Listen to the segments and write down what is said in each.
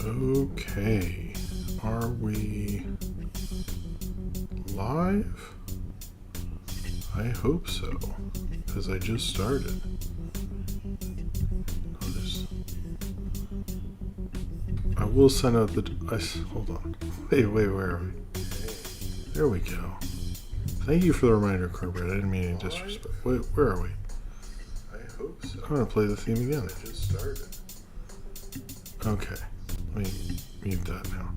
Okay, are we live? I hope so, because I just started. I will send out the... hold on. Wait, where are we? There we go. Thank you for the reminder, Cornbread. I didn't mean any disrespect. Wait, where are we? I hope so. I'm going to play the theme again. I just started. Okay. Let me mute that now.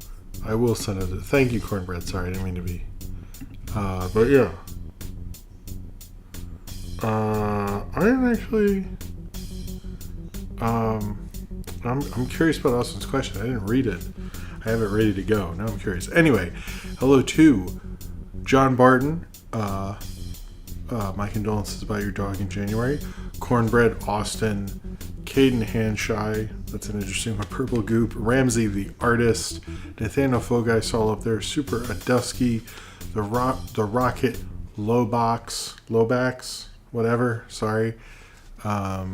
I will send it. Thank you, Cornbread. Sorry, I didn't mean to be. But yeah. I am actually. I'm curious about Austin's question. I didn't read it. I have it ready to go. Now I'm curious. Anyway, hello to John Barton. My condolences about your dog in January. Cornbread, Austin, Caden Hanshy, that's an interesting one. Purple Goop, Ramsey the artist, Nathaniel Fogai I saw up there, Super Adusky, the Rocket Lobax, whatever. Sorry. Let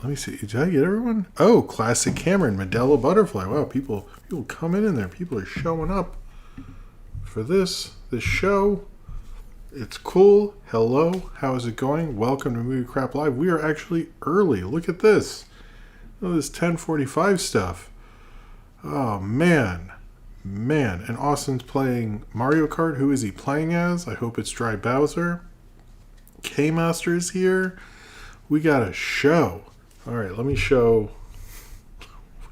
me see. Did I get everyone? Oh, Classic Cameron, Modelo Butterfly. Wow, people coming in there. People are showing up for this show. It's cool. Hello. How is it going? Welcome to Movie Crap Live. We are actually early. Look at this. Oh, this 10:45 stuff. Oh, man. And Austin's playing Mario Kart. Who is he playing as? I hope it's Dry Bowser. K-Master is here. We got a show. All right, let me show.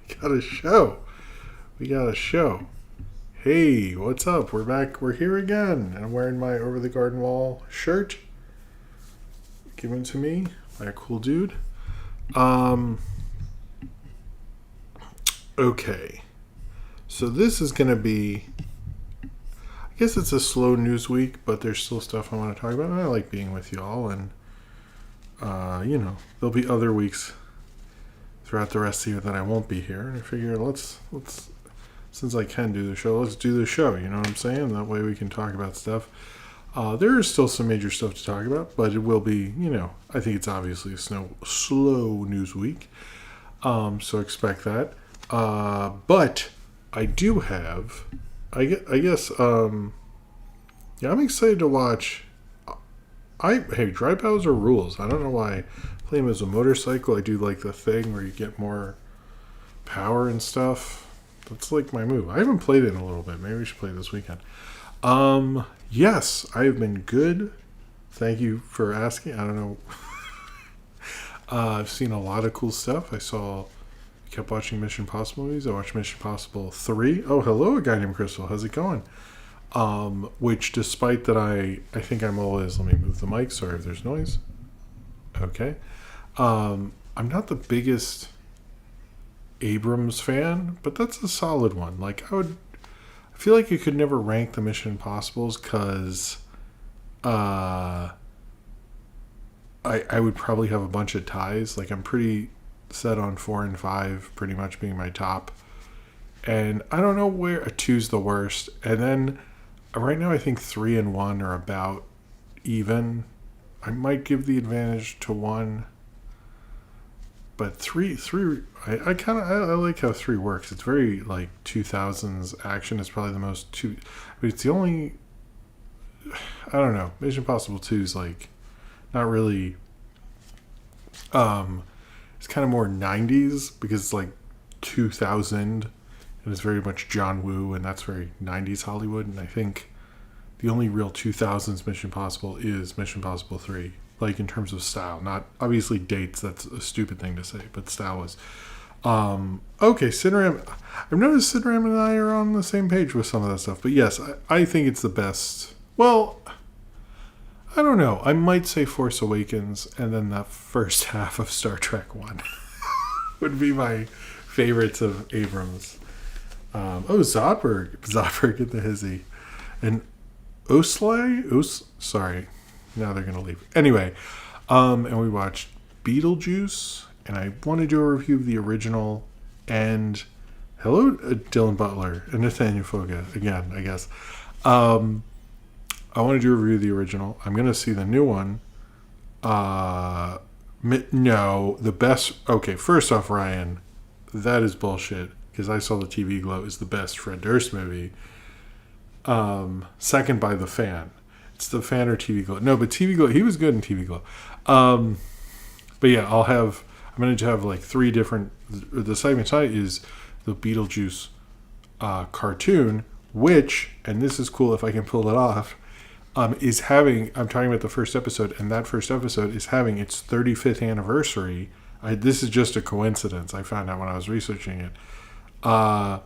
We got a show. Hey, what's up? We're back. We're here again. And I'm wearing my Over the Garden Wall shirt. Given to me by a cool dude. Okay. So this is going to be... I guess it's a slow news week, but there's still stuff I want to talk about. And I like being with y'all. And, there'll be other weeks throughout the rest of the year that I won't be here. And I figure let's since I can do the show, let's do the show. You know what I'm saying? That way we can talk about stuff. There is still some major stuff to talk about, but it will be, I think it's obviously a slow news week. So expect that. But I do have, I guess, I'm excited to watch. Dry Bowser rules. I don't know why I play him as a motorcycle. I do like the thing where you get more power and stuff. That's like my move. I haven't played it in a little bit. Maybe we should play this weekend. Yes, I have been good. Thank you for asking. I don't know. I've seen a lot of cool stuff. I kept watching Mission Impossible movies. I watched Mission Impossible 3. Oh, hello, a guy named Crystal. How's it going? Which, despite that I think I'm always... Let me move the mic. Sorry if there's noise. Okay. I'm not the biggest Abrams fan, but that's a solid one. Like, I feel like you could never rank the Mission Impossibles because I would probably have a bunch of ties. Like, I'm pretty set on 4 and 5 pretty much being my top. And I don't know where a 2's the worst. And then right now I think 3 and 1 are about even. I might give the advantage to 1. But 3 I like how 3 works. It's very like 2000s action. It's probably the most but it's the only, I don't know. Mission Impossible 2 is like not really, it's kind of more 90s because it's like 2000 and it's very much John Woo and that's very 90s Hollywood. And I think the only real 2000s Mission Impossible is Mission Impossible 3. Like in terms of style, not obviously dates. That's a stupid thing to say, but style was. Okay, Cineram. I've noticed Cineram and I are on the same page with some of that stuff. But yes, I think it's the best. Well, I don't know. I might say Force Awakens, and then the first half of Star Trek 1 would be my favorites of Abrams. Zodberg at the hizzy, and sorry. Now they're going to leave. Anyway, and we watched Beetlejuice, and I want to do a review of the original, and hello, Dylan Butler and Nathaniel Foga, again, I guess. I want to do a review of the original. I'm going to see the new one. No, the best... Okay, first off, Ryan, that is bullshit, is I Saw the TV Glow is the best Fred Durst movie. Second by The Fan. It's The Fan or TV Glow. No, but TV Glow, he was good in TV Glow. But yeah, I'm going to have like three different, the segment tonight is the Beetlejuice cartoon, which, and this is cool if I can pull it off, is having, I'm talking about the first episode, and that first episode is having its 35th anniversary. This is just a coincidence. I found out when I was researching it. That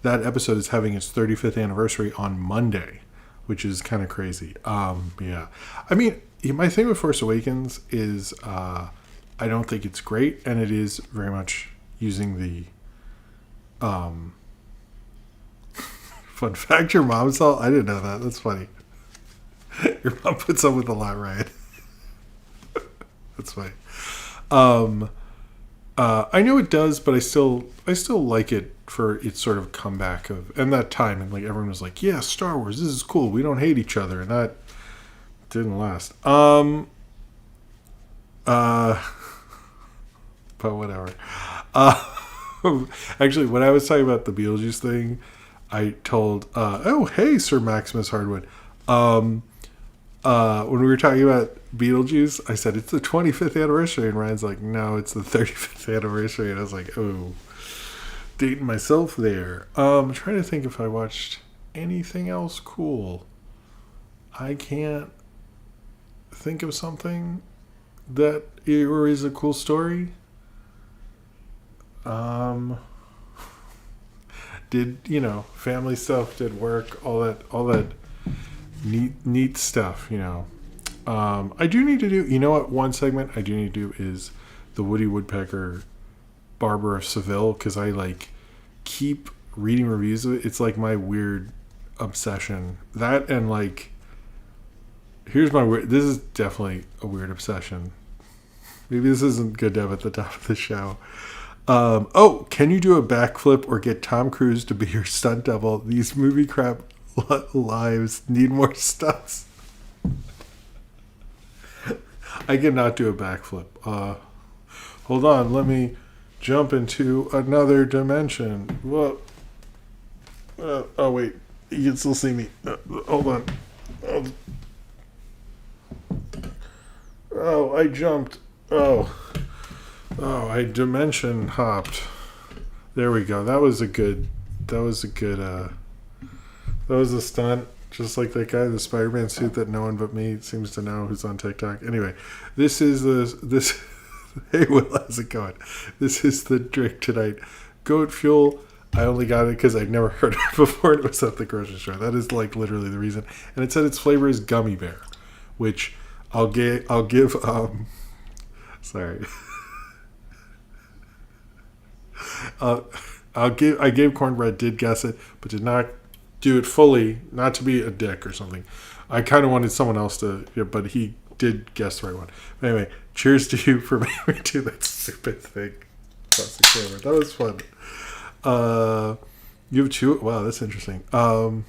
episode is having its 35th anniversary on Monday, which is kind of crazy. Yeah. I mean, my thing with Force Awakens is I don't think it's great, and it is very much using the fun fact, your mom saw. I didn't know that. That's funny. Your mom puts up with a lot, right? That's funny. I know it does, but I still like it for its sort of comeback of, and that time, and like everyone was like, yeah, Star Wars, this is cool, we don't hate each other, and that didn't last. But whatever. Actually, when I was talking about the Beetlejuice thing, I told, oh, hey, Sir Maximus Hardwood. When we were talking about Beetlejuice, I said, it's the 25th anniversary. And Ryan's like, no, it's the 35th anniversary. And I was like, oh, dating myself there. I'm trying to think if I watched anything else cool. I can't think of something that is a cool story. Did, family stuff, did work, all that neat stuff, I do need to do, one segment I do need to do is the Woody Woodpecker Barber of Seville, because I keep reading reviews of it. It's like my weird obsession. That and here's my weird, this is definitely a weird obsession. Maybe this isn't good to have at the top of the show. Can you do a backflip or get Tom Cruise to be your stunt double? These movie crap lives need more stunts. I cannot do a backflip. Hold on, let me jump into another dimension. Whoa. Oh wait, you can still see me. Hold on. Oh, I jumped. Oh, I dimension hopped. There we go. That was a stunt. Just like that guy in the Spider-Man suit that no one but me seems to know, who's on TikTok. Anyway, this. Hey, Will, how's it going? This is the drink tonight. Goat Fuel. I only got it because I'd never heard of it before. It was at the grocery store. That is literally the reason. And it said its flavor is gummy bear, which I'll give. Sorry. I gave Cornbread, did guess it, but did not do it fully, not to be a dick or something. I kind of wanted someone else to, but he did guess the right one. But anyway, cheers to you for making me do that stupid thing. Classic camera. That was fun. You have two. Wow, that's interesting. I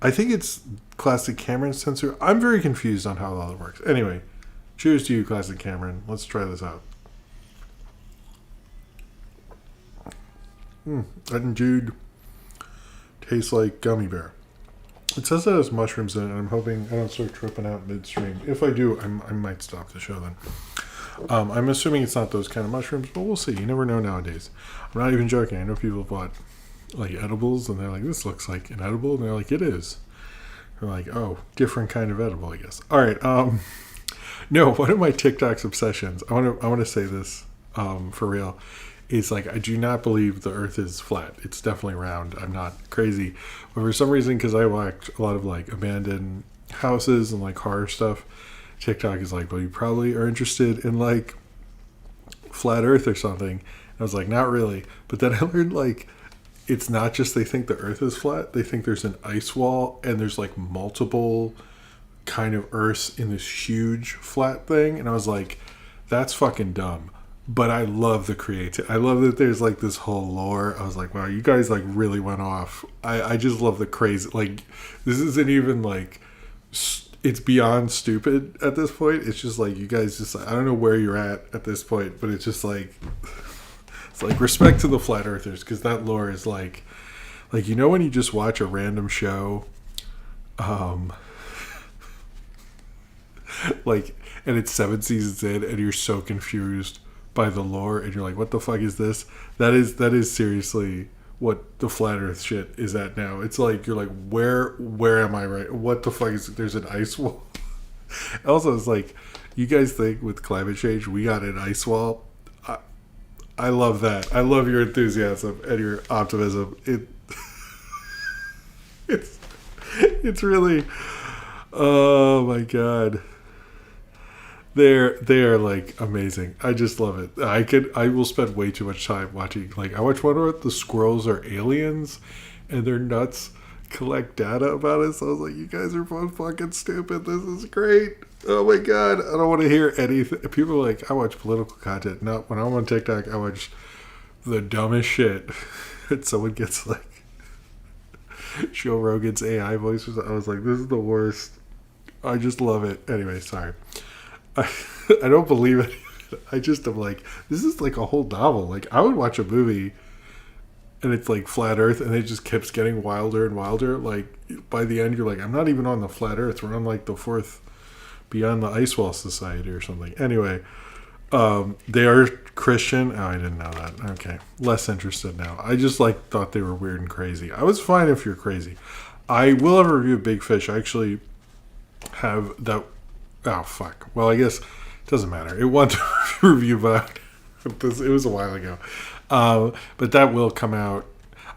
think it's Classic Cameron censor. I'm very confused on how all that works. Anyway, cheers to you, Classic Cameron. Let's try this out. That indeed tastes like gummy bear. It says that it has mushrooms in it, and I'm hoping I don't start tripping out midstream. If I do, I might stop the show then. I'm assuming it's not those kind of mushrooms, but we'll see. You never know nowadays. I'm not even joking. I know people bought edibles, and they're like, this looks like an edible, and they're like, it is. They're like, oh, different kind of edible, I guess. All right. No, one of my TikTok's obsessions, I want to say this for real, is I do not believe the earth is flat. It's definitely round. I'm not crazy. But for some reason, because I watch a lot of abandoned houses and horror stuff, TikTok is well, you probably are interested in flat earth or something. And I was like, not really. But then I learned it's not just they think the earth is flat. They think there's an ice wall and there's multiple kind of earths in this huge flat thing. And I was like, that's fucking dumb. But I love the creativity. I love that there's this whole lore. I was like, wow, you guys really went off. I just love the crazy. This isn't even it's beyond stupid at this point. It's just like, you guys just, I don't know where you're at this point, but it's just like, it's like respect to the flat earthers, because that lore is like you know when you just watch a random show, like, and it's 7 seasons in and you're so confused by the lore and you're like, what the fuck is this? That is seriously what the flat earth shit is at now. It's like, you're like, where am I right? What the fuck is, there's an ice wall? Also, it's like, you guys think with climate change we got an ice wall? I love that. I love your enthusiasm and your optimism. It's really, oh my god. They are like amazing. I just love it. I will spend way too much time watching. Like, I watch one where the squirrels are aliens and their nuts collect data about us. So I was like, you guys are both fucking stupid. This is great. Oh my god. I don't want to hear anything. People are like, I watch political content. No, when I'm on TikTok, I watch the dumbest shit. And someone gets like Joe Rogan's AI voices. I was like, this is the worst. I just love it. Anyway, sorry. I don't believe it. I just am like, this is like a whole novel. Like, I would watch a movie and it's like flat earth and it just keeps getting wilder and wilder. Like, by the end you're like, I'm not even on the flat earth. We're on like the fourth Beyond the Ice Wall Society or something. Anyway, they are Christian. Oh, I didn't know that. Okay. Less interested now. I just like thought they were weird and crazy. I was fine if you're crazy. I will have a review of Big Fish. I actually have that. Oh, fuck. Well, I guess it doesn't matter. It won the review, but it was a while ago. But that will come out.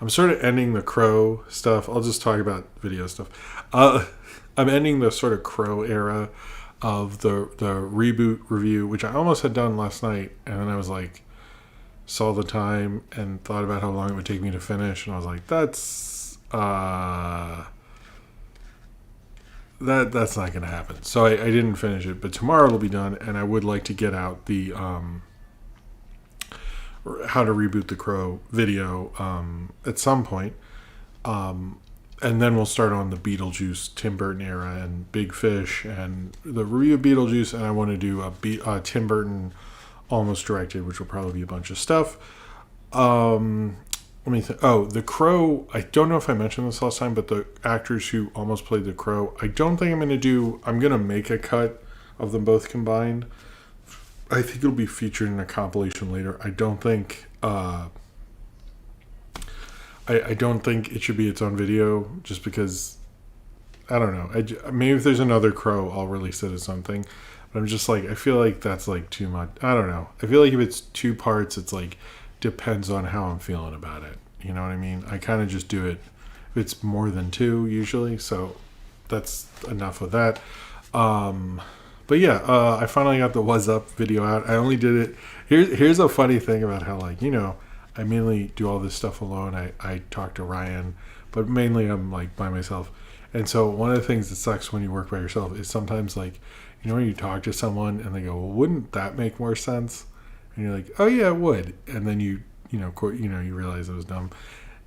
I'm sort of ending the Crow stuff. I'll just talk about video stuff. I'm ending the sort of Crow era of the reboot review, which I almost had done last night. And then I was like, saw the time and thought about how long it would take me to finish. And I was like, that's not going to happen. So I didn't finish it, but tomorrow it'll be done, and I would like to get out the how to reboot the Crow video at some point, and then we'll start on the Beetlejuice Tim Burton era and Big Fish and the review of Beetlejuice, and I want to do a Tim Burton almost directed, which will probably be a bunch of stuff. Let me think. Oh, the Crow. I don't know if I mentioned this last time, but the actors who almost played the Crow, I don't think I'm going to make a cut of them both combined. I think it'll be featured in a compilation later. I don't think, I don't think it should be its own video, just because, I don't know. Maybe if there's another Crow, I'll release it as something. But I'm just like, I feel like that's like too much. I don't know. I feel like if it's 2 parts, it's like, depends on how I'm feeling about it. You know what I mean? I kind of just do it if it's more than 2 usually, so that's enough of that. But yeah, I finally got the What's Up video out. I only did it. Here's a funny thing about how, like, you know, I mainly do all this stuff alone. I talk to Ryan, but mainly I'm like by myself. And so one of the things that sucks when you work by yourself is sometimes, like, you know, when you talk to someone and they go, well, wouldn't that make more sense? And you're like, oh yeah, it would. And then you realize it was dumb.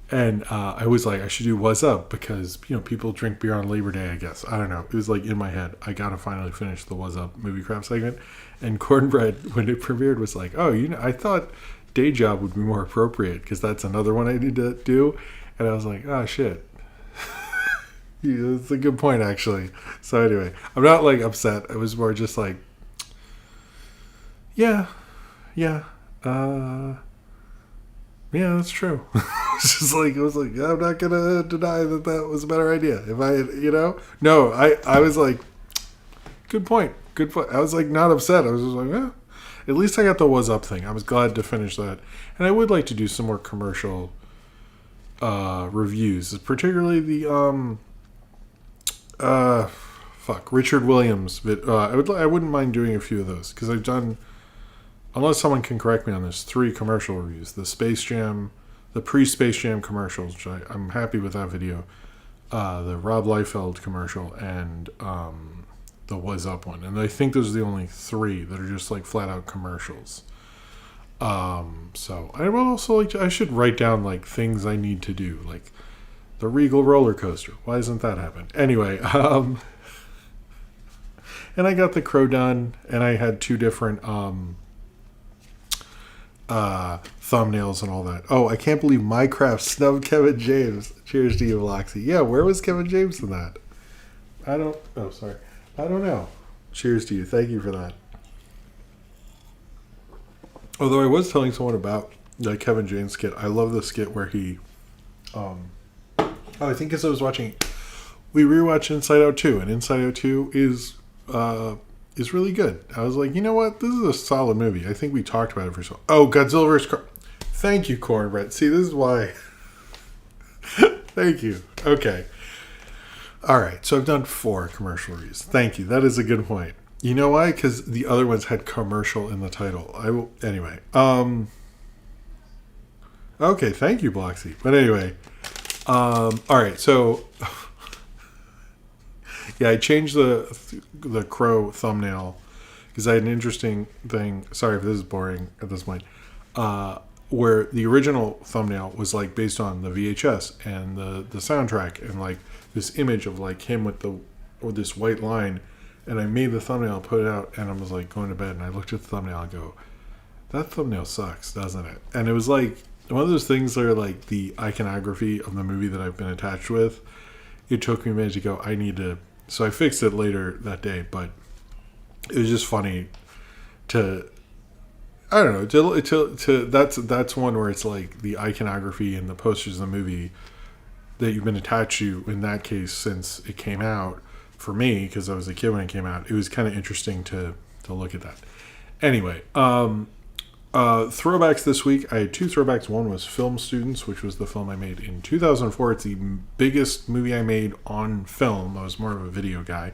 And I was like, I should do What's Up because, you know, people drink beer on Labor Day, I guess. I don't know. It was like in my head. I got to finally finish the What's Up movie craft segment. And Cornbread, when it premiered, was like, oh, you know, I thought Day Job would be more appropriate because that's another one I need to do. And I was like, oh, shit. Yeah, that's a good point, actually. So anyway, I'm not like upset. It was more just like, yeah, that's true. It was like, I'm not gonna deny that was a better idea. If I, you know, no, I was like, good point. I was like not upset. I was just like, eh. At least I got the What's Up thing. I was glad to finish that, and I would like to do some more commercial reviews, particularly the Richard Williams. But I wouldn't mind doing a few of those because I've done. Unless someone can correct me on this, 3 commercial reviews. The Space Jam, the pre-Space Jam commercials, which I'm happy with that video. The Rob Liefeld commercial and the What's Up one. And I think those are the only 3 that are just like flat out commercials. So I would also I should write down like things I need to do. Like the Regal roller coaster. Why doesn't that happen? Anyway, And I got The Crow done, and I had 2 different thumbnails and all that. Oh, I can't believe Minecraft snubbed Kevin James. Cheers to you, Loxy. Yeah, where was Kevin James in that? I don't know. Cheers to you. Thank you for that. Although I was telling someone about the Kevin James skit. I love the skit where he, I think as I was watching, we rewatched Inside Out 2, and Inside Out 2 is really good. I was like, you know what? This is a solid movie. I think we talked about it for so. Oh, Godzilla vs. Thank you, Cornbread. See, this is why. Thank you. Okay. All right. So I've done 4 commercial reviews. Thank you. That is a good point. You know why? Because the other ones had commercial in the title. I will anyway. Okay. Thank you, Bloxy. But anyway. All right. So. Yeah, I changed the Crow thumbnail because I had an interesting thing. Sorry if this is boring at this point. Where the original thumbnail was like based on the VHS and the soundtrack and like this image of like him with this white line, and I made the thumbnail, put it out, and I was like going to bed, and I looked at the thumbnail and go, that thumbnail sucks, doesn't it? And it was like one of those things that are like the iconography of the movie that I've been attached with. It took me a minute to go, I need to. So I fixed it later that day, but it was just funny to, I don't know, to that's one where it's like the iconography and the posters of the movie that you've been attached to, in that case, since it came out, for me, because I was a kid when it came out, it was kind of interesting to look at that. Anyway, throwbacks this week. I had 2 throwbacks. One was Film Students, which was the film I made in 2004. It's the biggest movie I made on film. I was more of a video guy.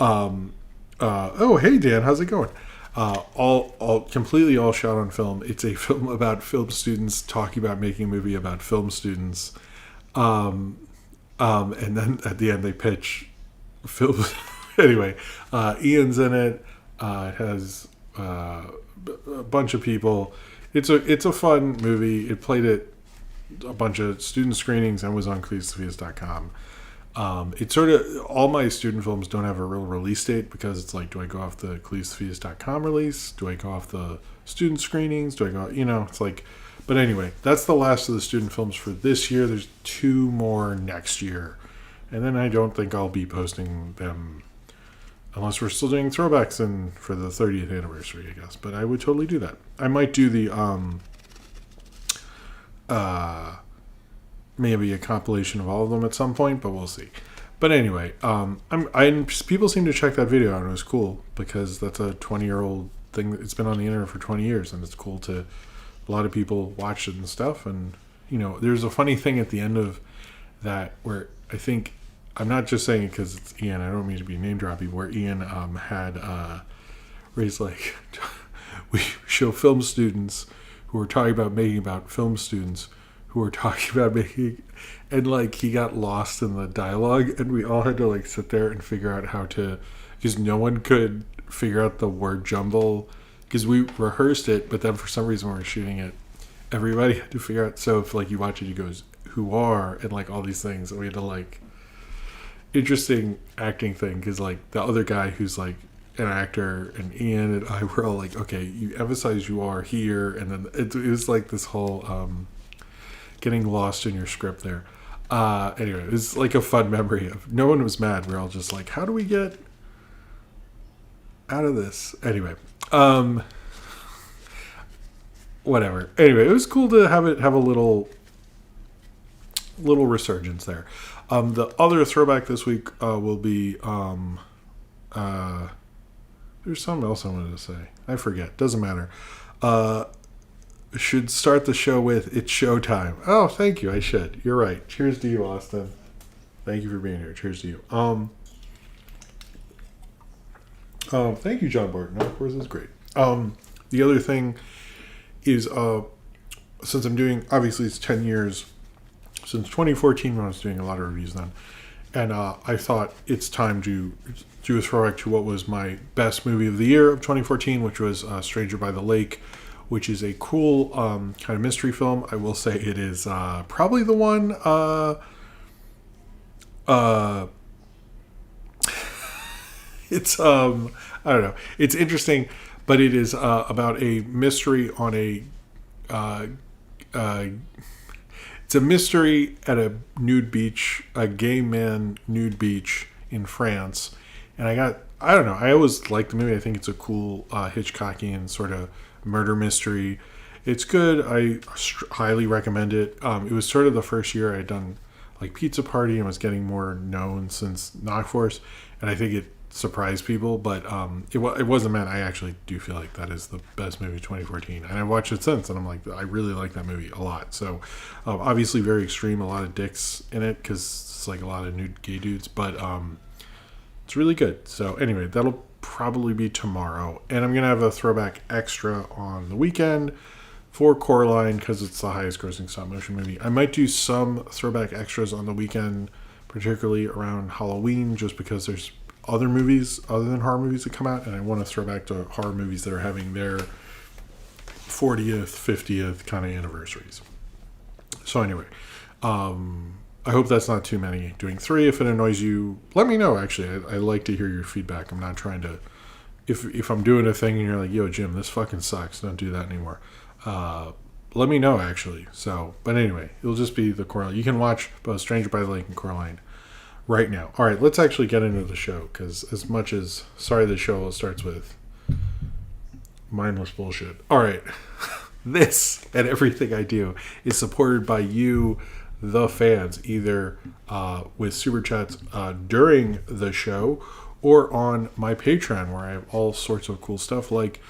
Oh, hey, Dan. How's it going? Completely all shot on film. It's a film about film students talking about making a movie about film students. And then at the end they pitch film. Anyway, Ian's in it. It has a bunch of people. It's a fun movie. It played at a bunch of student screenings and was on clevestofias.com. It's sort of, all my student films don't have a real release date because it's like, do I go off the clevestofias.com release? Do I go off the student screenings? Do I go, it's like, but anyway, that's the last of the student films for this year. There's 2 more next year. And then I don't think I'll be posting them unless we're still doing throwbacks for the 30th anniversary, I guess. But I would totally do that. I might do the maybe a compilation of all of them at some point, but we'll see. But anyway, people seem to check that video out, and it was cool because that's a 20-year-old thing. It's been on the internet for 20 years, and it's cool to a lot of people watch it and stuff. And there's a funny thing at the end of that where I think, I'm not just saying it because it's Ian, I don't mean to be name dropping, where Ian had where he's like, we show film students who are talking about making about film students who are talking about making, and like he got lost in the dialogue, and we all had to like sit there and figure out how to, because no one could figure out the word jumble, because we rehearsed it, but then for some reason when we were shooting it, everybody had to figure out. So if like you watch it, he goes, who are, and like all these things, and we had to like, interesting acting thing, because like the other guy who's like an actor and Ian and I were all like, okay, you emphasize you are here, and then it was like this whole getting lost in your script there. Anyway, it was like a fun memory of, no one was mad, we're all just like, how do we get out of this? Anyway, whatever. Anyway, it was cool to have a little resurgence there. The other throwback this week will be there's something else I wanted to say. I forget. Doesn't matter. Should start the show with "It's showtime." Oh, thank you. I should. You're right. Cheers to you, Austin. Thank you for being here. Cheers to you. Thank you, John Barton. Of course, it's great. The other thing is, since I'm doing, obviously it's 10 years since 2014 when I was doing a lot of reviews then, and I thought it's time to do a throwback to what was my best movie of the year of 2014, which was Stranger by the Lake, which is a cool kind of mystery film. I will say it is probably the one It's I don't know. It's interesting, but it is about a mystery on a uh, uh, it's a mystery at a nude beach, a gay man nude beach in France. And I don't know, I always like the movie. I think it's a cool Hitchcockian sort of murder mystery. It's good. I highly recommend it. It was sort of the first year I had done like Pizza Party and was getting more known since Knock Force. And I think it surprised people, but it wasn't meant. I actually do feel like that is the best movie of 2014, and I watched it since, and I'm like, I really like that movie a lot. So obviously very extreme, a lot of dicks in it because it's like a lot of nude gay dudes, but it's really good. So anyway, that'll probably be tomorrow, and I'm gonna have a throwback extra on the weekend for Coraline because it's the highest grossing stop motion movie. I might do some throwback extras on the weekend, particularly around Halloween, just because there's other movies other than horror movies that come out, and I want to throw back to horror movies that are having their 40th, 50th kind of anniversaries. So anyway, I hope that's not too many. Doing 3. If it annoys you, let me know. Actually, I like to hear your feedback. I'm not trying to, if I'm doing a thing and you're like, yo Jim, this fucking sucks, don't do that anymore, let me know actually. So but anyway, it'll just be the Coraline. You can watch both Stranger by the Lake and Coraline right now. All right, let's actually get into the show, because as much as sorry the show starts with mindless bullshit. All right, this and everything I do is supported by you, the fans, either with super chats during the show or on my Patreon, where I have all sorts of cool stuff like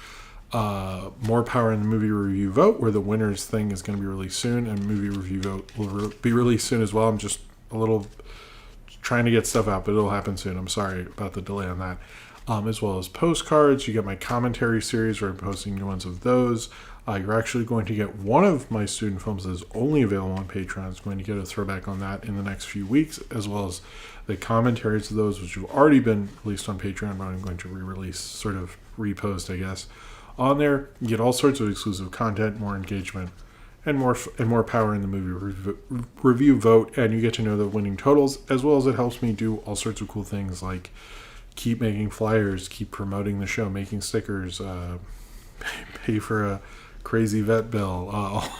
more power in the movie review vote, where the winners thing is going to be released soon, and movie review vote will be released soon as well. I'm just a little trying to get stuff out, but it'll happen soon. I'm sorry about the delay on that. As well as postcards. You get my commentary series where I'm posting new ones of those. You're actually going to get one of my student films that is only available on Patreon. It's going to get a throwback on that in the next few weeks, as well as the commentaries of those, which have already been released on Patreon, but I'm going to re-release, sort of repost, I guess, on there. You get all sorts of exclusive content, more engagement, and more power in the movie review vote, and you get to know the winning totals, as well as it helps me do all sorts of cool things like keep making flyers, keep promoting the show, making stickers, pay for a crazy vet bill,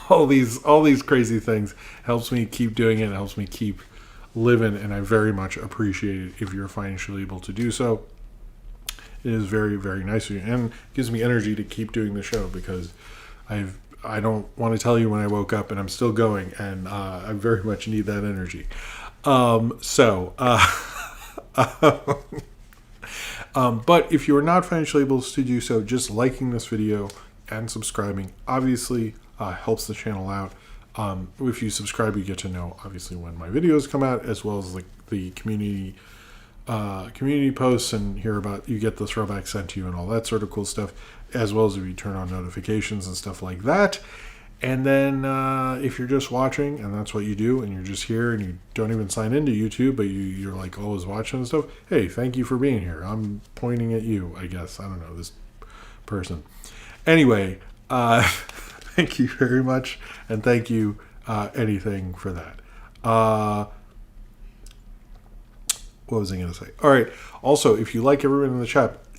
all these crazy things. Helps me keep doing it, helps me keep living, and I very much appreciate it if you're financially able to do so. It is very, very nice of you, and gives me energy to keep doing the show, because I don't want to tell you when I woke up, and I'm still going, and I very much need that energy. But if you are not financially able to do so, just liking this video and subscribing obviously helps the channel out. If you subscribe, you get to know obviously when my videos come out, as well as like the community posts, and hear about, you get the throwback sent to you and all that sort of cool stuff, as well as if you turn on notifications and stuff like that. And then if you're just watching, and that's what you do, and you're just here and you don't even sign into YouTube, but you're like always watching and stuff, hey, thank you for being here. I'm pointing at you, I guess. I don't know, this person. Anyway, thank you very much, and thank you anything for that. What was I going to say? All right. Also, if you like everyone in the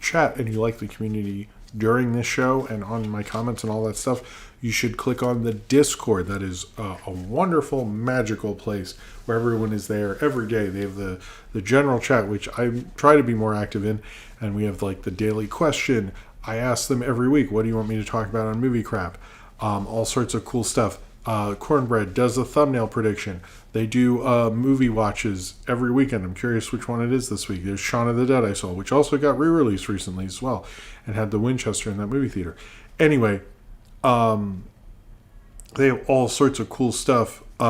chat and you like the community during this show and on my comments and all that stuff, you should click on the Discord. That is a wonderful, magical place where everyone is there every day. They have the general chat, which I try to be more active in, and we have like the daily question. I ask them every week, what do you want me to talk about on Movie Crap? All sorts of cool stuff. Cornbread does a thumbnail prediction. They do movie watches every weekend. I'm curious which one it is this week. There's Shaun of the Dead I saw, which also got re-released recently as well, and had the Winchester in that movie theater. Anyway, they have all sorts of cool stuff. They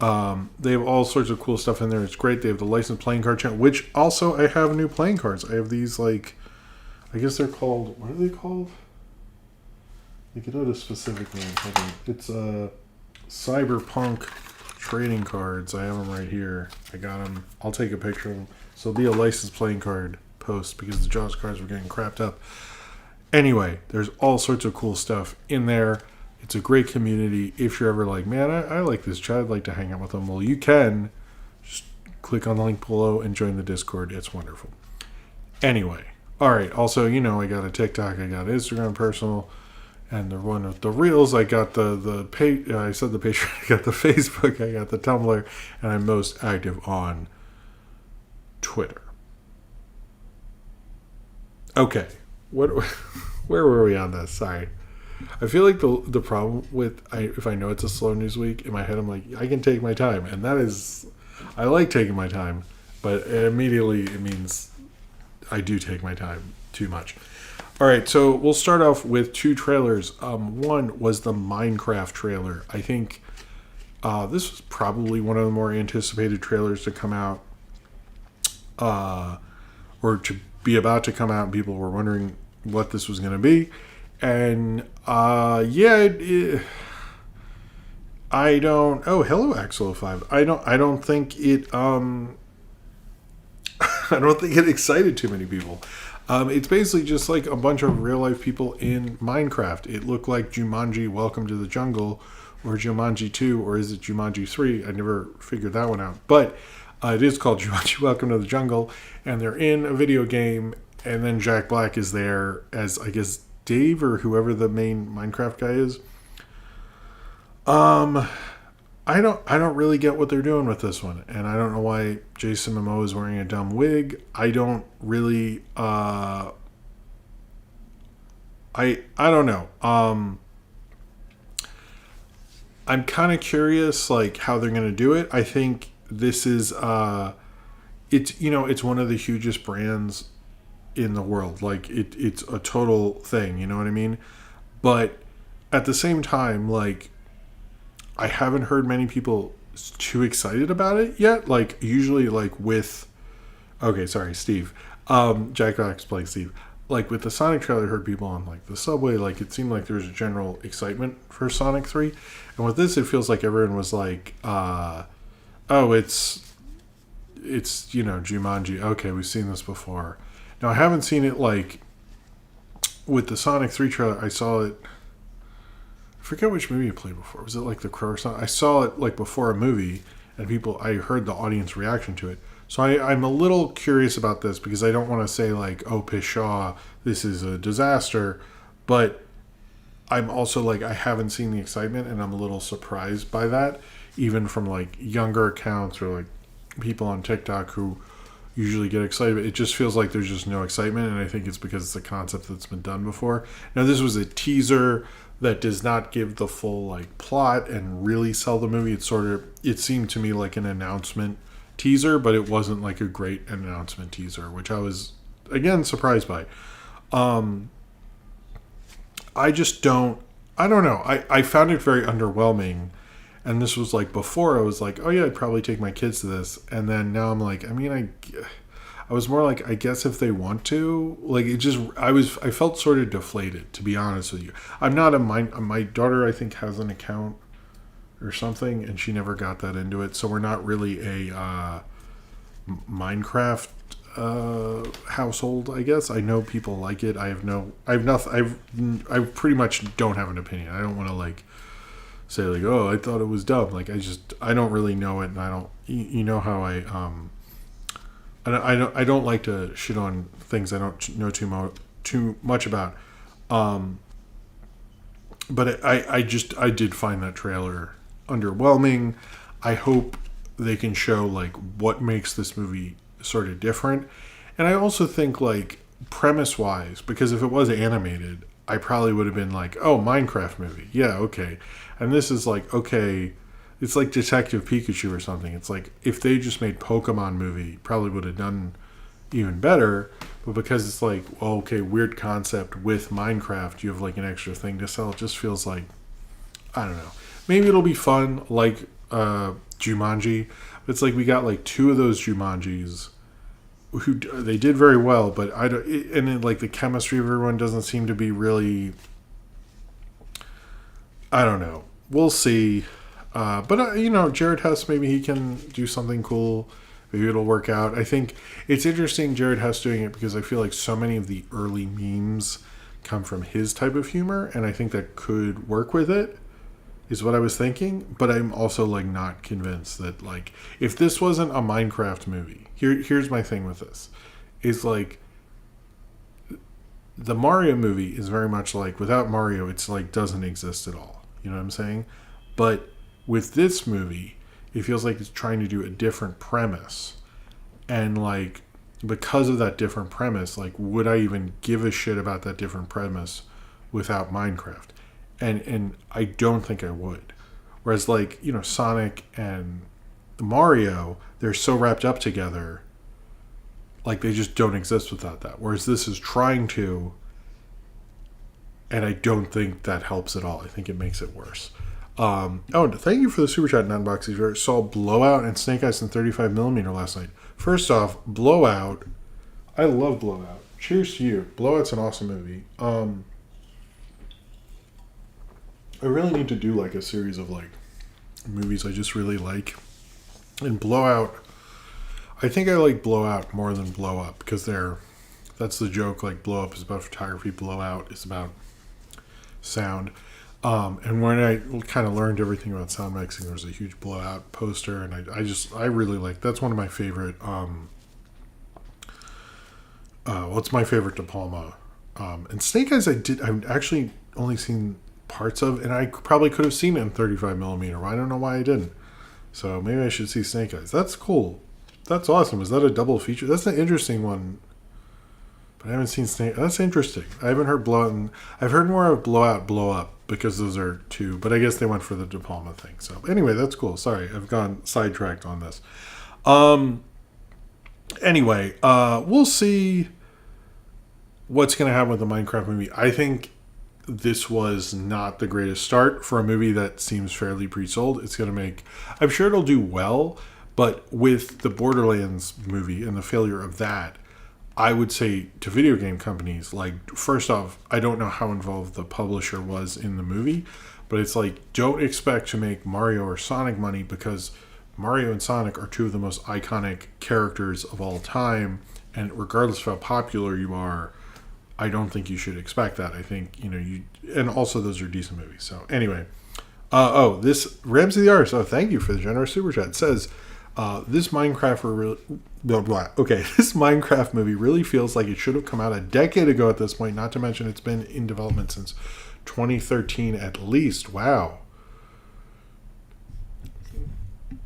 have all sorts of cool stuff in there. It's great. They have the licensed playing card channel, which also I have new playing cards. I have these, like, I guess they're called, what are they called? I get out a specific name. It's Cyberpunk trading cards. I have them right here. I got them. I'll take a picture of them. So it'll be a licensed playing card post because the Jaws cards were getting crapped up. Anyway, there's all sorts of cool stuff in there. It's a great community. If you're ever like, man, I like this chat, I'd like to hang out with them. Well, you can just click on the link below and join the Discord. It's wonderful. Anyway, all right. Also, I got a TikTok, I got Instagram personal, and the one with the Reels. I got the page. I said the page. I got the Facebook. I got the Tumblr, and I'm most active on Twitter. Okay, where were we on this? Sorry. I feel like the problem with if I know it's a slow news week, in my head I'm like, I can take my time, and that is, I like taking my time, but immediately it means I do take my time too much. All right, so we'll start off with two trailers. One was the Minecraft trailer. I think this was probably one of the more anticipated trailers to come out, or to be about to come out, and people were wondering what this was going to be. And I don't. Oh, hello, Axel05. I don't think it. I don't think it excited too many people. It's basically just like a bunch of real life people in Minecraft. It looked like Jumanji: Welcome to the Jungle, or Jumanji 2, or is it Jumanji 3? I never figured that one out. But it is called Jumanji: Welcome to the Jungle, and they're in a video game. And then Jack Black is there as, I guess, Dave or whoever the main Minecraft guy is. I don't really get what they're doing with this one, and I don't know why Jason Momoa is wearing a dumb wig. I don't really I don't know. I'm kind of curious like how they're going to do it. I think this is it's one of the hugest brands in the world. Like it's a total thing, you know what I mean? But at the same time, like, I haven't heard many people too excited about it yet. Like, usually, like, with... Okay, sorry, Steve. Jack Black's playing Steve. Like, with the Sonic trailer, I heard people on, like, the subway. Like, it seemed like there was a general excitement for Sonic 3. And with this, it feels like everyone was like, it's Jumanji. Okay, we've seen this before. Now, I haven't seen it, like... With the Sonic 3 trailer, I saw it... I forget which movie I played before. Was it like The Crow or something? I saw it like before a movie, and I heard the audience reaction to it. So I'm a little curious about this because I don't want to say like, oh, pshaw, this is a disaster. But I'm also like, I haven't seen the excitement, and I'm a little surprised by that, even from like younger accounts or like people on TikTok who usually get excited. It just feels like there's just no excitement, and I think it's because it's a concept that's been done before. Now, this was a teaser that does not give the full like plot and really sell the movie. It seemed to me like an announcement teaser, but it wasn't like a great announcement teaser, which I was again surprised by. I don't know. I found it very underwhelming, and this was like before I was like, oh yeah, I'd probably take my kids to this, and then now I'm like, I mean, I was more like, I guess if they want to, like, it just, I felt sort of deflated, to be honest with you. I'm not my daughter, I think, has an account or something, and she never got that into it, so we're not really a Minecraft household, I guess. I know people like it. I pretty much don't have an opinion. I don't want to, like, say, like, oh, I thought it was dumb. Like, I don't really know it, and I don't, you know how I don't like to shit on things I don't know too much about, but I did find that trailer underwhelming. I hope they can show like what makes this movie sort of different, and I also think like premise wise, because if it was animated, I probably would have been like, oh, Minecraft movie, yeah, okay, and this is like, okay. It's like Detective Pikachu or something. It's like if they just made Pokemon movie, probably would have done even better. But because it's like, well, okay, weird concept with Minecraft, you have like an extra thing to sell. It just feels like, I don't know. Maybe it'll be fun like Jumanji. But it's like we got like two of those Jumanjis who they did very well, but I don't. And then like the chemistry of everyone doesn't seem to be really. I don't know. We'll see. But Jared Hess, maybe he can do something cool. Maybe it'll work out. I think it's interesting Jared Hess doing it because I feel like so many of the early memes come from his type of humor, and I think that could work with it. is what I was thinking, but I'm also like not convinced that like if this wasn't a Minecraft movie, here's my thing with this. Is like the Mario movie is very much like without Mario it's like doesn't exist at all. You know what I'm saying? But with this movie, it feels like it's trying to do a different premise. And like because of that different premise, like would I even give a shit about that different premise without Minecraft? And I don't think I would. Whereas like, you know, Sonic and Mario, they're so wrapped up together, like they just don't exist without that. Whereas this is trying to, and I don't think that helps at all. I think it makes it worse. And thank you for the super chat, Nunboxy. Saw Blowout and Snake Eyes in 35mm last night. First off, Blowout, I love Blowout. Cheers to you. Blowout's an awesome movie. I really need to do like a series of like movies I just really like. And Blowout, I think I like Blowout more than Blow Up because that's the joke. Like Blow Up is about photography, Blowout is about sound. And when I kind of learned everything about sound mixing, there was a huge Blowout poster, and I really like. That's one of my favorite. What's my favorite De Palma? And Snake Eyes, I've actually only seen parts of, and I probably could have seen it in 35mm. I don't know why I didn't. So maybe I should see Snake Eyes. That's cool. That's awesome. Is that a double feature? That's an interesting one. But I haven't seen Snake. That's interesting. I haven't heard Blowout. I've heard more of Blowout, Blow Up because those are two. But I guess they went for the De Palma thing. So anyway, that's cool. Sorry, I've gone sidetracked on this. Anyway, we'll see what's going to happen with the Minecraft movie. I think this was not the greatest start for a movie that seems fairly pre-sold. It's going to make, I'm sure it'll do well, but with the Borderlands movie and the failure of that, I would say to video game companies, like, first off, I don't know how involved the publisher was in the movie, but it's like, don't expect to make Mario or Sonic money because Mario and Sonic are two of the most iconic characters of all time, and regardless of how popular you are, I don't think you should expect that. I think, and also those are decent movies. So anyway, this Ramsey the Artist, thank you for the generous super chat, says, this Minecraft movie really feels like it should have come out a decade ago at this point, not to mention it's been in development since 2013 at least. Wow.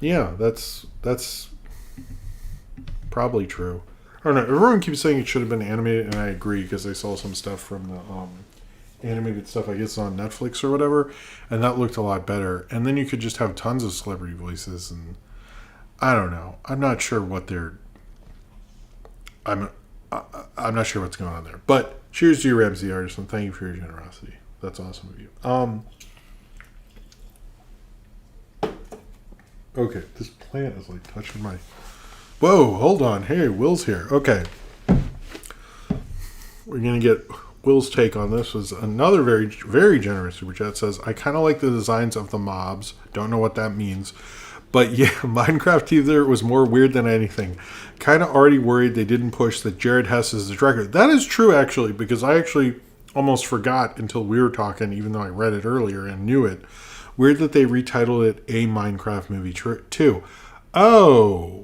Yeah, that's probably true. I don't know. Everyone keeps saying it should have been animated, and I agree because I saw some stuff from the animated stuff, I guess, on Netflix or whatever, and that looked a lot better. And then you could just have tons of celebrity voices, and I don't know. I'm not sure what they're. I'm not sure what's going on there. But cheers to you, Ramsey Artist, and thank you for your generosity. That's awesome of you. Okay, this plant is like touching my. Whoa, hold on. Hey, Will's here. Okay. We're going to get Will's take on this. Was another very, very generous super chat. Says, I kind of like the designs of the mobs. Don't know what that means. But yeah, Minecraft Teaser was more weird than anything. Kind of already worried they didn't push that Jared Hess is the director. That is true, actually, because I actually almost forgot until we were talking, even though I read it earlier and knew it. Weird that they retitled it A Minecraft Movie 2. Oh.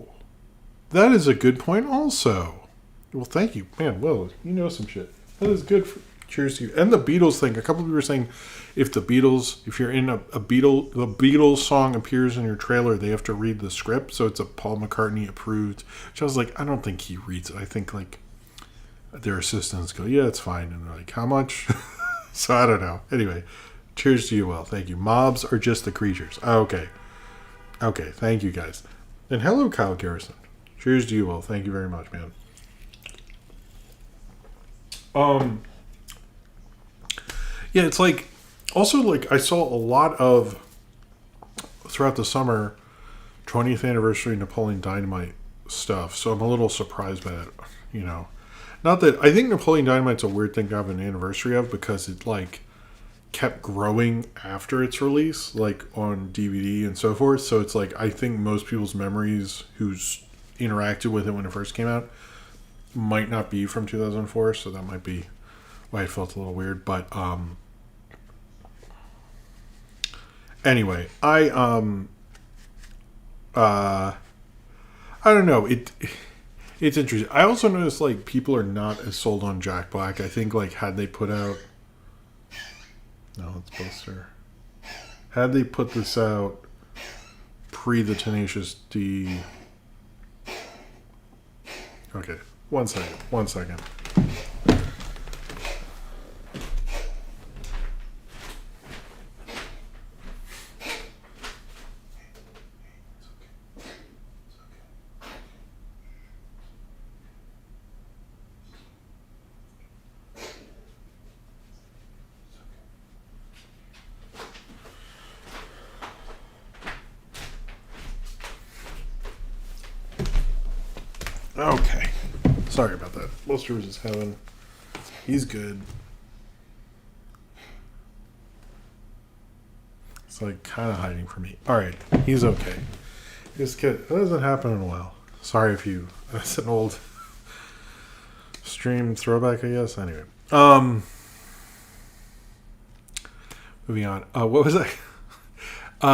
That is a good point also. Well, thank you. Man, Will, you know some shit. That is good. Cheers to you. And the Beatles thing. A couple of people were saying if you're in the Beatles song appears in your trailer, they have to read the script. So it's a Paul McCartney approved. Which I was like, I don't think he reads it. I think like their assistants go, yeah, it's fine. And they're like, how much? So I don't know. Anyway, cheers to you, Will. Thank you. Mobs are just the creatures. Okay. Okay. Thank you, guys. And hello, Kyle Garrison. Cheers to you, Will. Thank you very much, man. Yeah, it's like, also like I saw a lot of, throughout the summer, 20th anniversary Napoleon Dynamite stuff. So I'm a little surprised by that, Not that, I think Napoleon Dynamite's a weird thing to have an anniversary of because it like kept growing after its release, like on DVD and so forth. So it's like, I think most people's memories who's interacted with it when it first came out might not be from 2004, so that might be why it felt a little weird. But Anyway, I don't know. It's interesting. I also noticed like people are not as sold on Jack Black. I think like had they put out it's poster. Had they put this out pre the Tenacious D. Okay, one second. Okay. Sorry about that. Buster was just having... He's good. It's like kind of hiding from me. Alright. He's okay. This kid... That hasn't happened in a while. Sorry if you... That's an old stream throwback, I guess. Anyway. Moving on. What was I?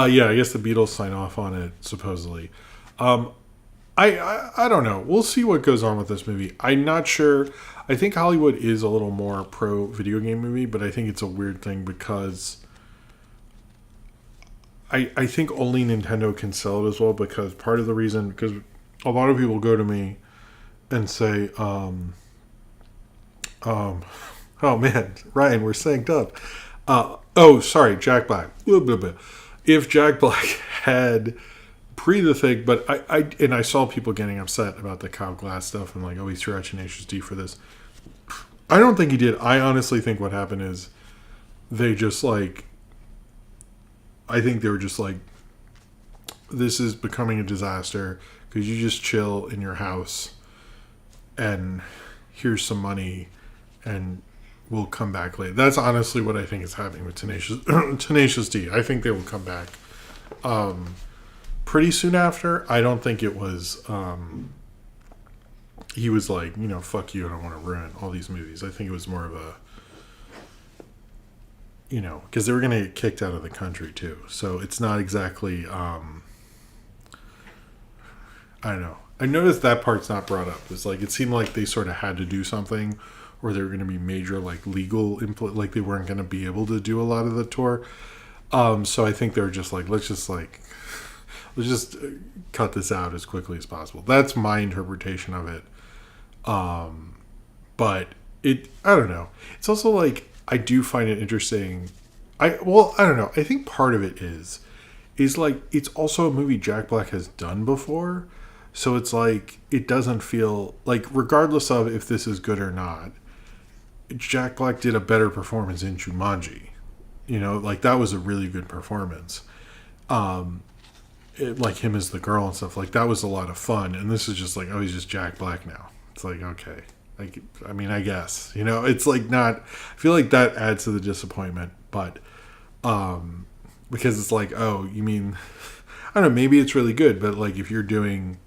Yeah, I guess the Beatles sign off on it, supposedly. I don't know. We'll see what goes on with this movie. I'm not sure. I think Hollywood is a little more pro video game movie, but I think it's a weird thing because I think only Nintendo can sell it as well, because part of the reason, because a lot of people go to me and say, oh man, Ryan, we're synced up. Sorry, Jack Black. If Jack Black had pre the thing, but I saw people getting upset about the Kyle Glass stuff and like, oh, he threw out Tenacious D for this. I don't think he did. I honestly think what happened is they just like, I think they were just like, this is becoming a disaster because you just chill in your house and here's some money and we'll come back later. That's honestly what I think is happening with Tenacious D. I think they will come back pretty soon after. I don't think it was he was like, fuck you, I don't want to ruin all these movies. I think it was more of a, because they were going to get kicked out of the country too. So it's not exactly, I don't know. I noticed that part's not brought up. It's like, it seemed like they sort of had to do something, or they were going to be major like legal input, like they weren't going to be able to do a lot of the tour. So I think they were just like, let's just cut this out as quickly as possible. That's my interpretation of it. But I don't know. It's also like, I do find it interesting. I don't know. I think part of it is like, it's also a movie Jack Black has done before. So it's like, it doesn't feel like, regardless of if this is good or not, Jack Black did a better performance in Jumanji. Like that was a really good performance. Like him as the girl and stuff, like that was a lot of fun. And this is just like, oh, he's just Jack Black now. It's like, okay, like, I mean, I guess, it's like not, I feel like that adds to the disappointment, but because it's like, oh, you mean, I don't know, maybe it's really good, but like if you're doing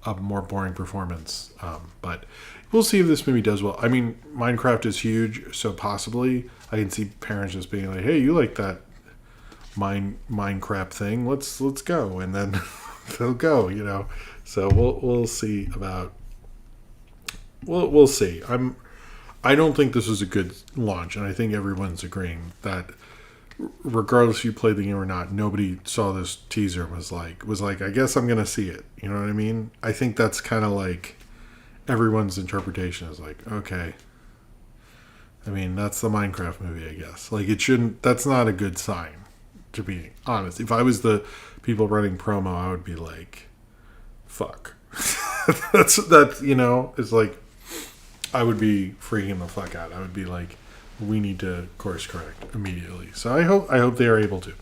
a more boring performance, but we'll see if this movie does well. I mean, Minecraft is huge, so possibly I can see parents just being like, hey, you like that Minecraft thing, let's go, and then they'll go, so we'll see about, we'll see. I don't think this was a good launch, and I think everyone's agreeing that regardless if you played the game or not, nobody saw this teaser and was like, I guess I'm gonna see it, you know what I mean? I think that's kind of like everyone's interpretation is like, okay, I mean, that's the Minecraft movie, I guess. Like, that's not a good sign, to be honest. If I was the people running promo, I would be like, fuck. that's it's like, I would be freaking the fuck out. I would be like, we need to course correct immediately. So I hope they are able to.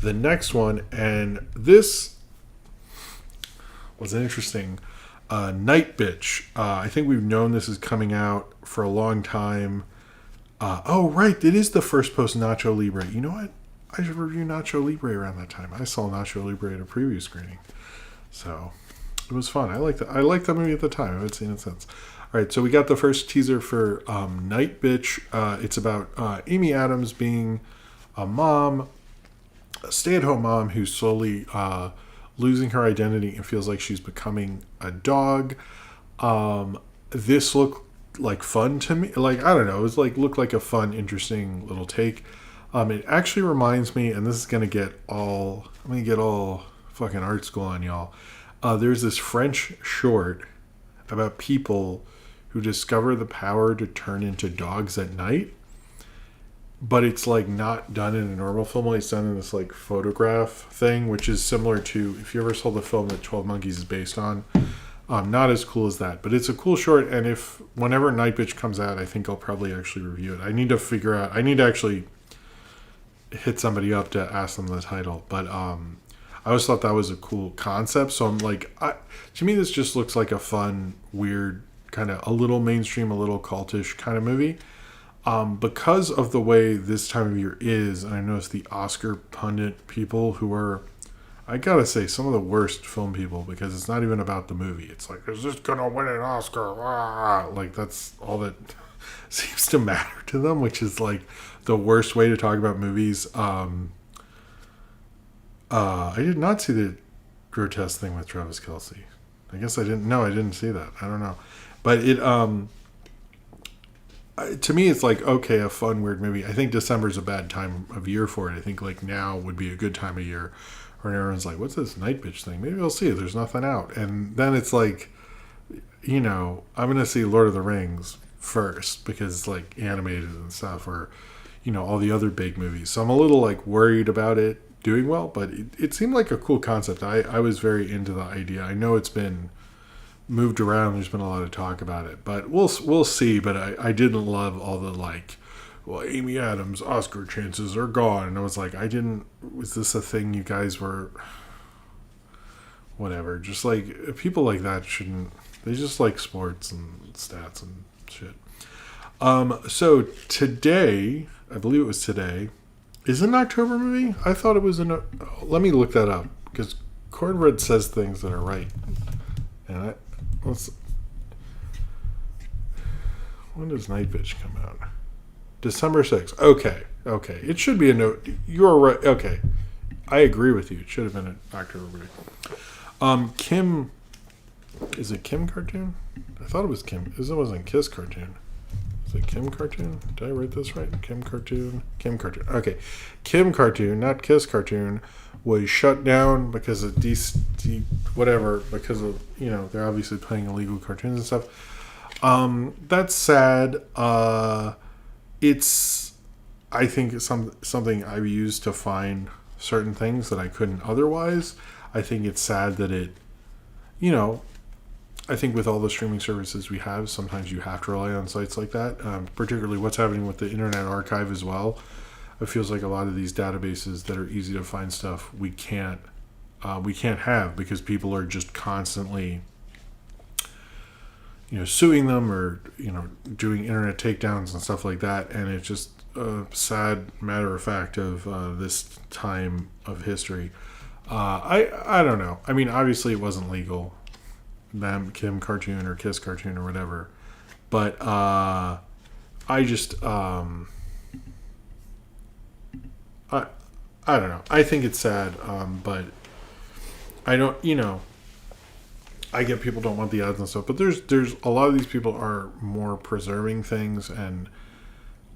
The next one, and this was an interesting Nightbitch. I think we've known this is coming out for a long time. Right, it is the first post Nacho Libre. You know what? I should review Nacho Libre around that time. I saw Nacho Libre at a preview screening, so it was fun. I liked that movie at the time. I haven't seen it since. All right, so we got the first teaser for Nightbitch. It's about Amy Adams being a mom a stay-at-home mom who's slowly losing her identity and feels like she's becoming a dog. This looked like fun to me. Like, I don't know, it was like looked like a fun, interesting little take. It actually reminds me, and this is gonna get all fucking art school on y'all. There's this French short about people who discover the power to turn into dogs at night, but it's like not done in a normal film. It's done in this like photograph thing, which is similar to, if you ever saw the film that 12 Monkeys is based on. Not as cool as that, but it's a cool short. And if whenever Nightbitch comes out, I think I'll probably actually review it. I need to actually hit somebody up to ask them the title. But I always thought that was a cool concept. So I'm like, to me, this just looks like a fun, weird, kind of a little mainstream, a little cultish kind of movie. Because of the way this time of year is, and I noticed the Oscar pundit people who are, I gotta say, some of the worst film people, because it's not even about the movie. It's like, is this gonna win an Oscar? Ah! Like, that's all that seems to matter to them, which is like the worst way to talk about movies. I did not see the grotesque thing with Travis Kelce. I guess I didn't. No, I didn't see that. I don't know, but it to me, it's like, okay, a fun, weird movie. I think December's a bad time of year for it. I think like now would be a good time of year, where everyone's like, what's this Nightbitch thing? Maybe I'll see it. There's nothing out. And then it's like, I'm going to see Lord of the Rings first because it's like animated and stuff, or, all the other big movies. So I'm a little like worried about it doing well, but it seemed like a cool concept. I was very into the idea. I know it's been moved around. There's been a lot of talk about it, but we'll see. But I didn't love all the like, well, Amy Adams' Oscar chances are gone. And I was like, was this a thing you guys were, whatever. Just like, people like that they just like sports and stats and shit. So today, I believe it was today, is it an October movie? I thought it was let me look that up, because Cornbread says things that are right. And when does Nightbitch come out? December 6th. Okay. It should be a note. You're right. Okay. I agree with you. It should have been an October movie. Kim. Is it Kim cartoon? I thought it was Kim. It wasn't Kiss cartoon. Is it Kim cartoon? Did I write this right? Kim cartoon. Okay. Kim cartoon, not Kiss cartoon, was shut down because of whatever, because of, they're obviously playing illegal cartoons and stuff. That's sad. It's, I think, something I've used to find certain things that I couldn't otherwise. I think it's sad that it, I think with all the streaming services we have, sometimes you have to rely on sites like that, particularly what's happening with the Internet Archive as well. It feels like a lot of these databases that are easy to find stuff we can't have, because people are just constantly suing them, or doing internet takedowns and stuff like that. And it's just a sad matter of fact of this time of history. I don't know. I mean, obviously it wasn't legal, Kim cartoon or Kiss cartoon or whatever, but I just I don't know. I think it's sad, but I don't, I get people don't want the ads and stuff, but there's a lot of these people are more preserving things, and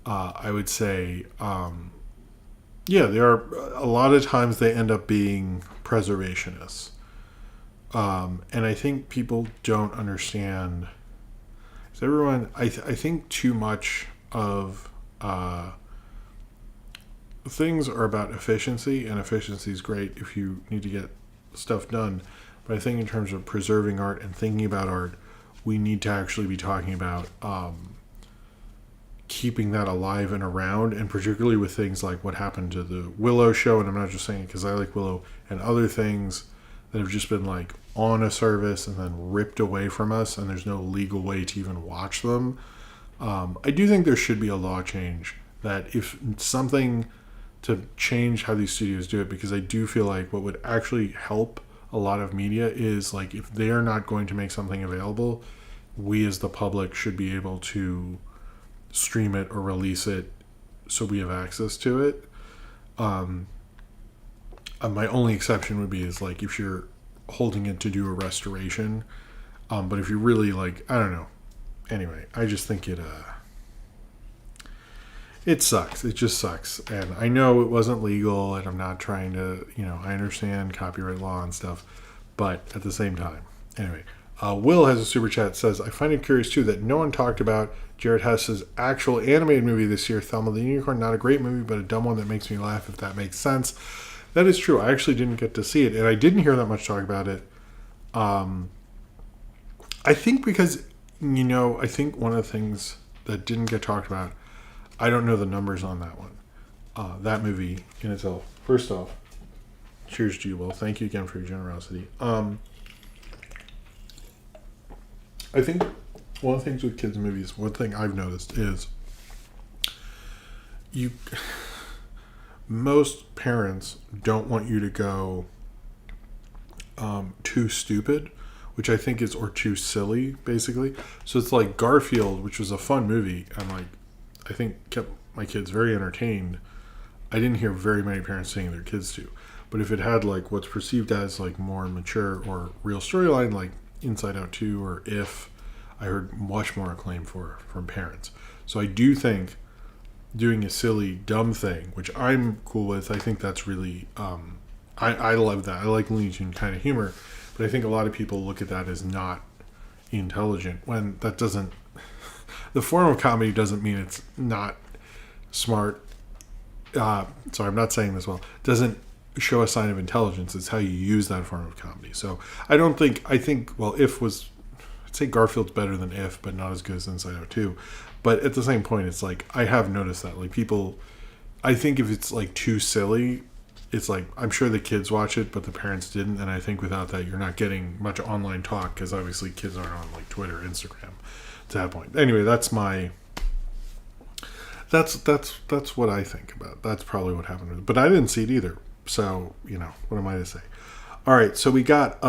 I would say, they are, a lot of times they end up being preservationists. And I think people don't understand, so everyone, I think too much of things are about efficiency, and efficiency is great if you need to get stuff done. But I think in terms of preserving art and thinking about art, we need to actually be talking about keeping that alive and around, and particularly with things like what happened to the Willow show, and I'm not just saying it because I like Willow, and other things that have just been like on a service and then ripped away from us, and there's no legal way to even watch them. I do think there should be a law change, that if something to change how these studios do it, because I do feel like what would actually help a lot of media is, like, if they are not going to make something available, we as the public should be able to stream it or release it so we have access to it. My only exception would be is like if you're holding it to do a restoration. But if you really like, I don't know. Anyway, I just think it sucks. It just sucks. And I know it wasn't legal, and I'm not trying to, I understand copyright law and stuff, but at the same time, anyway. Will has a super chat, says, I find it curious too that no one talked about Jared Hess's actual animated movie this year, Thelma the Unicorn. Not a great movie, but a dumb one that makes me laugh, if that makes sense. That is true. I actually didn't get to see it, and I didn't hear that much talk about it. I think because, I think one of the things that didn't get talked about, I don't know the numbers on that one. That movie in itself. First off, cheers to you, Will. Thank you again for your generosity. I think one of the things with kids' movies, one thing I've noticed is most parents don't want you to go too stupid, which I think is, or too silly, basically. So it's like Garfield, which was a fun movie, and like I think kept my kids very entertained. I didn't hear very many parents saying their kids to. But if it had like what's perceived as like more mature or real storyline, like Inside Out 2 or If, I heard much more acclaim from parents. So I do think doing a silly, dumb thing, which I'm cool with, I think that's really, I love that. I like Looney Tunes kind of humor, but I think a lot of people look at that as not intelligent, when that doesn't, the form of comedy doesn't mean it's not smart. Sorry, I'm not saying this well. Doesn't show a sign of intelligence. It's how you use that form of comedy. So I think, well, If was, I'd say Garfield's better than If, but not as good as Inside Out 2. But at the same point, it's like, I have noticed that, like, people, I think if it's like too silly, it's like, I'm sure the kids watch it, but the parents didn't. And I think without that, you're not getting much online talk, because obviously kids aren't on like Twitter, Instagram to that point. Anyway, that's what I think about. That's probably what happened with it. But I didn't see it either. So, what am I to say? All right, so we got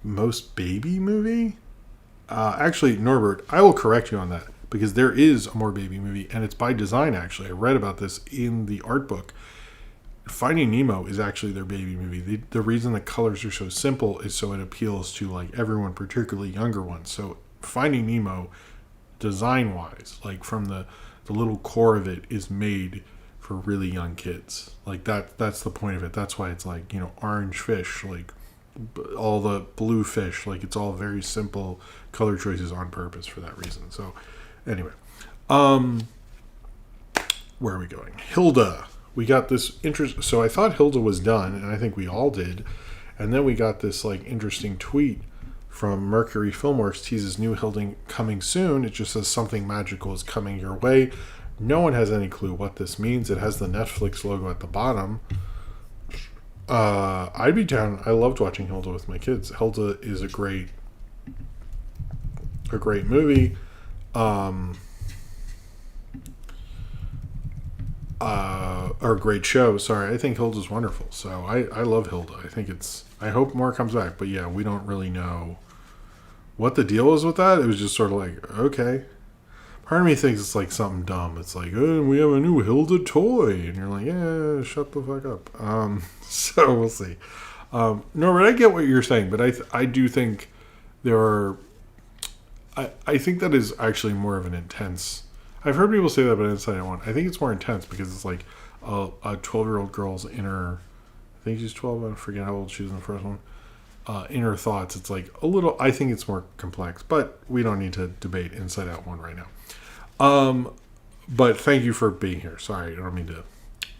most baby movie? Actually, Norbert, I will correct you on that, because there is a more baby movie, and it's by design, actually. I read about this in the art book. Finding Nemo is actually their baby movie. The reason the colors are so simple is so it appeals to like everyone, particularly younger ones. So Finding Nemo, design-wise, like from the little core of it, is made for really young kids. Like that's the point of it. That's why it's like, orange fish, like all the blue fish, like it's all very simple color choices on purpose for that reason. So anyway, where are we going? Hilda. We got this interest. So I thought Hilda was done, and I think we all did. And then we got this like interesting tweet from Mercury Filmworks, teases new Hilda coming soon. It just says something magical is coming your way. No one has any clue what this means. It has the Netflix logo at the bottom. I'd be down. I loved watching Hilda with my kids. Hilda is a great movie. Or a great show. Sorry, I think Hilda's wonderful. So I love Hilda. I hope more comes back. But yeah, we don't really know what the deal is with that. It was just sort of like, okay. Part of me thinks it's like something dumb. It's like, oh, we have a new Hilda toy. And you're like, yeah, shut the fuck up. So we'll see. Norbert, I get what you're saying, but I do think there are... I think that is actually more of an intense... I've heard people say that about Inside Out 1. I think it's more intense because it's like a 12-year-old girl's inner... I think she's 12. I forget how old she was in the first one. Inner thoughts. It's like a little... I think it's more complex, but we don't need to debate Inside Out 1 right now. But thank you for being here. Sorry, I don't mean to...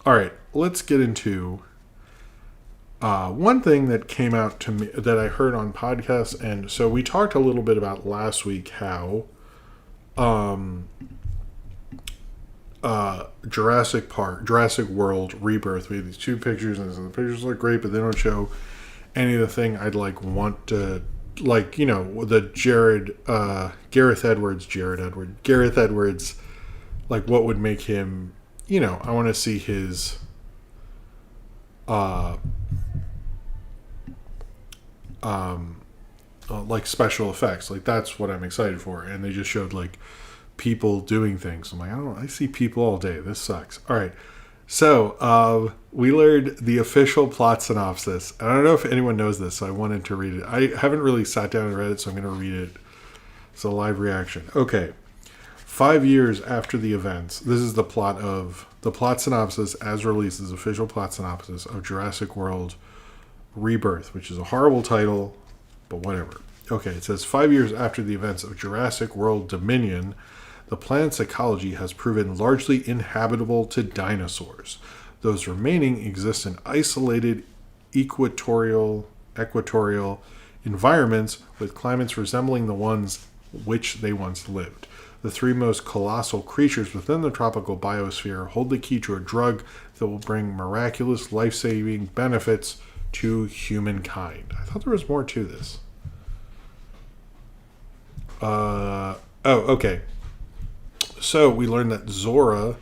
All right, let's get into one thing that came out to me that I heard on podcasts. And so we talked a little bit about last week how Jurassic World Rebirth. We have these two pictures, and the pictures look great, but they don't show any of the thing I'd want to, the Gareth Edwards, like what would make him, I want to see his, like special effects. Like that's what I'm excited for. And they just showed like people doing things. I'm like, I see people all day. This sucks. All right. So, we learned the official plot synopsis. And I don't know if anyone knows this, so I wanted to read it. I haven't really sat down and read it, so I'm going to read it. It's a live reaction. Okay. 5 years after the events, this is the plot synopsis as released as official plot synopsis of Jurassic World Rebirth, which is a horrible title, but whatever. Okay, it says 5 years after the events of Jurassic World Dominion, the planet's ecology has proven largely inhabitable to dinosaurs. Those remaining exist in isolated equatorial environments with climates resembling the ones which they once lived. The three most colossal creatures within the tropical biosphere hold the key to a drug that will bring miraculous life-saving benefits to humankind. I thought there was more to this. Okay. So we learned that Zora,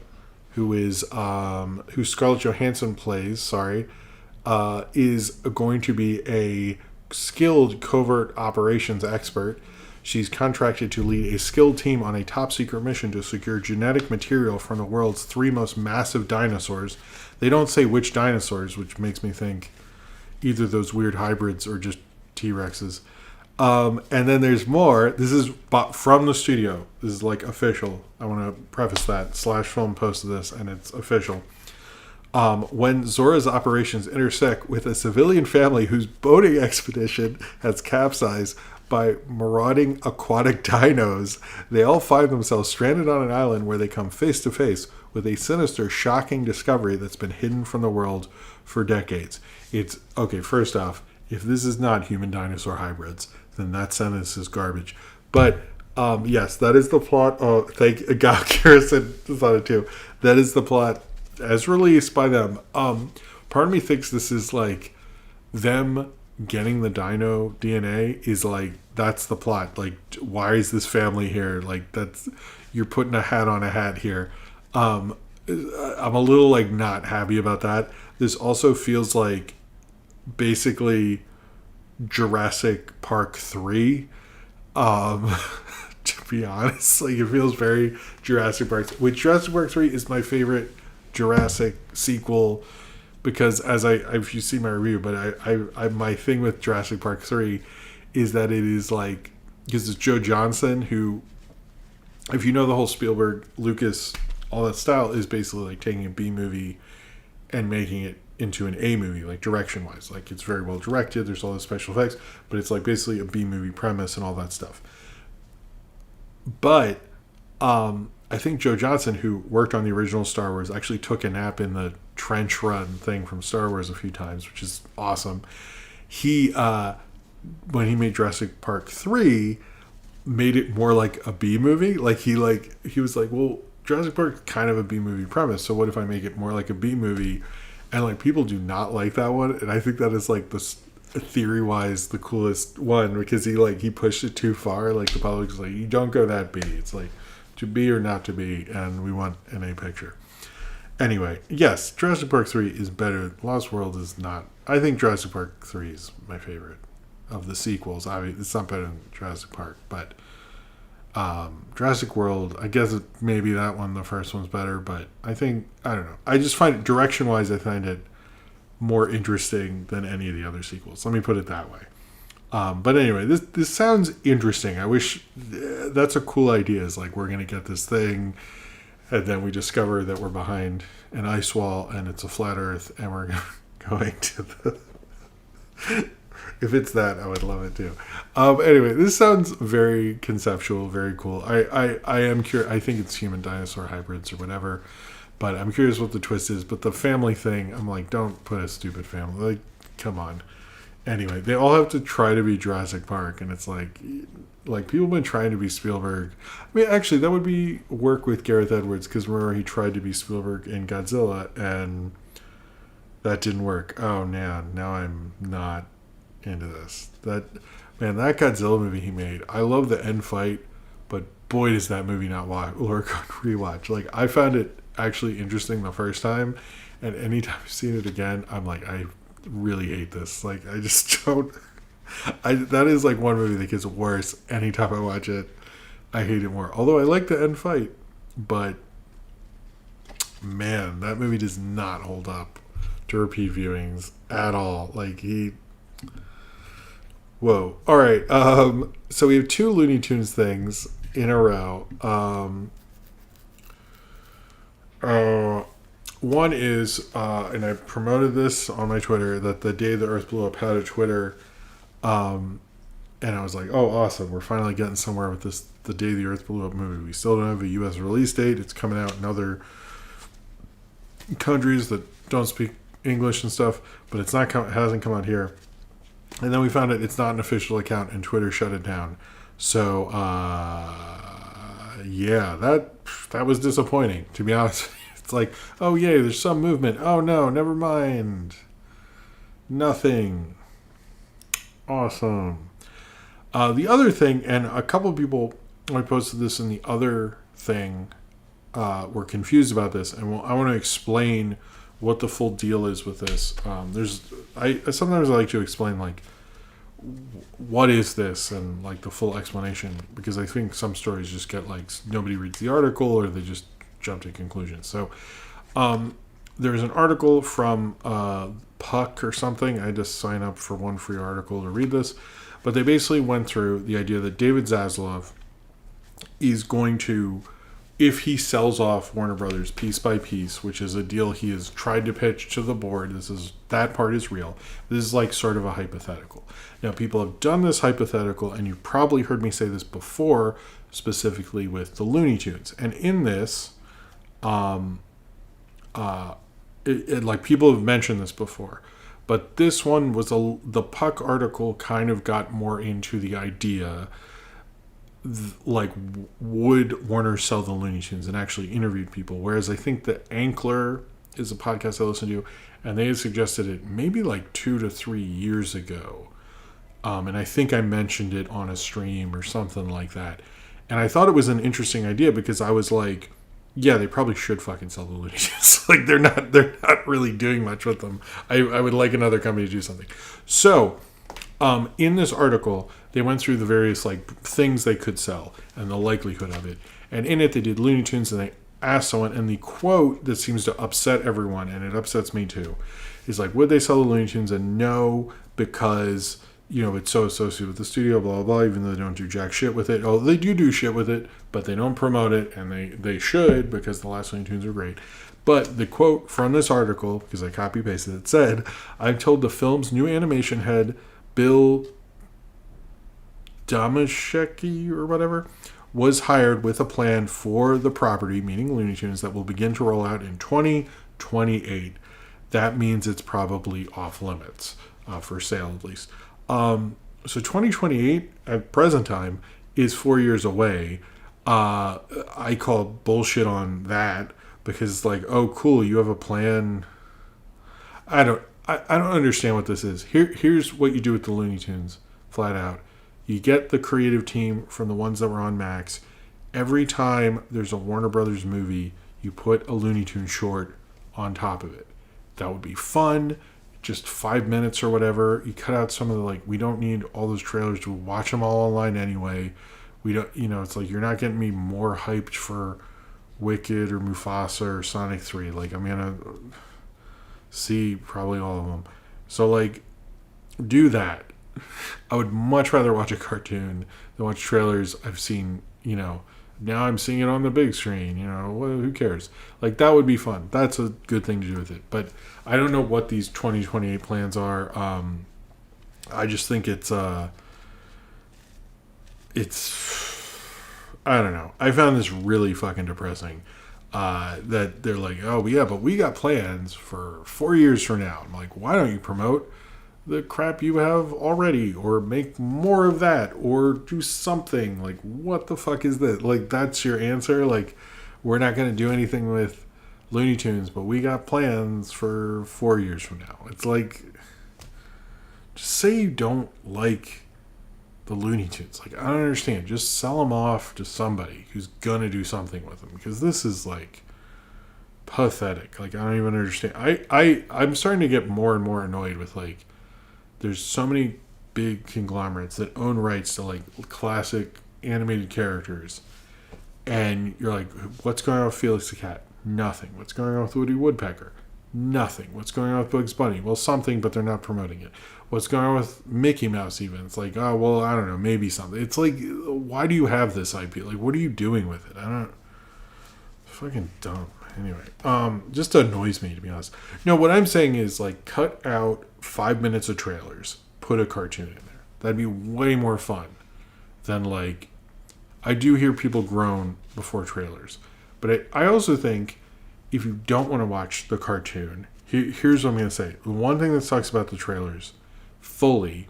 who Scarlett Johansson plays, is going to be a skilled covert operations expert. She's contracted to lead a skilled team on a top secret mission to secure genetic material from the world's three most massive dinosaurs. They don't say which dinosaurs, which makes me think either those weird hybrids or just T-Rexes. And then there's more. This is from the studio. This is like official. I want to preface that. /film posted this, and it's official. When Zora's operations intersect with a civilian family whose boating expedition has capsized by marauding aquatic dinos, they all find themselves stranded on an island where they come face to face with a sinister, shocking discovery that's been hidden from the world for decades. It's okay. First off, if this is not human dinosaur hybrids, then that sentence is garbage. But yes, that is the plot. Oh, thank God, Garrison thought it too. That is the plot as released by them. Part of me thinks this is like them getting the dino DNA is like, that's the plot. Like, why is this family here? Like, you're putting a hat on a hat here. I'm a little like not happy about that. This also feels like basically Jurassic Park 3. To be honest, like, it feels very Jurassic Park, which Jurassic Park 3 is my favorite Jurassic sequel, because if you see my review, but I my thing with Jurassic Park 3 is that it is like, because it's Joe Johnston, who, if you know the whole Spielberg, Lucas, all that style, is basically like taking a B movie and making it into an A movie, like direction wise. Like, it's very well directed, there's all the special effects, but it's like basically a B movie premise and all that stuff. But I think Joe Johnston, who worked on the original Star Wars, actually took a nap in the trench run thing from Star Wars a few times, which is awesome. He, when he made Jurassic Park 3, made it more like a B movie. Like, he was like, well, Jurassic Park kind of a B movie premise, so what if I make it more like a B movie? And like, people do not like that one, and I think that is like this theory wise the coolest one, because he pushed it too far. Like, the public's like, you don't go that B. It's like, to be or not to be, and we want an A picture. Anyway, yes, Jurassic Park 3 is better. Lost World is not. I think Jurassic Park 3 is my favorite of the sequels. I mean, it's not better than Jurassic Park, but Jurassic World, I guess maybe that one, the first one's better, but I don't know. I just find it, direction-wise, I find it more interesting than any of the other sequels. Let me put it that way. But anyway, this sounds interesting. I wish that's a cool idea. Is like, we're going to get this thing, and then we discover that we're behind an ice wall and it's a flat Earth, and we're going to the... If it's that, I would love it too. Anyway, this sounds very conceptual, very cool. I am curious. I think it's human dinosaur hybrids or whatever, but I'm curious what the twist is. But the family thing, I'm like, don't put a stupid family. Like, come on. Anyway, they all have to try to be Jurassic Park, and it's like people have been trying to be Spielberg. I mean, actually, that would be work with Gareth Edwards, because remember, he tried to be Spielberg in Godzilla, and that didn't work. Oh, man, now I'm not into this. That Godzilla movie he made, I love the end fight, but boy, does that movie not work on rewatch. Like, I found it actually interesting the first time, and anytime I've seen it again, I'm like, I really hate this. Like, I just don't. That is like one movie that gets worse anytime I watch it. I hate it more. Although I like the end fight, but man, that movie does not hold up to repeat viewings at all. Like, whoa. All right. So we have 2 Looney Tunes things in a row. One is, and I promoted this on my Twitter, that the day the Earth blew up had a Twitter, and I was like, oh, awesome, we're finally getting somewhere with this, the day the Earth blew up movie. We still don't have a U.S. release date. It's coming out in other countries that don't speak English and stuff, but it hasn't come out here. And then we found out it's not an official account, and Twitter shut it down. So, yeah, that was disappointing, to be honest. It's like, oh, yay, there's some movement. Oh, no, never mind. Nothing. Awesome. The other thing, and a couple of people, when I posted this in the other thing, were confused about this, and I want to explain what the full deal is with this. Sometimes I like to explain, like, what is this, and like the full explanation, because I think some stories just get like nobody reads the article or they just jump to conclusions. So there's an article from Puck or something. I just sign up for one free article to read this, but they basically went through the idea that David Zaslav is going to, if he sells off Warner Brothers piece by piece, which is a deal he has tried to pitch to the board, that part is real. This is like sort of a hypothetical. Now, people have done this hypothetical, and you've probably heard me say this before, specifically with the Looney Tunes. And in this, like, people have mentioned this before, but this one was the Puck article kind of got more into the idea, like, would Warner sell the Looney Tunes, and actually interviewed people. Whereas I think the Ankler is a podcast I listen to, and they had suggested it maybe like 2 to 3 years ago. And I think I mentioned it on a stream or something like that. And I thought it was an interesting idea because I was like, yeah, they probably should fucking sell the Looney Tunes. Like, they're not really doing much with them. I would like another company to do something. So, in this article, they went through the various like things they could sell and the likelihood of it. And in it, they did Looney Tunes, and they asked someone, and the quote that seems to upset everyone, and it upsets me too, is like, would they sell the Looney Tunes? And no, because, you know, it's so associated with the studio, blah, blah, blah, even though they don't do jack shit with it. Oh, they do shit with it, but they don't promote it, and they should, because the last Looney Tunes are great. But the quote from this article, because I copy-pasted it, said, "I've told the film's new animation head, Bill Damasheki, or whatever, was hired with a plan for the property," meaning Looney Tunes, "that will begin to roll out in 2028. That means it's probably off limits, for sale at least." So 2028 at present time is 4 years away. I call bullshit on that, because it's like, oh, cool, you have a plan. I don't understand what this is. Here's what you do with the Looney Tunes, flat out. You get the creative team from the ones that were on Max. Every time there's a Warner Brothers movie, you put a Looney Tunes short on top of it. That would be fun. Just 5 minutes or whatever. You cut out some of the, like, we don't need all those trailers to watch them all online anyway. We don't, you know, it's like, you're not getting me more hyped for Wicked or Mufasa or Sonic 3. Like, I'm gonna see probably all of them. So, like, do that. I would much rather watch a cartoon than watch trailers I've seen, you know. Now I'm seeing it on the big screen, you know, who cares? Like, that would be fun. That's a good thing to do with it. But I don't know what these 2028 plans are. I just think it's I don't know. I found this really fucking depressing. That they're like, oh, yeah, but we got plans for 4 years from now. I'm like, why don't you promote the crap you have already, or make more of that, or do something? Like, what the fuck is that? Like, that's your answer? Like, we're not going to do anything with Looney Tunes, but we got plans for 4 years from now. It's like, just say you don't like the Looney Tunes. Like, I don't understand. Just sell them off to somebody who's going to do something with them, because this is, like, pathetic. Like, I don't even understand. I'm starting to get more and more annoyed with, like, there's so many big conglomerates that own rights to, like, classic animated characters. And you're like, what's going on with Felix the Cat? Nothing. What's going on with Woody Woodpecker? Nothing. What's going on with Bugs Bunny? Well, something, but they're not promoting it. What's going on with Mickey Mouse even? It's like, oh, well, I don't know, maybe something. It's like, why do you have this IP? Like, what are you doing with it? I don't... Fucking dumb. Anyway, just annoys me, to be honest. No, what I'm saying is, like, cut out 5 minutes of trailers. Put a cartoon in there. That'd be way more fun than, like... I do hear people groan before trailers. But I also think if you don't want to watch the cartoon, here's what I'm going to say. The one thing that sucks about the trailers, fully...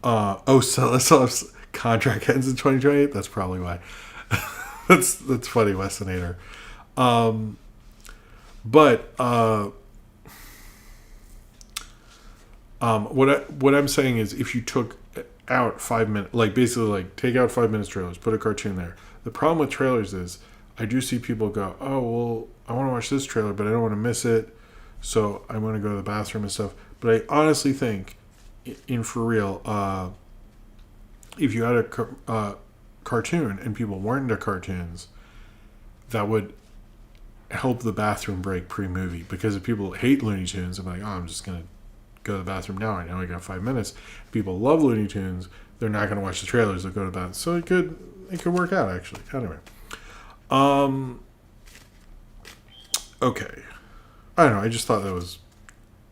so contract ends in 2028? That's probably why. That's funny, Westinator. What I'm saying is, if you took out 5 minutes, like basically like take out 5 minutes trailers, put a cartoon there. The problem with trailers is I do see people go, oh well, I want to watch this trailer, but I don't want to miss it, so I want to go to the bathroom and stuff. But I honestly think, for real, if you had a cartoon and people weren't into cartoons, that would help the bathroom break pre-movie. Because if people hate Looney Tunes, I'm like, oh, I'm just gonna go to the bathroom now. I know I got 5 minutes. People love Looney Tunes, they're not gonna watch the trailers, they'll go to the bathroom. So it could work out, actually. Anyway, okay, I don't know, I just thought that was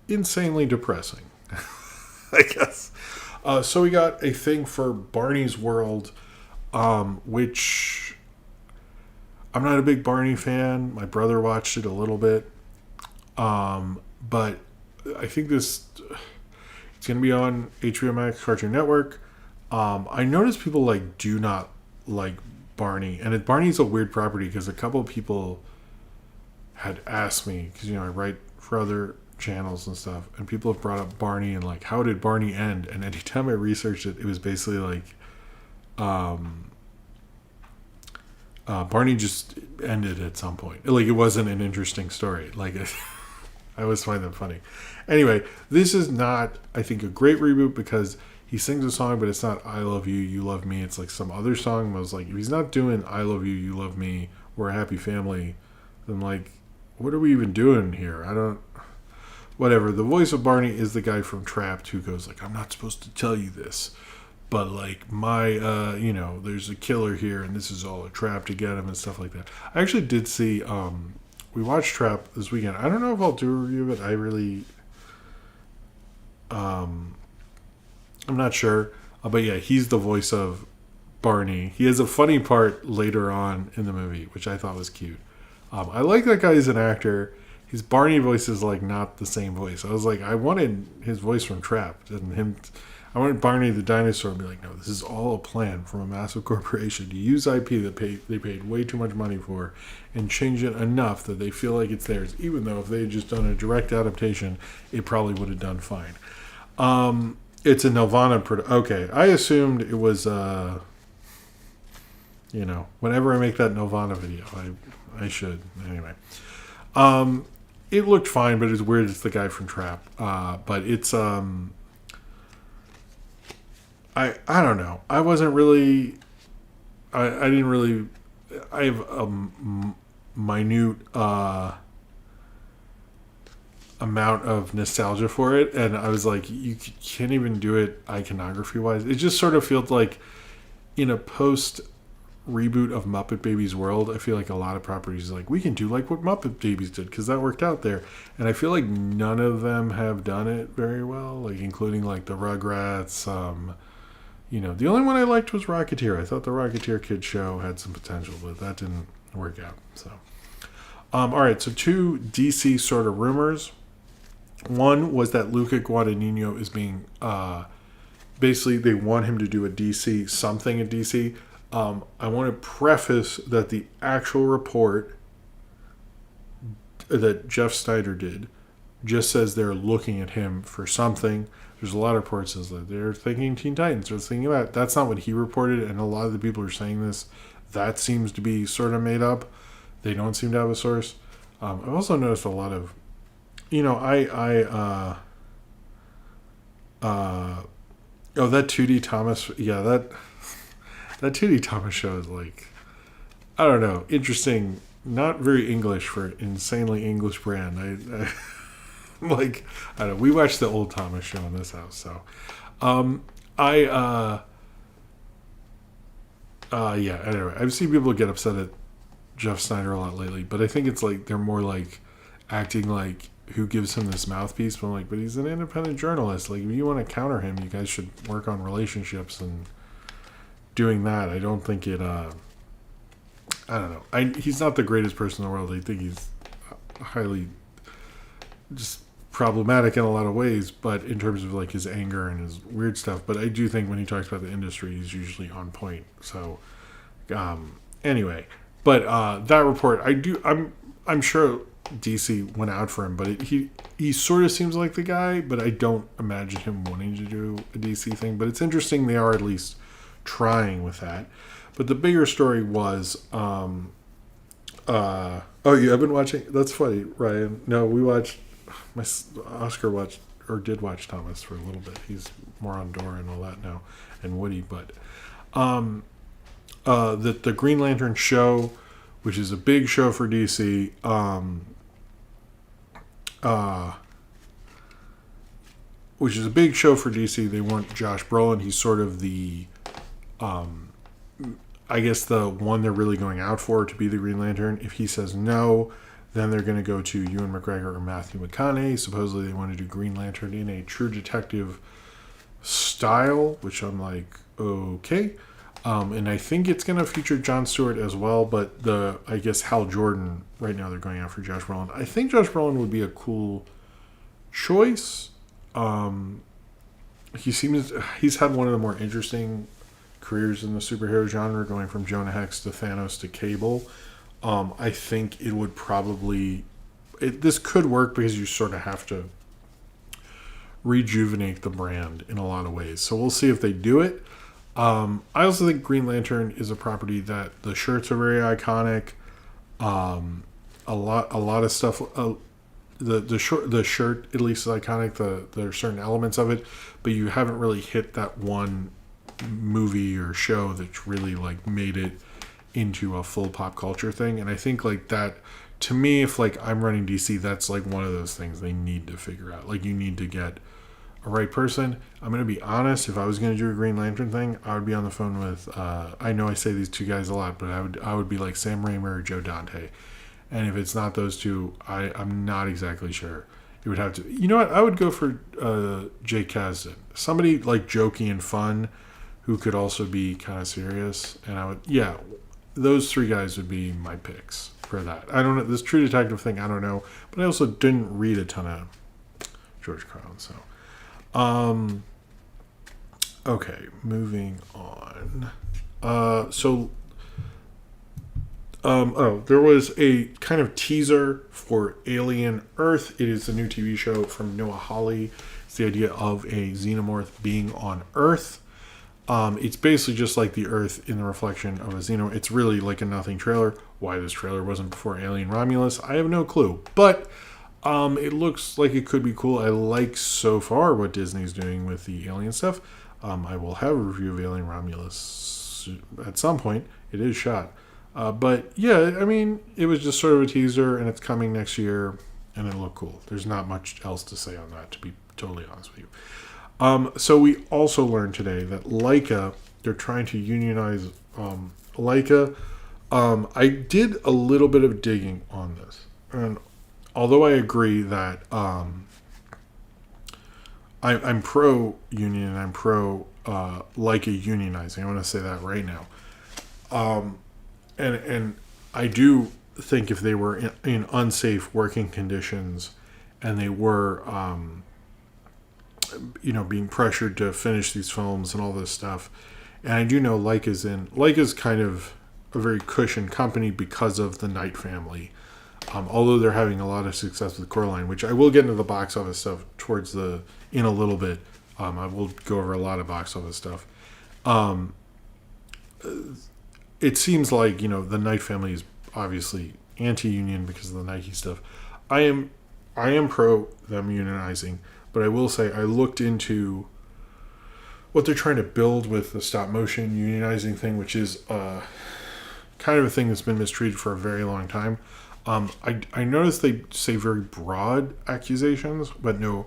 insanely depressing. I guess. So we got a thing for Barney's World, which I'm not a big Barney fan. My brother watched it a little bit. But I think it's going to be on HBO Max Cartoon Network. I noticed people do not like Barney. And Barney's a weird property because a couple of people had asked me, because, I write for other channels and stuff, and people have brought up Barney and how did Barney end? And anytime I researched it, it was basically Barney just ended at some point. It wasn't an interesting story. I always find that funny. Anyway, this is not, I think, a great reboot because he sings a song, but it's not I Love You, You Love Me. It's some other song. I was like, if he's not doing I Love You, You Love Me, We're a Happy Family, then what are we even doing here? I don't... Whatever. The voice of Barney is the guy from Trapped who goes I'm not supposed to tell you this, but there's a killer here and this is all a trap to get him and stuff like that. I actually did see, we watched Trapped this weekend. I don't know if I'll do a review of it. I really, I'm not sure. But yeah, he's the voice of Barney. He has a funny part later on in the movie, which I thought was cute. I like that guy as an actor. His Barney voice is not the same voice. I was I wanted his voice from Trapped, and I wanted Barney the dinosaur to be no, this is all a plan from a massive corporation to use IP that they paid way too much money for and change it enough that they feel like it's theirs, even though if they had just done a direct adaptation, it probably would have done fine. It's a Nelvana okay, I assumed it was, whenever I make that Nelvana video, I should. Anyway. It looked fine, but it's weird. It's the guy from Trap. But it's I don't know. I wasn't really. I didn't really. I have a minute amount of nostalgia for it, and I was you can't even do it iconography wise. It just sort of feels in a post reboot of Muppet Babies World, I feel a lot of properties we can do what Muppet Babies did because that worked out there, and I feel none of them have done it very well, including the Rugrats. The only one I liked was Rocketeer. I thought the Rocketeer Kids show had some potential, but that didn't work out. So all right, so 2 DC sort of rumors. One was that Luca Guadagnino is being basically they want him to do a DC something at DC. I want to preface that the actual report that Jeff Snyder did just says they're looking at him for something. There's a lot of reports that says that they're thinking Teen Titans. They're thinking about it. That's not what he reported, and a lot of the people are saying this. That seems to be sort of made up. They don't seem to have a source. I've also noticed a lot of, that 2D Thomas, that 2D Thomas show is I don't know, interesting not very English for an insanely English brand. Like, I don't know. We watched the old Thomas show in this house, so yeah. Anyway, I've seen people get upset at Jeff Snyder a lot lately, but I think it's like they're more like acting like who gives him this mouthpiece. But I'm like, but he's an independent journalist. Like, if you want to counter him, you guys should work on relationships and doing that. I don't think it. I don't know. He's not the greatest person in the world. I think he's highly just problematic in a lot of ways, but in terms of like his anger and his weird stuff. But I do think when he talks about the industry, he's usually on point. So anyway, but that report, I'm sure DC went out for him, but he sort of seems like the guy, but I don't imagine him wanting to do a DC thing. But it's interesting they are at least trying with that. But the bigger story was oh, you have been watching? That's funny, Ryan. No, we watched. Oscar watched or did watch Thomas for a little bit. He's more on Dora and all that now, and Woody. But the Green Lantern show, which is a big show for DC, which is a big show for DC. They want Josh Brolin. He's sort of the, I guess the one they're really going out for to be the Green Lantern. If he says no, then they're going to go to Ewan McGregor or Matthew McConaughey. Supposedly they want to do Green Lantern in a True Detective style, which I'm like, okay. And I think it's going to feature Jon Stewart as well, but I guess Hal Jordan, right now they're going out for Josh Brolin. I think Josh Brolin would be a cool choice. He's had one of the more interesting careers in the superhero genre, going from Jonah Hex to Thanos to Cable. I think it would probably... this could work because you sort of have to rejuvenate the brand in a lot of ways. So we'll see if they do it. I also think Green Lantern is a property that the shirts are very iconic. A lot of stuff... The shirt at least is iconic. There are certain elements of it, but you haven't really hit that one movie or show that's really like made it into a full pop culture thing. And I think like that, to me, if like I'm running DC, that's like one of those things they need to figure out. Like, you need to get a right person. I'm going to be honest, if I was going to do a Green Lantern thing, I would be on the phone with I know I say these two guys a lot, but I would be like Sam Raimi or Joe Dante. And if it's not those two, I'm not exactly sure. It would have to... You know what? I would go for Jay Kasdan. Somebody like jokey and fun who could also be kind of serious. And I would... Yeah, those three guys would be my picks for that. I don't know. This True Detective thing, I don't know. But I also didn't read a ton of George Carlin. So... okay, moving on. There was a kind of teaser for Alien Earth. It is a new TV show from Noah Hawley. It's the idea of a xenomorph being on Earth. It's basically just like the Earth in the reflection of a xenomorph. It's really like a nothing trailer. Why this trailer wasn't before Alien Romulus, I have no clue. But it looks like it could be cool. I like so far what Disney's doing with the Alien stuff. I will have a review of Alien Romulus at some point. It is shot. But yeah, I mean, it was just sort of a teaser, and it's coming next year, and it looked cool. There's not much else to say on that, to be totally honest with you. So we also learned today that Laika, they're trying to unionize Laika. I did a little bit of digging on this, and although I agree that I'm pro-union and I'm pro-Laika unionizing, I want to say that right now. And I do think if they were in unsafe working conditions and they were, being pressured to finish these films and all this stuff, and I do know Laika's kind of a very cushioned company because of the Knight family, although they're having a lot of success with Coraline, which I will get into the box office stuff in a little bit. I will go over a lot of box office stuff. It seems like, the Knight family is obviously anti-union because of the Nike stuff. I am pro them unionizing, but I will say I looked into what they're trying to build with the StopMotion unionizing thing, which is kind of a thing that's been mistreated for a very long time. I noticed they say very broad accusations, but no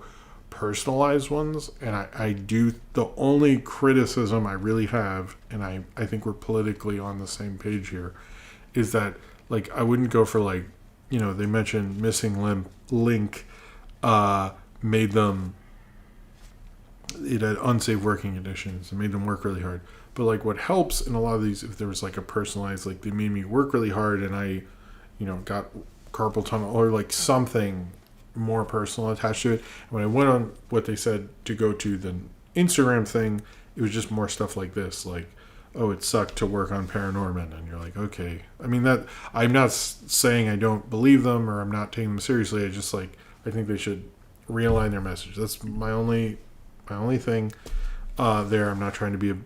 personalized ones. And I do, the only criticism I really have, and I think we're politically on the same page here, is that, like, I wouldn't go for, like, they mentioned missing link made them, it had unsafe working conditions and made them work really hard. But, like, what helps in a lot of these, if there was, like, a personalized, like, they made me work really hard and I, got carpal tunnel or, like, something more personal attached to it. And when I went on what they said to go to the Instagram thing, it was just more stuff like this, like, oh, it sucked to work on Paranorman. And you're like, okay. I mean, that, I'm not saying I don't believe them or I'm not taking them seriously. I just, like, I think they should realign their message. That's my only thing there. I'm not trying to be a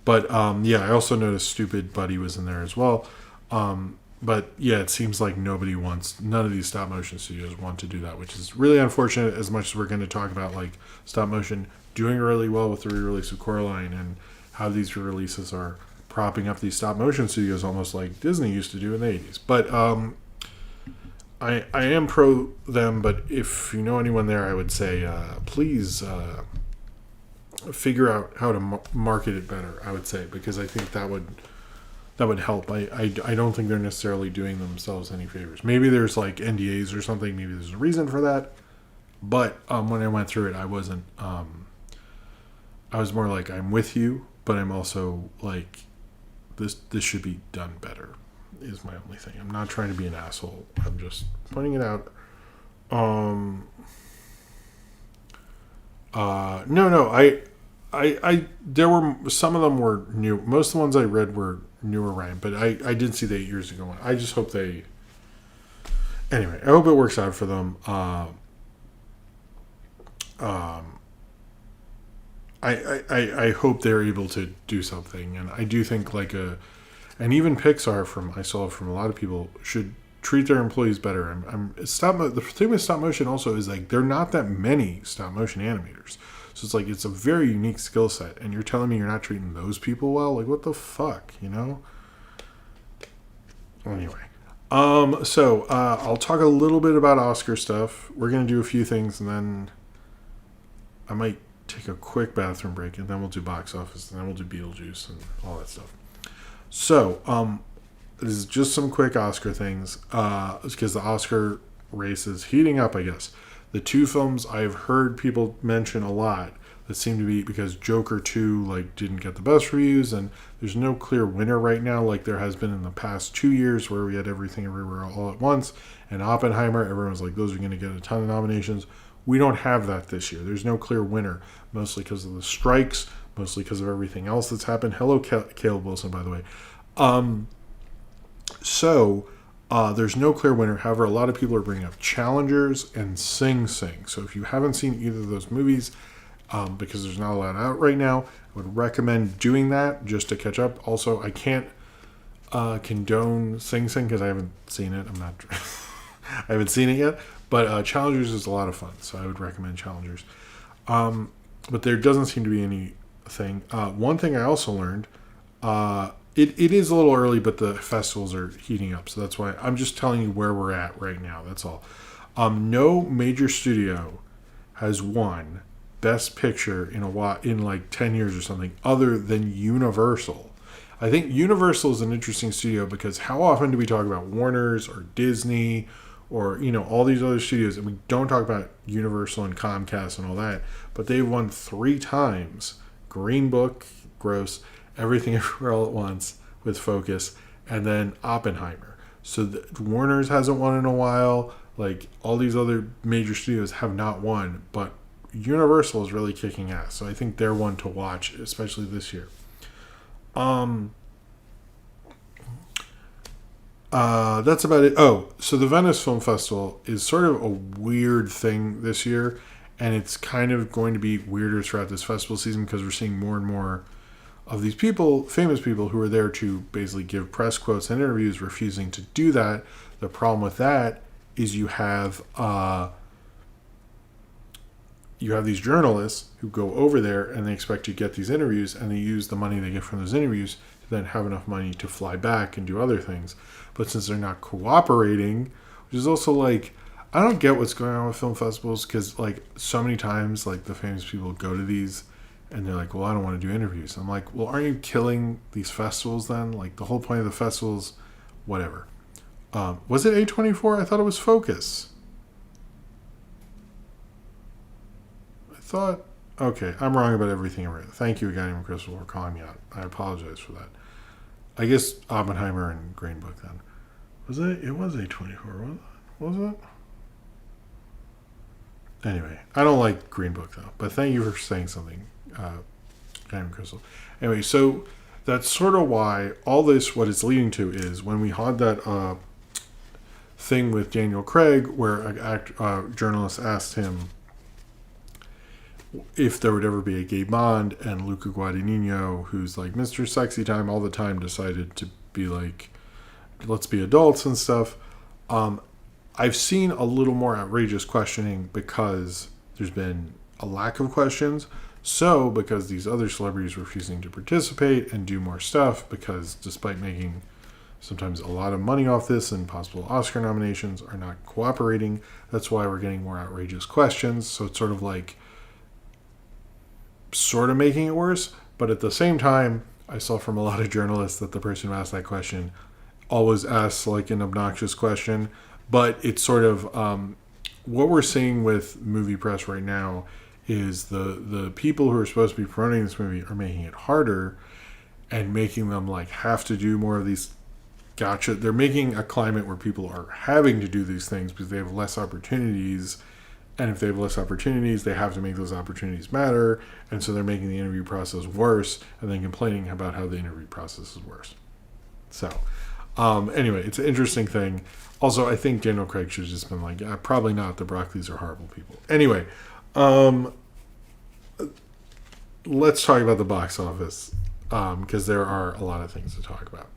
but I also noticed Stupid Buddy was in there as well. But yeah, it seems like none of these stop motion studios want to do that, which is really unfortunate, as much as we're going to talk about, like, stop motion doing really well with the re-release of Coraline and how these re-releases are propping up these stop motion studios almost like Disney used to do in the 80s. But I am pro them, but if you know anyone there, I would say please figure out how to market it better, I would say, because I think that would help. I don't think they're necessarily doing themselves any favors. Maybe there's, like, NDAs or something. Maybe there's a reason for that. But when I went through it, I wasn't. I was more like, I'm with you, but I'm also like, this should be done better, is my only thing. I'm not trying to be an asshole. I'm just pointing it out. No. I there were, some of them were new. Most of the ones I read were newer, Ryan, but I did see the 8 years ago one. I just hope anyway, I hope it works out for them. I hope they're able to do something, and I do think, like, and even Pixar, I saw from a lot of people, should treat their employees better. The thing with stop motion also is, like, there are not that many stop motion animators. So it's like, it's a very unique skill set, and you're telling me you're not treating those people well? Like, what the fuck, Anyway. So I'll talk a little bit about Oscar stuff. We're going to do a few things, and then I might take a quick bathroom break, and then we'll do box office, and then we'll do Beetlejuice and all that stuff. So, this is just some quick Oscar things, because the Oscar race is heating up, I guess. The two films I've heard people mention a lot that seem to be, because Joker 2, like, didn't get the best reviews, and there's no clear winner right now, like there has been in the past 2 years where we had Everything Everywhere All at Once, and Oppenheimer, everyone's like, those are going to get a ton of nominations. We don't have that this year. There's no clear winner, mostly because of the strikes, mostly because of everything else that's happened. Hello, Caleb Wilson, by the way. There's no clear winner. However, a lot of people are bringing up Challengers and Sing Sing. So if you haven't seen either of those movies, because there's not a lot out right now, I would recommend doing that just to catch up. Also, I can't condone Sing Sing because I haven't seen it. I haven't seen it yet. But Challengers is a lot of fun, so I would recommend Challengers. But there doesn't seem to be anything. One thing I also learned, it is a little early, but the festivals are heating up, so that's why I'm just telling you where we're at right now. That's all. No major studio has won Best Picture in like 10 years or something, other than Universal. I think Universal is an interesting studio because how often do we talk about Warner's or Disney or, all these other studios, and we don't talk about Universal and Comcast and all that, but they've won 3 times. Green Book, gross, Everything Everywhere All at Once with Focus, and then Oppenheimer. So Warner's hasn't won in a while, like all these other major studios have not won, but Universal is really kicking ass, so I think they're one to watch, especially this year. That's about it. Oh, so the Venice Film Festival is sort of a weird thing this year, and it's kind of going to be weirder throughout this festival season because we're seeing more and more of these people, famous people, who are there to basically give press quotes and interviews, refusing to do that. The problem with that is you have these journalists who go over there and they expect to get these interviews, and they use the money they get from those interviews then have enough money to fly back and do other things. But since they're not cooperating, which is also like, I don't get what's going on with film festivals, because like so many times like the famous people go to these and they're like, well, I don't want to do interviews. I'm like, well, aren't you killing these festivals then? Like the whole point of the festivals, whatever. Was it A24? I thought it was Focus. Okay, I'm wrong about everything I read. Thank you again, Crystal, for calling me out. I apologize for that. I guess Oppenheimer and Green Book then. Was it? It was A24, was it? Anyway, I don't like Green Book though, but thank you for saying something, Crystal. Anyway, so that's sort of why all this, what it's leading to is when we had that thing with Daniel Craig where a journalist asked him if there would ever be a gay Bond, and Luca Guadagnino, who's like Mr. Sexy Time all the time, decided to be like, let's be adults and stuff. I've seen a little more outrageous questioning because there's been a lack of questions. So because these other celebrities refusing to participate and do more stuff, because despite making sometimes a lot of money off this and possible Oscar nominations, are not cooperating, that's why we're getting more outrageous questions. So it's sort of like making it worse, but at the same time, I saw from a lot of journalists that the person who asked that question always asks like an obnoxious question, but it's sort of what we're seeing with movie press right now is the people who are supposed to be promoting this movie are making it harder and making them like have to do more of these gotcha. They're making a climate where people are having to do these things because they have less opportunities. And if they have less opportunities, they have to make those opportunities matter. And so they're making the interview process worse and then complaining about how the interview process is worse. So, anyway, it's an interesting thing. Also, I think Daniel Craig should have just been like, yeah, probably not. The Broccoli's are horrible people. Anyway, let's talk about the box office because there are a lot of things to talk about.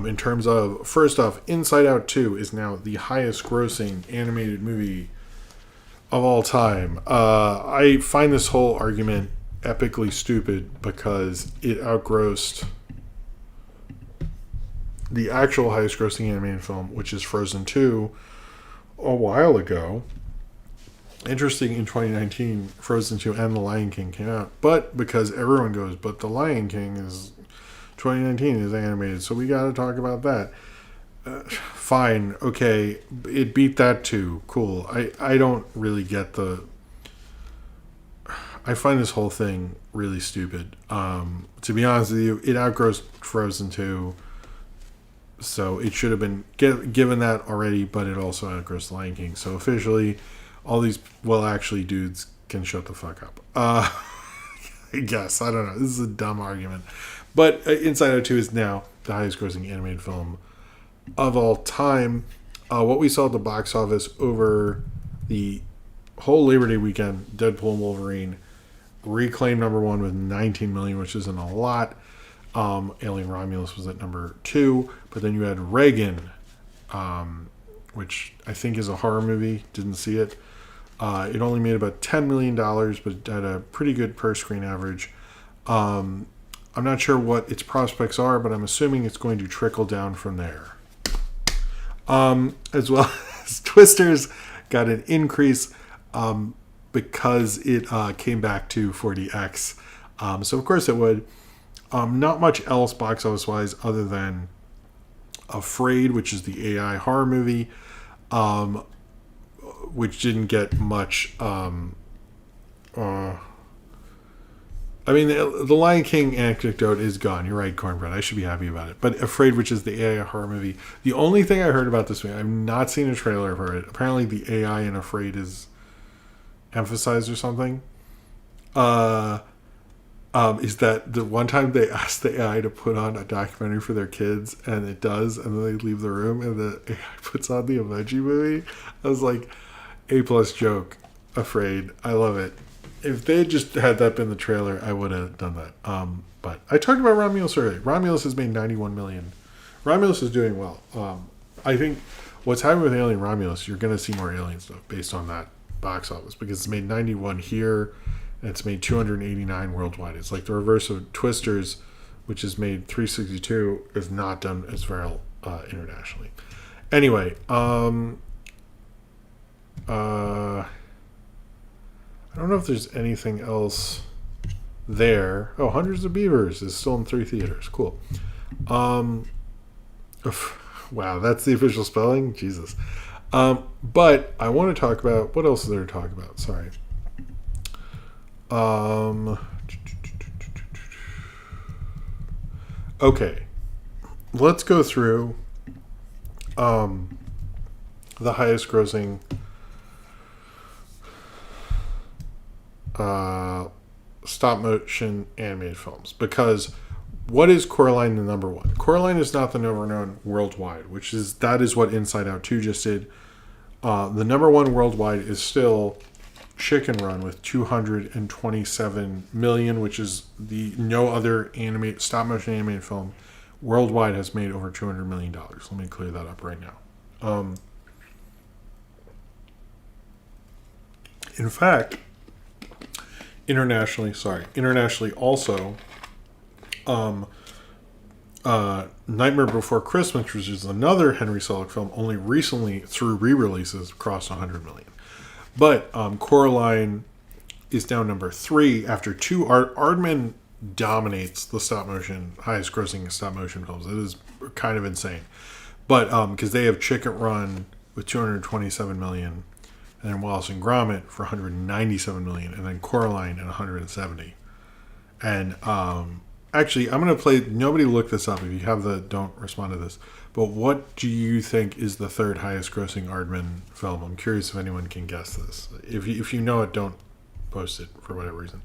In terms of, first off, Inside Out 2 is now the highest grossing animated movie of all time. I find this whole argument epically stupid because it outgrossed the actual highest grossing animated film, which is Frozen 2, a while ago. Interesting, in 2019, Frozen 2 and The Lion King came out. But because everyone goes, but The Lion King is 2019 is animated, so we got to talk about that. Fine, okay, it beat that too. Cool. I don't really get I find this whole thing really stupid. To be honest with you, it outgrows Frozen 2, so it should have been given that already, but it also outgrows The Lion King. So officially, all these actually dudes can shut the fuck up. I guess. I don't know. This is a dumb argument. But Inside Out 2 is now the highest grossing animated film of all time. What we saw at the box office over the whole Labor Day weekend, Deadpool and Wolverine reclaimed number one with 19 million, which isn't a lot. Alien Romulus was at number 2. But then you had Reagan, which I think is a horror movie. Didn't see it. It only made about $10 million, but had a pretty good per-screen average. I'm not sure what its prospects are, but I'm assuming it's going to trickle down from there. As well as Twisters got an increase because it came back to 40X. So of course it would. Not much else box office-wise other than Afraid, which is the AI horror movie, which didn't get much... I mean, the Lion King anecdote is gone. You're right, Cornbread. I should be happy about it. But Afraid, which is the AI horror movie, the only thing I heard about this movie, I've not seen a trailer for it. Apparently, the AI in Afraid is emphasized or something. Is that the one time they asked the AI to put on a documentary for their kids, and it does, and then they leave the room, and the AI puts on the Emoji Movie? I was like, A+ joke. Afraid. I love it. If they had just had that been the trailer, I would have done that. But I talked about Romulus earlier. Romulus has made 91 million. Romulus is doing well. I think what's happening with Alien Romulus, you're going to see more Alien stuff based on that box office because it's made 91 here and it's made 289 worldwide. It's like the reverse of Twisters, which has made 362, is not done as well internationally. Anyway, I don't know if there's anything else there. Oh, Hundreds of Beavers is still in 3 theaters. Cool. Wow, that's the official spelling? Jesus. But I want to talk about, what else is there to talk about? Sorry. Okay. Let's go through the highest grossing stop motion animated films, because what is Coraline the number one? Coraline is not the number one worldwide, that is what Inside Out 2 just did. The number one worldwide is still Chicken Run with 227 million, which is no other stop motion animated film worldwide has made over $200 million. Let me clear that up right now. In fact, internationally also, Nightmare Before Christmas, which is another Henry Selick film, only recently through re-releases crossed 100 million. But Coraline is now number 3 after 2. Aardman dominates the highest grossing stop motion films. It is kind of insane. But because they have Chicken Run with 227 million, and then Wallace and Gromit for 197 million, and then Coraline at 170. And actually, I'm going to play, nobody look this up. If you have don't respond to this. But what do you think is the third highest grossing Aardman film? I'm curious if anyone can guess this. If you know it, don't post it for whatever reason.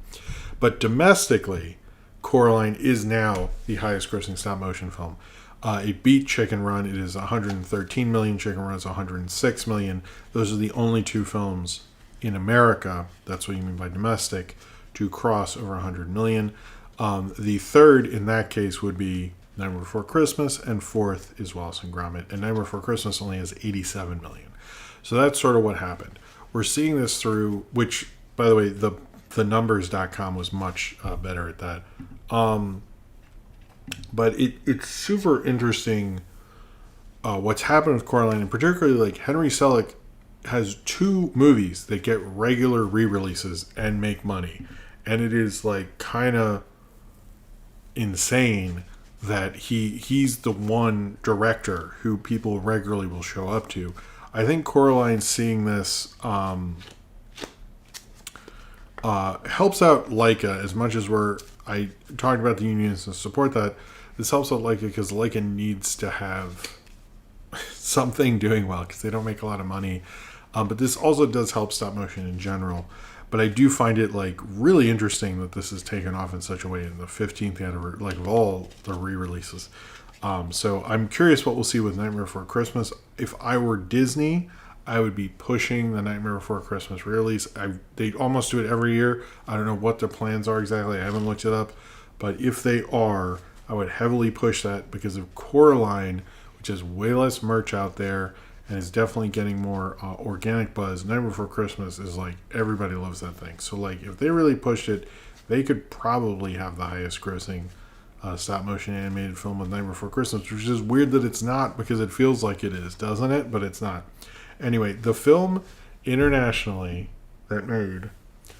But domestically, Coraline is now the highest grossing stop motion film. It beat Chicken Run. It is 113 million. Chicken Run is 106 million. Those are the only 2 films in America, that's what you mean by domestic, to cross over 100 million. The third in that case would be Nightmare Before Christmas, and fourth is Wallace and Gromit. And Nightmare Before Christmas only has 87 million. So that's sort of what happened. We're seeing this through, which, by the way, the numbers.com was much better at that. But it's super interesting what's happened with Coraline, and particularly like Henry Selick has 2 movies that get regular re-releases and make money. And it is like kind of insane that he's the one director who people regularly will show up to. I think Coraline seeing this helps out Laika as much as I talked about the unions and support that. This helps out Laika because Laika needs to have something doing well because they don't make a lot of money. But this also does help stop motion in general. But I do find it like really interesting that this is taken off in such a way in the 15th anniversary, like of all the re-releases. So I'm curious what we'll see with Nightmare Before Christmas. If I were Disney, I would be pushing the Nightmare Before Christmas re-release. They almost do it every year. I don't know what their plans are exactly. I haven't looked it up. But if they are, I would heavily push that because of Coraline, which has way less merch out there and is definitely getting more organic buzz. Nightmare Before Christmas is like, everybody loves that thing. So like, if they really pushed it, they could probably have the highest grossing stop motion animated film with Nightmare Before Christmas, which is weird that it's not because it feels like it is, doesn't it? But it's not. Anyway, the film internationally that made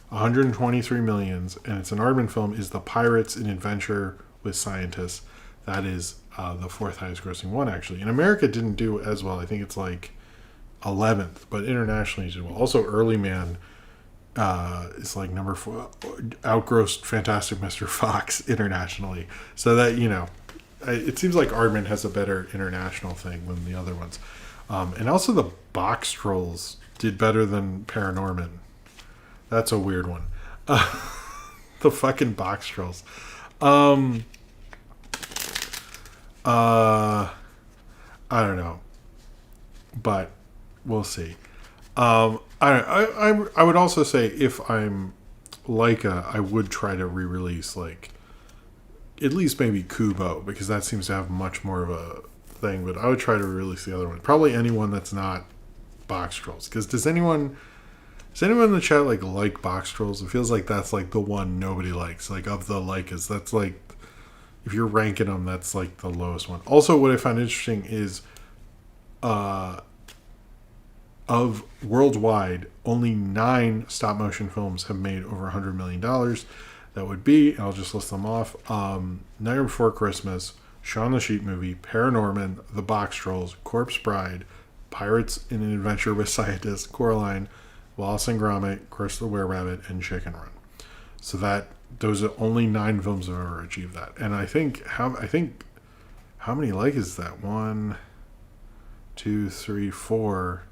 123 millions, and it's an Aardman film, is The Pirates in Adventure with Scientists. That is the 4th highest grossing one, actually. In America, it didn't do as well. I think it's like 11th, but internationally it did well. Also, Early Man is like number 4, outgrossed Fantastic Mr. Fox internationally. So that, it seems like Aardman has a better international thing than the other ones. And also the Box Trolls did better than Paranorman. That's a weird one. The fucking Box Trolls. I don't know, but we'll see. I would also say if I'm Laika, I would try to re-release like at least maybe Kubo, because that seems to have much more of a thing. But I would try to release the other one. Probably anyone that's not Box Trolls. Because does anyone in the chat like Box Trolls? It feels like that's like the one nobody likes. Like of the Laikas, that's like if you're ranking them, that's like the lowest one. Also, what I found interesting is of worldwide, only 9 stop motion films have made over $100 million. That would be, and I'll just list them off: Nightmare Before Christmas, Shaun the Sheep Movie, Paranorman, The Box Trolls, Corpse Bride, Pirates in an Adventure with Scientists, Coraline, Wallace and Gromit, Curse the Were-Rabbit, and Chicken Run. So those are only 9 films that have ever achieved that. And I think how many like is that? 1, 2, 3, 4.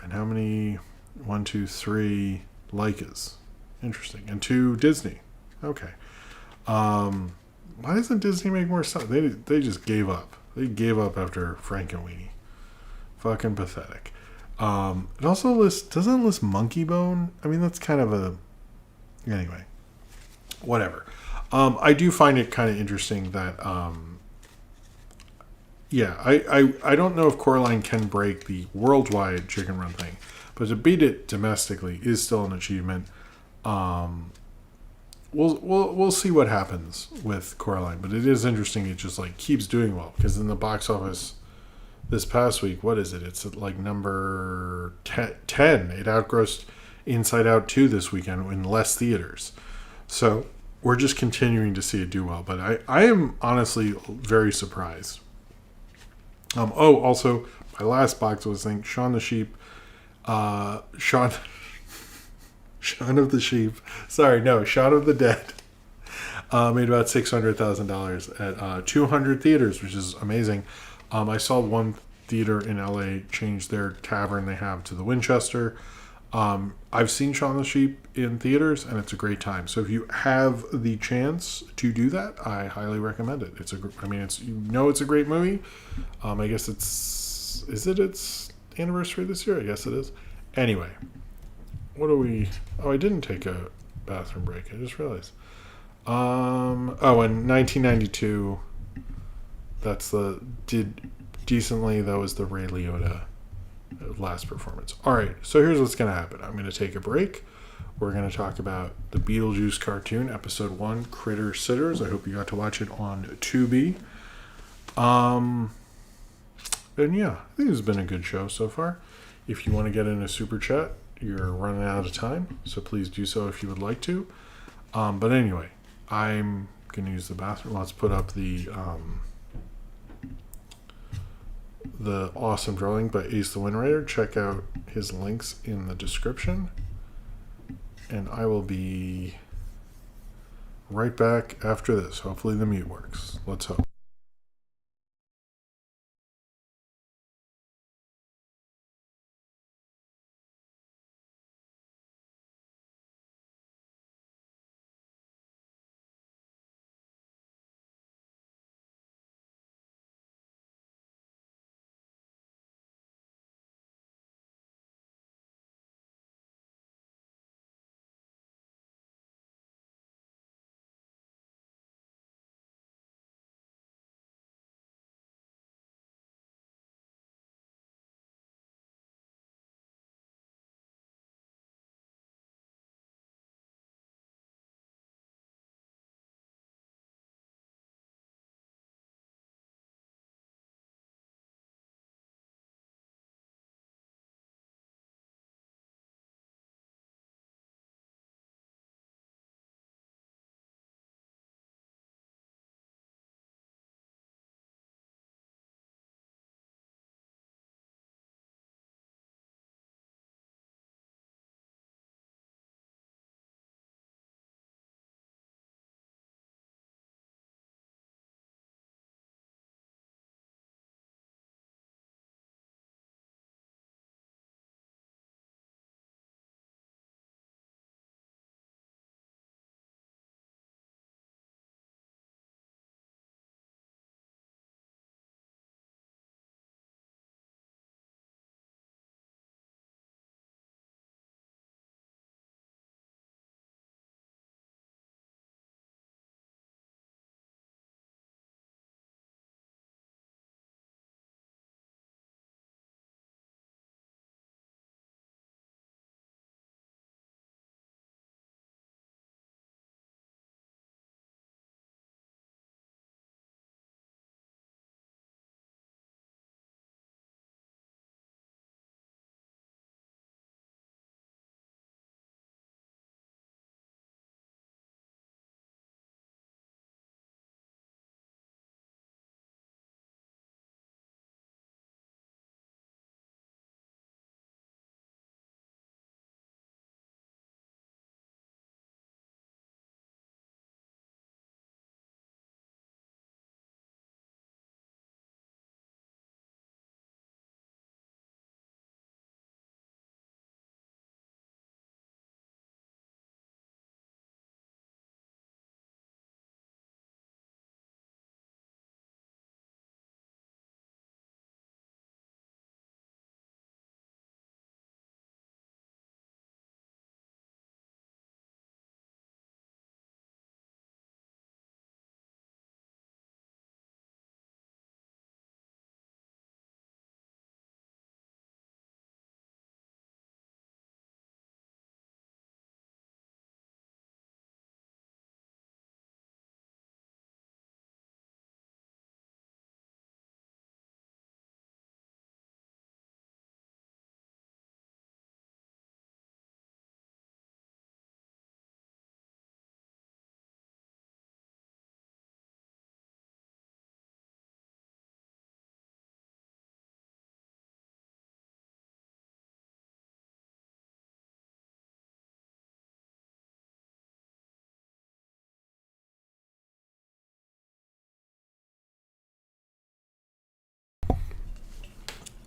And how many 1, 2, 3 Laikas? Interesting. And 2 Disney. Okay. Why doesn't Disney make more stuff? They just gave up. They gave up after Frankenweenie. Fucking pathetic. It also doesn't list Monkey Bone. I mean, that's kind of a... Anyway. Whatever. I do find it kind of interesting that... I don't know if Coraline can break the worldwide Chicken Run thing, but to beat it domestically is still an achievement. We'll see what happens with Coraline, but it is interesting. It just like keeps doing well because in the box office this past week, what is it? It's at like number 10. It outgrossed Inside Out 2 this weekend in less theaters. So we're just continuing to see it do well. But I am honestly very surprised. Also, my last box was saying Shaun the Sheep. Shaun of the Sheep. Sorry, no, Shaun of the Dead. Made about $600,000 at 200 theaters, which is amazing. I saw one theater in LA change their tavern they have to the Winchester. I've seen Shaun the Sheep in theaters, and it's a great time. So if you have the chance to do that, I highly recommend it. It's a great movie. I guess is it its anniversary this year? I guess it is. Anyway, I didn't take a bathroom break. I just realized. In 1992, that was the Ray Liotta last performance. All right, so here's what's going to happen. I'm going to take a break. We're going to talk about the Beetlejuice cartoon, episode 1, Critter Sitters. I hope you got to watch it on Tubi. And yeah, I think it's been a good show so far. If you want to get in a super chat, you're running out of time, so please do so if you would like to. But anyway, I'm going to use the bathroom. Let's put up the awesome drawing by Ace the Windwriter. Check out his links in the description. And I will be right back after this. Hopefully the mute works. Let's hope.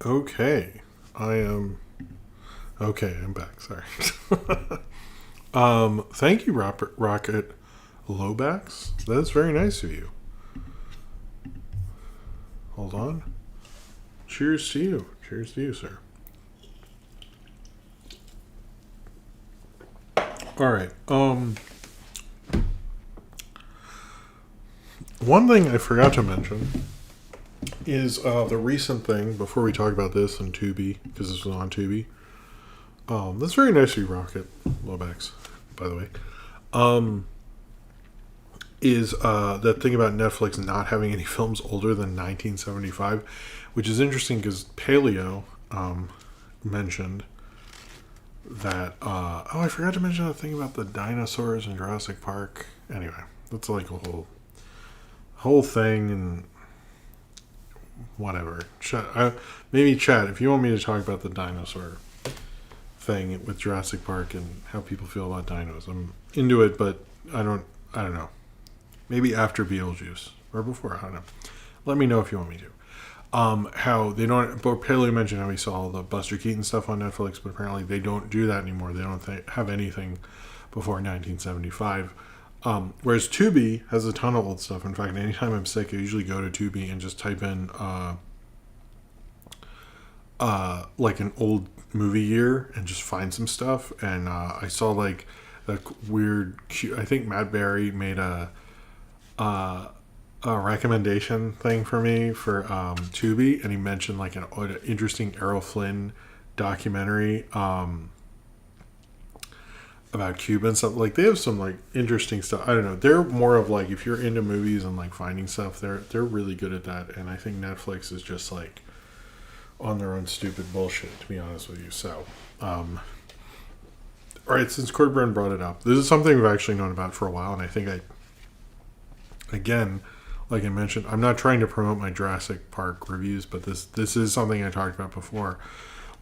Okay. I am... Okay, I'm back. Sorry. Thank you, Rocket Lobax. That's very nice of you. Hold on. Cheers to you. Cheers to you, sir. All right. One thing I forgot to mention is the recent thing, before we talk about this on Tubi, because this was on Tubi. That's very nice of you, Rocket Lobax, by the way. Is that thing about Netflix not having any films older than 1975, which is interesting because Paleo mentioned that. I forgot to mention the thing about the dinosaurs in Jurassic Park. Anyway, that's like a whole thing, and whatever. Maybe chat if you want me to talk about the dinosaur thing with Jurassic Park and how people feel about dinos. I'm into it, but I don't know. Maybe after Beetlejuice or before. I don't know. Let me know if you want me to. How they don't. But Paley mentioned how we saw all the Buster Keaton stuff on Netflix, but apparently they don't do that anymore. They don't have anything before 1975. Whereas Tubi has a ton of old stuff. In fact, anytime I'm sick, I usually go to Tubi and just type in like an old movie year and just find some stuff. And I saw like that weird. I think Matt Berry made a recommendation thing for me for Tubi, and he mentioned like an interesting Errol Flynn documentary about Cuba and stuff. Like they have some like interesting stuff. I don't know. They're more of like, if you're into movies and like finding stuff, they're really good at that. And I think Netflix is just like on their own stupid bullshit, to be honest with you. So, all right, since Cordburn brought it up, this is something we've actually known about for a while, and I think again, like I mentioned, I'm not trying to promote my Jurassic Park reviews, but this is something I talked about before.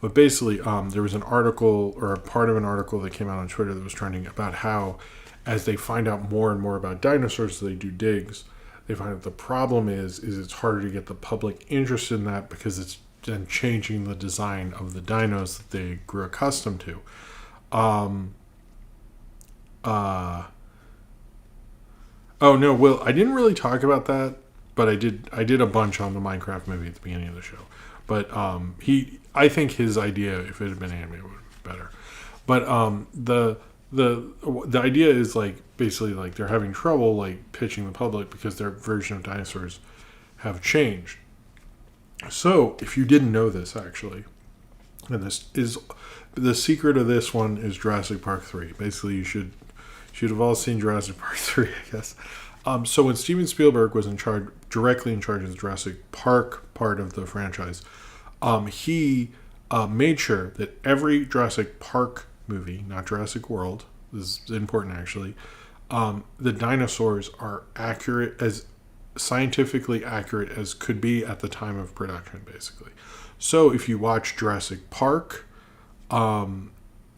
But basically, there was an article, or a part of an article that came out on Twitter that was trending about how, as they find out more and more about dinosaurs, they do digs, they find that the problem is it's harder to get the public interested in that because it's then changing the design of the dinos that they grew accustomed to. Oh no, Will, I didn't really talk about that, but I did a bunch on the Minecraft movie at the beginning of the show. But I think his idea, if it had been animated, would have been better. But the idea is like basically like they're having trouble like pitching the public because their version of dinosaurs have changed. So if you didn't know this actually, and this is the secret of this one is Jurassic Park 3. Basically, you should have all seen Jurassic Park 3, I guess. So when Steven Spielberg was directly in charge of the Jurassic Park part of the franchise, he made sure that every Jurassic Park movie, not Jurassic World, this is important actually, the dinosaurs are scientifically accurate as could be at the time of production, basically. So if you watch Jurassic Park and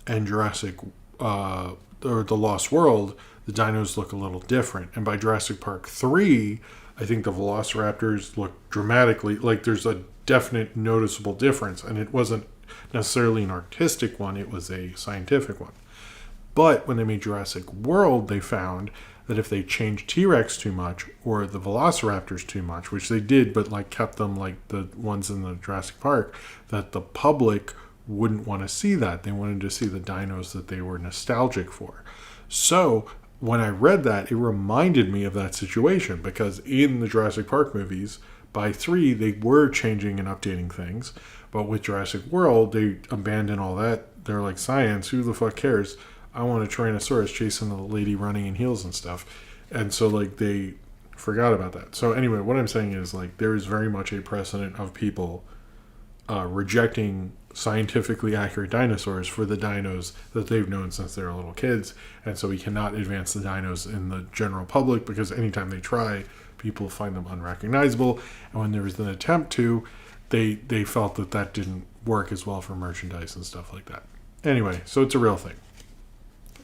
Jurassic or The Lost World, the dinos look a little different. And by Jurassic Park 3, I think the velociraptors look dramatically, like there's a definite noticeable difference. And it wasn't necessarily an artistic one, it was a scientific one. But when they made Jurassic World, they found that if they changed T-Rex too much or the velociraptors too much, which they did, but like kept them like the ones in the Jurassic Park, that the public wouldn't want to see that. They wanted to see the dinos that they were nostalgic for. So when I read that, it reminded me of that situation, because in the Jurassic Park movies, by 3, they were changing and updating things. But with Jurassic World, they abandoned all that. They're like, science, who the fuck cares? I want a Tyrannosaurus chasing a lady running in heels and stuff. And so like they forgot about that. So anyway, what I'm saying is like there is very much a precedent of people rejecting scientifically accurate dinosaurs for the dinos that they've known since they were little kids. And so we cannot advance the dinos in the general public because anytime they try, people find them unrecognizable. And when there was an attempt to, they felt that didn't work as well for merchandise and stuff like that. Anyway, so it's a real thing.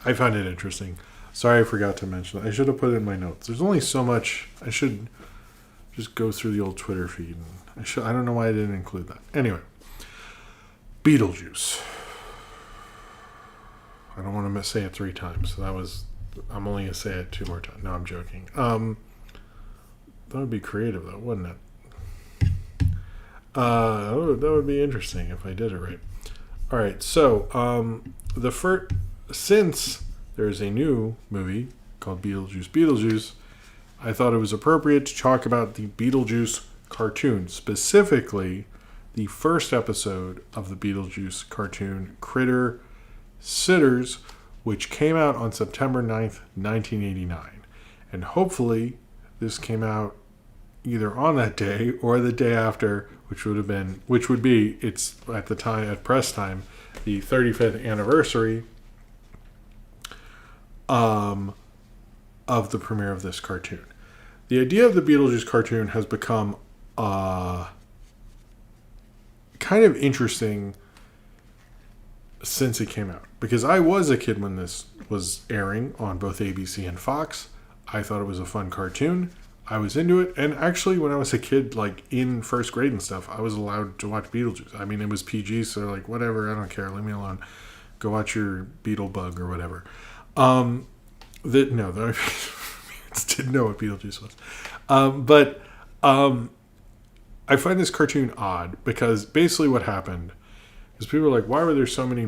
I find it interesting. Sorry I forgot to mention it. I should have put it in my notes. There's only so much. I should just go through the old Twitter feed. I don't know why I didn't include that. Anyway. Beetlejuice. I don't want to say it 3 times. So I'm only going to say it 2 more times. No, I'm joking. That would be creative, though, wouldn't it? That would be interesting if I did it right. All right, so since there's a new movie called Beetlejuice, I thought it was appropriate to talk about the Beetlejuice cartoon, specifically the first episode of the Beetlejuice cartoon, Critter Sitters, which came out on September 9th, 1989. And hopefully this came out either on that day or the day after, which would be it's at the time, at press time, the 35th anniversary of the premiere of this cartoon. The idea of the Beetlejuice cartoon has become kind of interesting since it came out, because I was a kid when this was airing on both ABC and Fox. I thought it was a fun cartoon. I was into it, and actually when I was a kid, like in first grade and stuff, I was allowed to watch Beetlejuice. I mean, it was PG, so like whatever, I don't care, leave me alone. Go watch your Beetlebug or whatever. The parents didn't know what Beetlejuice was. But I find this cartoon odd because basically what happened is people are like, why were there so many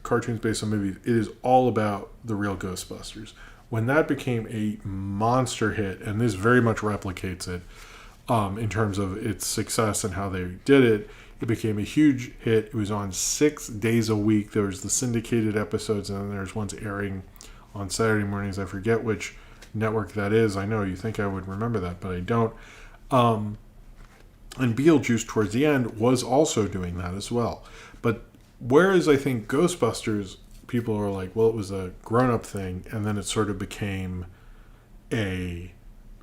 cartoons based on movies? It is all about the real Ghostbusters. When that became a monster hit, and this very much replicates it in terms of its success and how they did it, it became a huge hit. It was on 6 days a week. There was the syndicated episodes, and then there's ones airing on Saturday mornings. I forget which network that is. I know you think I would remember that, but I don't. And Beetlejuice, towards the end, was also doing that as well. But whereas I think Ghostbusters, people are like, well, it was a grown-up thing, and then it sort of became a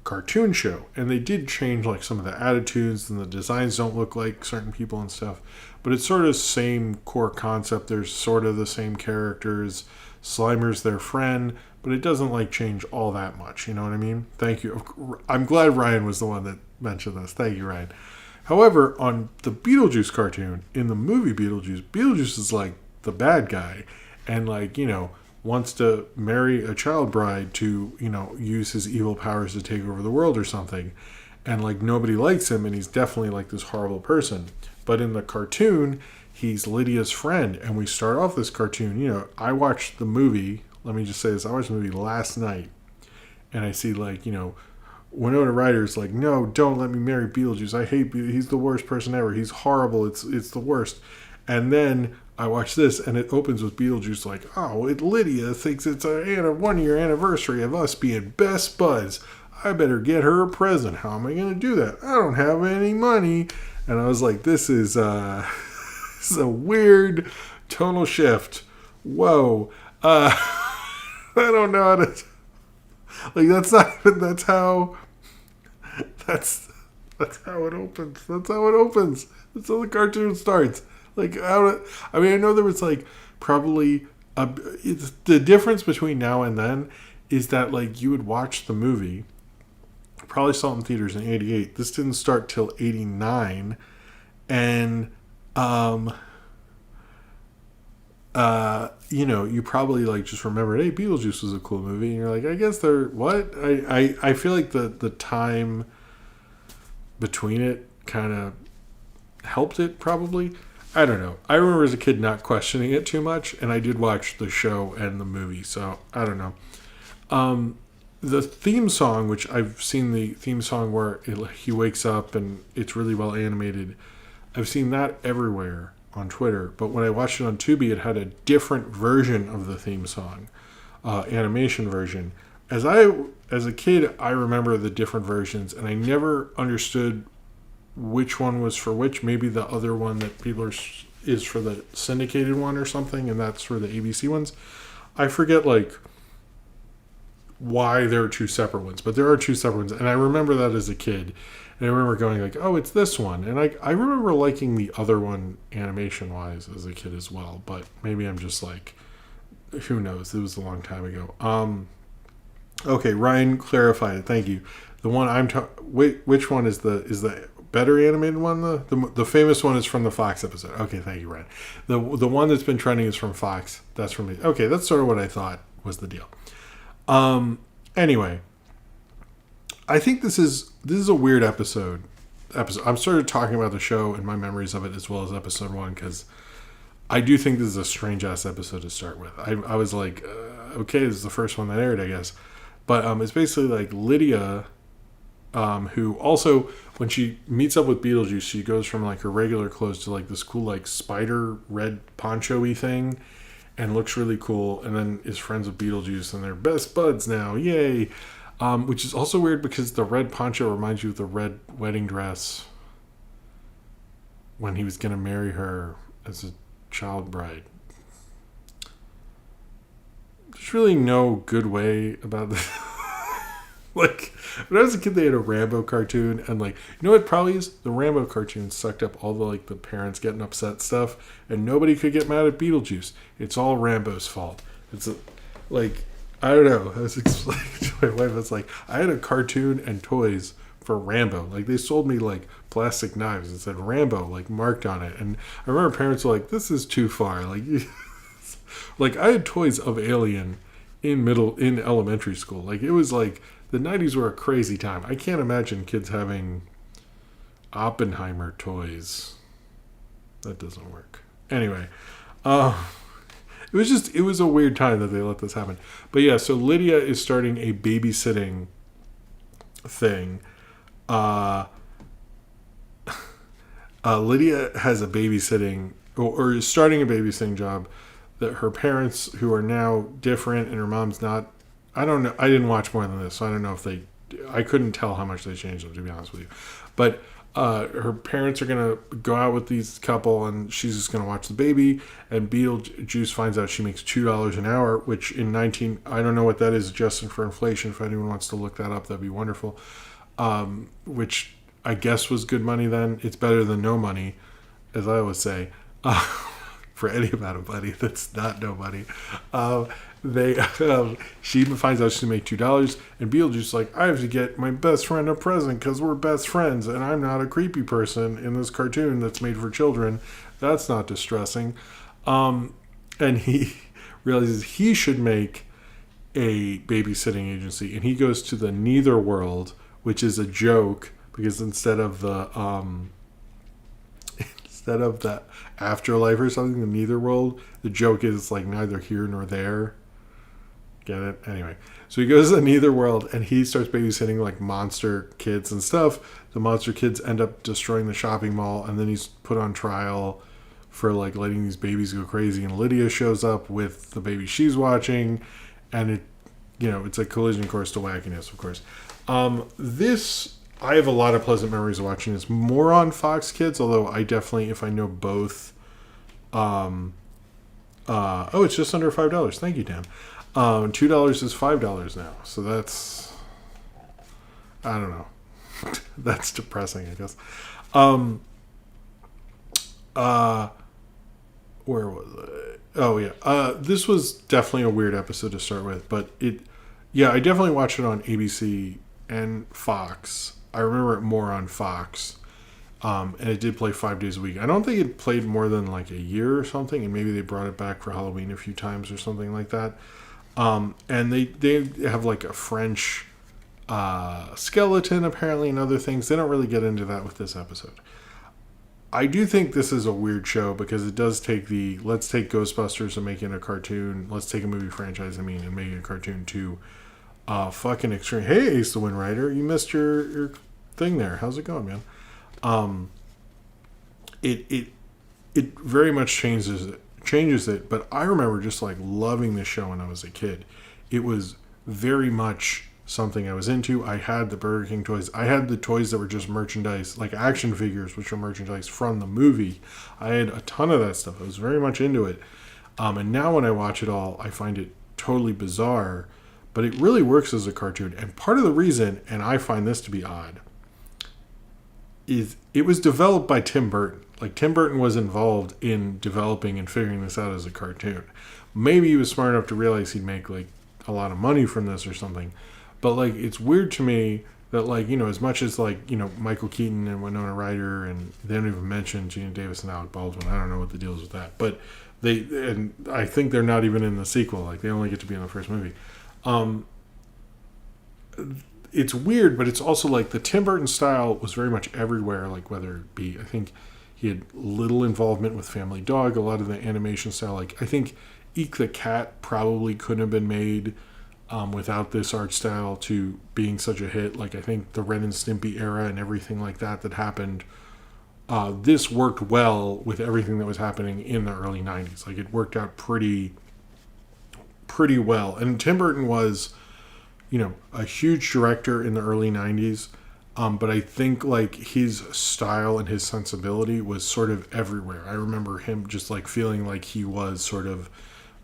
cartoon show. And they did change like some of the attitudes, and the designs don't look like certain people and stuff. But it's sort of same core concept. There's sort of the same characters. Slimer's their friend, but it doesn't like change all that much. You know what I mean? Thank you. I'm glad Ryan was the one that mentioned this. Thank you, Ryan. However, on the Beetlejuice cartoon, in the movie Beetlejuice is like the bad guy, and like, you know, wants to marry a child bride to, you know, use his evil powers to take over the world or something. And like nobody likes him, and he's definitely like this horrible person. But in the cartoon, he's Lydia's friend, and we start off this cartoon, you know, I watched the movie, let me just say this, I watched the movie last night, and I see like, you know, Winona Ryder's like, no, don't let me marry Beetlejuice. I hate Beetlejuice. He's the worst person ever. He's horrible. It's the worst. And then I watch this, and it opens with Beetlejuice like, oh, Lydia thinks it's a 1-year anniversary of us being best buds. I better get her a present. How am I going to do that? I don't have any money. And I was like, this is a weird tonal shift. Whoa. I don't know how to... Like, that's how it opens. That's how it opens. That's how the cartoon starts. Like, I know there was like probably the difference between now and then is that like you would watch the movie, probably saw it in theaters in 88. This didn't start till 89, and you know, you probably like just remembered, hey, Beetlejuice was a cool movie, and you're like, I guess they're what? I feel like the time between it kind of helped it probably. I don't know. I remember as a kid not questioning it too much, and I did watch the show and the movie, so I don't know. The theme song, which I've seen the theme song where he wakes up and it's really well animated, I've seen that everywhere on Twitter, but when I watched it on Tubi, it had a different version of the theme song, animation version. As a kid, I remember the different versions, and I never understood which one was for which. Maybe the other one that people is for the syndicated one or something, and that's for the ABC ones. I forget like why there are 2 separate ones, but there are 2 separate ones, and I remember that as a kid. And I remember going like, oh, it's this one. And I remember liking the other one animation-wise as a kid as well. But maybe I'm just like, who knows? It was a long time ago. Okay, Ryan clarified it. Thank you. The one I'm which one is the better animated one? The famous one is from the Fox episode. Okay, thank you, Ryan. The one that's been trending is from Fox. That's from me. Okay, that's sort of what I thought was the deal. Anyway, I think this is a weird episode. I'm sort of talking about the show and my memories of it as well as episode 1 because I do think this is a strange ass episode to start with. I was like, okay, this is the first one that aired, I guess. But it's basically like Lydia, who also, when she meets up with Beetlejuice, she goes from like her regular clothes to like this cool like spider red poncho-y thing and looks really cool, and then is friends with Beetlejuice and they're best buds now. Yay! Which is also weird because the red poncho reminds you of the red wedding dress when he was going to marry her as a child bride. There's really no good way about this. Like, when I was a kid, they had a Rambo cartoon, and like, you know what it probably is? The Rambo cartoon sucked up all the like the parents getting upset stuff, and nobody could get mad at Beetlejuice. It's all Rambo's fault. It's like, I don't know. I was explaining to my wife, I was like, I had a cartoon and toys for Rambo. Like, they sold me like plastic knives and said Rambo like marked on it, and I remember parents were like, "This is too far." Like, like I had toys of Alien in elementary school. Like, it was like. The 90s were a crazy time. I can't imagine kids having Oppenheimer toys. That doesn't work. Anyway, it was a weird time that they let this happen. But yeah, so Lydia is starting a babysitting thing. Lydia has a babysitting, or is starting a babysitting job that her parents, who are now different, and her mom's not. I don't know. I didn't watch more than this, so I don't know if I couldn't tell how much they changed them, to be honest with you. But her parents are going to go out with these couple, and she's just going to watch the baby. And Beetlejuice finds out she makes $2 an hour, which in I don't know what that is adjusted for inflation. If anyone wants to look that up, that'd be wonderful. Which I guess was good money then. It's better than no money, as I always say. For any amount of money that's not no money. She finds out she can make $2, and Beetlejuice is like, I have to get my best friend a present because we're best friends, and I'm not a creepy person in this cartoon that's made for children. That's not distressing. And he realizes he should make a babysitting agency, and he goes to the Neither World, which is a joke because instead of the afterlife or something, the Neither World, the joke is it's like neither here nor there. Get it? Anyway, so he goes to the Neither World and he starts babysitting like monster kids and stuff. The monster kids end up destroying the shopping mall, and then he's put on trial for like letting these babies go crazy. And Lydia shows up with the baby she's watching, and it's a collision course to wackiness, of course. I have a lot of pleasant memories of watching this. More on Fox Kids, although I definitely, if I know both, it's just under $5. Thank you, Dan. $2 is $5 now, so that's, I don't know. That's depressing, I guess. Where was I? Oh yeah. This was definitely a weird episode to start with, but I definitely watched it on ABC and Fox. I remember it more on Fox. And it did play 5 days a week. I don't think it played more than like a year or something, and maybe they brought it back for Halloween a few times or something like that. And they have like a French skeleton apparently and other things. They don't really get into that with this episode. I do think this is a weird show because it does take let's take Ghostbusters and make it a cartoon. Let's take a movie franchise, and make it a cartoon to fucking extreme. Hey, Ace the Wind Rider, you missed your thing there. How's it going, man? It very much changes it, but I remember just like loving this show when I was a kid. It was very much something I was into. I had the Burger King toys. I had the toys that were just merchandise, like action figures, which were merchandise from the movie. I had a ton of that stuff. I was very much into it. And now when I watch it all, I find it totally bizarre, but it really works as a cartoon. And part of the reason, and I find this to be odd, is it was developed by Tim Burton. Like, Tim Burton was involved in developing and figuring this out as a cartoon. Maybe he was smart enough to realize he'd make like a lot of money from this or something. But like, it's weird to me that, like, as much as, like, Michael Keaton and Winona Ryder, and they don't even mention Gina Davis and Alec Baldwin. I don't know what the deal is with that, but and I think they're not even in the sequel. Like, they only get to be in the first movie. It's weird, but it's also like the Tim Burton style was very much everywhere. Like, whether it be, I think he had little involvement with Family Dog, a lot of the animation style. Like, I think Eek the Cat probably couldn't have been made without this art style to being such a hit. Like, I think the Ren and Stimpy era and everything like that happened, this worked well with everything that was happening in the early 90s. Like, it worked out pretty well. And Tim Burton was, a huge director in the early 90s. But I think, like, his style and his sensibility was sort of everywhere. I remember him just, like, feeling like he was sort of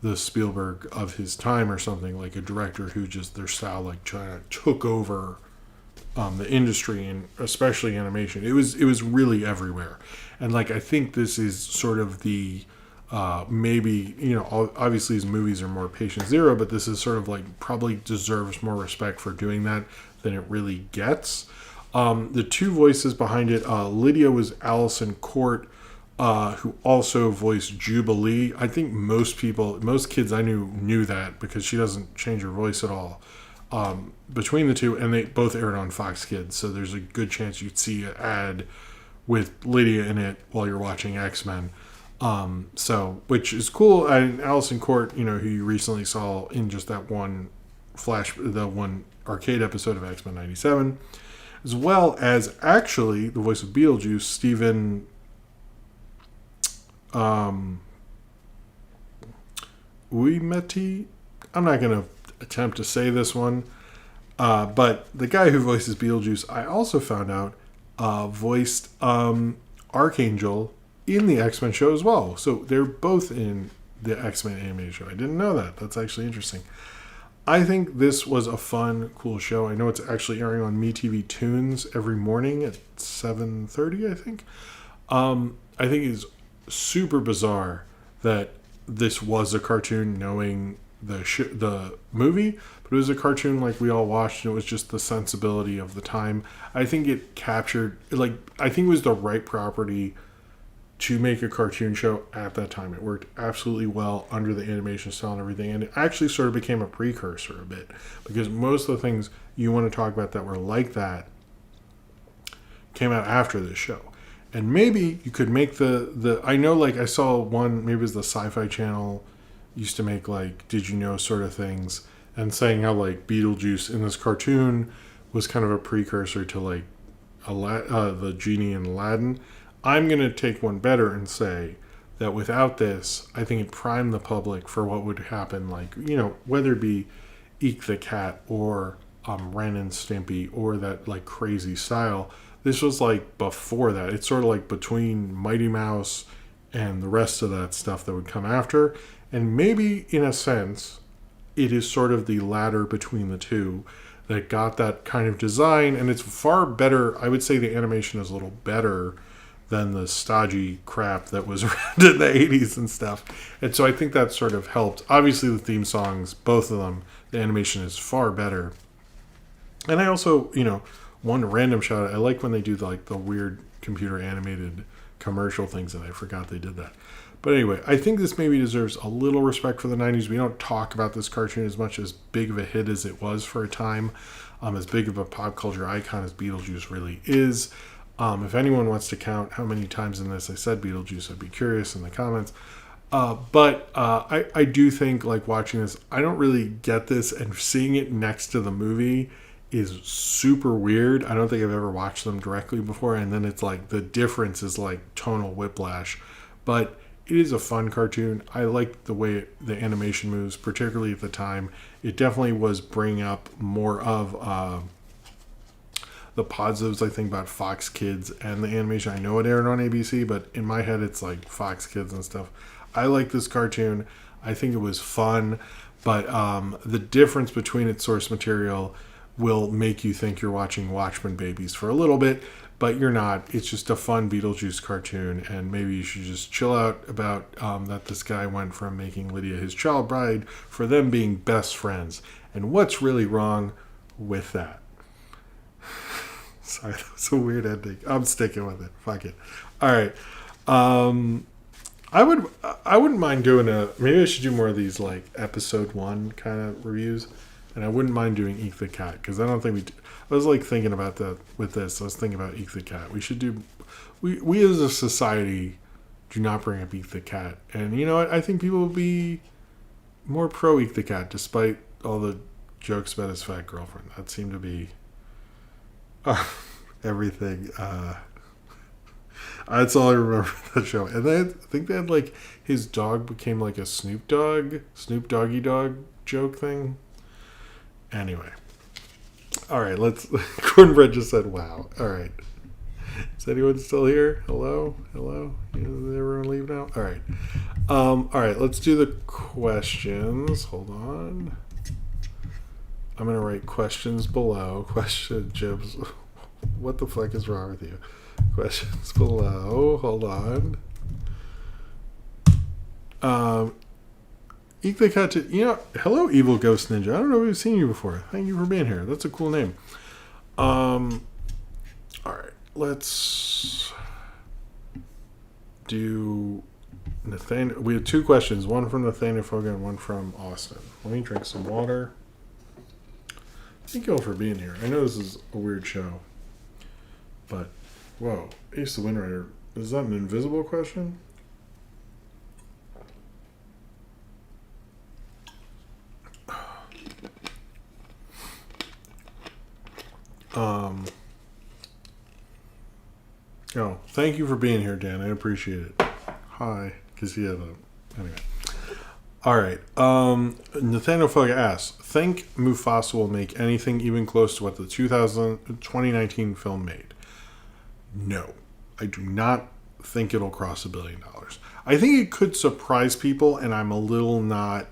the Spielberg of his time or something, like a director who just, their style, like, took over the industry, and especially animation. It was really everywhere. And, like, I think this is sort of the maybe, obviously his movies are more patient zero, but this is sort of like probably deserves more respect for doing that than it really gets. The two voices behind it, Lydia was Allison Court, who also voiced Jubilee. I think most kids I knew that, because she doesn't change her voice at all between the two, and they both aired on Fox Kids, so there's a good chance you'd see an ad with Lydia in it while you're watching X-Men. Which is cool. And Allison Court, who you recently saw in just that one the one arcade episode of X-Men 97, as well as actually the voice of Beetlejuice, Stephen Ouimeti. I'm not going to attempt to say this one, but the guy who voices Beetlejuice, I also found out, voiced Archangel in the X-Men show as well. So they're both in the X-Men animated show. I didn't know that. That's actually interesting. I think this was a fun, cool show. I know it's actually airing on MeTV Tunes every morning at 7:30, I think. I think it's super bizarre that this was a cartoon, knowing the movie, but it was a cartoon like we all watched, and it was just the sensibility of the time. I think it captured, like, I think it was the right property to make a cartoon show at that time. It worked absolutely well under the animation style and everything, and it actually sort of became a precursor a bit, because most of the things you want to talk about that were like that came out after this show. And maybe you could make the I know, like, I saw one, maybe it was the Sci-Fi Channel used to make, like, did you know sort of things, and saying how, like, Beetlejuice in this cartoon was kind of a precursor to, like, the genie in Aladdin. I'm going to take one better and say that without this, I think it primed the public for what would happen, like, whether it be Eek the Cat or Ren and Stimpy or that, like, crazy style. This was, like, before that. It's sort of like between Mighty Mouse and the rest of that stuff that would come after. And maybe, in a sense, it is sort of the ladder between the two that got that kind of design. And it's far better. I would say the animation is a little better than the stodgy crap that was around in the 80s and stuff. And so I think that sort of helped. Obviously, the theme songs, both of them, the animation is far better. And I also, one random shout out, I like when they do the weird computer animated commercial things, and I forgot they did that. But anyway, I think this maybe deserves a little respect for the 90s. We don't talk about this cartoon as much, as big of a hit as it was for a time, as big of a pop culture icon as Beetlejuice really is. If anyone wants to count how many times in this I said Beetlejuice, I'd be curious in the comments. But I do think, like, watching this, I don't really get this, and seeing it next to the movie is super weird. I don't think I've ever watched them directly before, and then it's like the difference is like tonal whiplash. But it is a fun cartoon. I like the way the animation moves, particularly at the time. It definitely was bringing up more of the positives, I think, about Fox Kids and the animation. I know it aired on ABC, but in my head it's like Fox Kids and stuff. I like this cartoon. I think it was fun, but the difference between its source material will make you think you're watching Watchmen Babies for a little bit, but you're not. It's just a fun Beetlejuice cartoon, and maybe you should just chill out about that this guy went from making Lydia his child bride for them being best friends. And what's really wrong with that? Sorry, that was a weird ending. I'm sticking with it. Fuck it. All right. I wouldn't mind doing maybe I should do more of these like episode 1 kind of reviews, and I wouldn't mind doing Eek the Cat because I don't think I was like thinking about that with this. I was thinking about Eek the Cat. We should do. We as a society do not bring up Eek the Cat, and you know what? I think people will be more pro Eek the Cat despite all the jokes about his fat girlfriend. That seemed to be everything. That's all I remember from that show. And then I think they had like his dog became like a Snoop Doggy Dog joke thing. Anyway. Alright, Cornbread just said wow. Alright. Is anyone still here? Hello? Is everyone leave now? Alright. Alright, let's do the questions. Hold on. I'm gonna write questions below. Jibs. What the fuck is wrong with you? Questions below. Hold on. Eek the Cat. Hello, Evil Ghost Ninja. I don't know if we've seen you before. Thank you for being here. That's a cool name. All right. Let's do Nathaniel. We have 2 questions. One from Nathaniel Foga and one from Austin. Let me drink some water. Thank you all for being here. I know this is a weird show, but whoa, Ace the Wind Rider. Is that an invisible question? Oh, thank you for being here, Dan. I appreciate it. Hi, because he had anyway. All right. Nathaniel Foga asks, think Mufasa will make anything even close to what the 2019 film made? No, I do not think it'll cross $1 billion. I think it could surprise people, and I'm a little not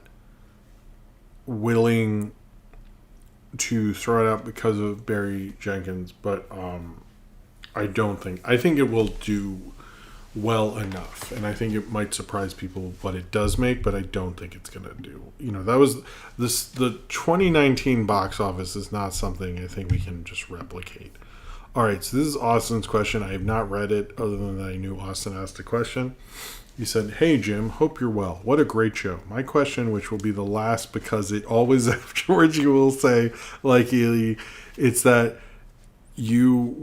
willing to throw it out because of Barry Jenkins, but I think it will do well enough, and I think it might surprise people what it does make, but I don't think it's gonna do. That was the 2019 box office is not something I think we can just replicate. All right, so this is Austin's question. I have not read it other than that I knew Austin asked the question. He said, "Hey Jim, hope you're well. What a great show. My question, which will be the last because it always afterwards you will say, like it's that you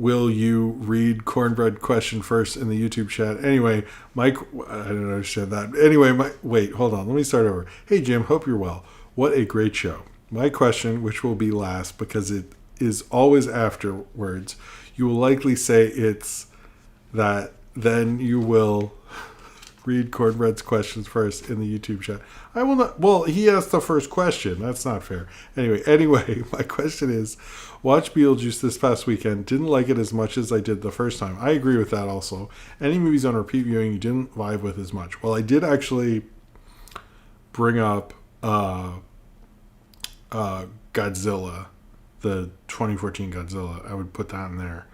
read Cornbread question first in the YouTube chat. Anyway, Mike, I don't understand that. Anyway, wait, hold on. Let me start over. Hey Jim, hope you're well. What a great show. My question, which will be last because it is always afterwards, you will likely say it's that then you will read Cornbread's questions first in the YouTube chat. I will not. Well, he asked the first question. That's not fair. Anyway, my question is, watch Beetlejuice this past weekend. Didn't like it as much as I did the first time. I agree with that also. Any movies on repeat viewing you didn't vibe with as much? Well, I did actually bring up Godzilla, the 2014 Godzilla. I would put that in there.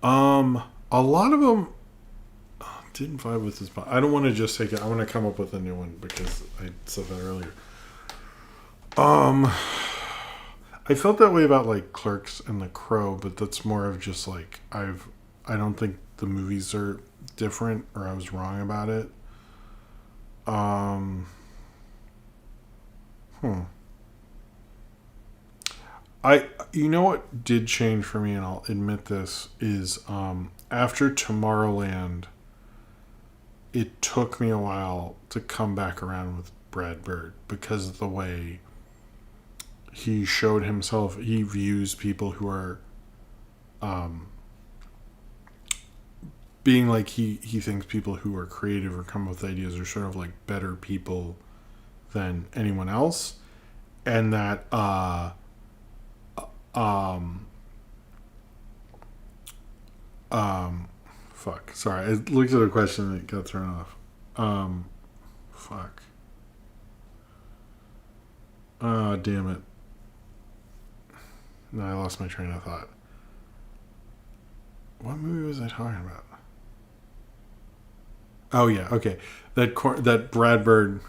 A lot of them didn't vibe with this. I don't want to just take it. I want to come up with a new one because I said that earlier. I felt that way about like Clerks and The Crow, but that's more of just like I don't think the movies are different, or I was wrong about it. You know what did change for me, and I'll admit this, is after Tomorrowland, it took me a while to come back around with Brad Bird because of the way he showed himself. He views people who are being like he thinks people who are creative or come up with ideas are sort of like better people than anyone else, and that fuck. Sorry, I looked at a question and it got thrown off. Fuck. Oh, damn it. No, I lost my train of thought. What movie was I talking about? Oh, yeah, okay. That Brad Bird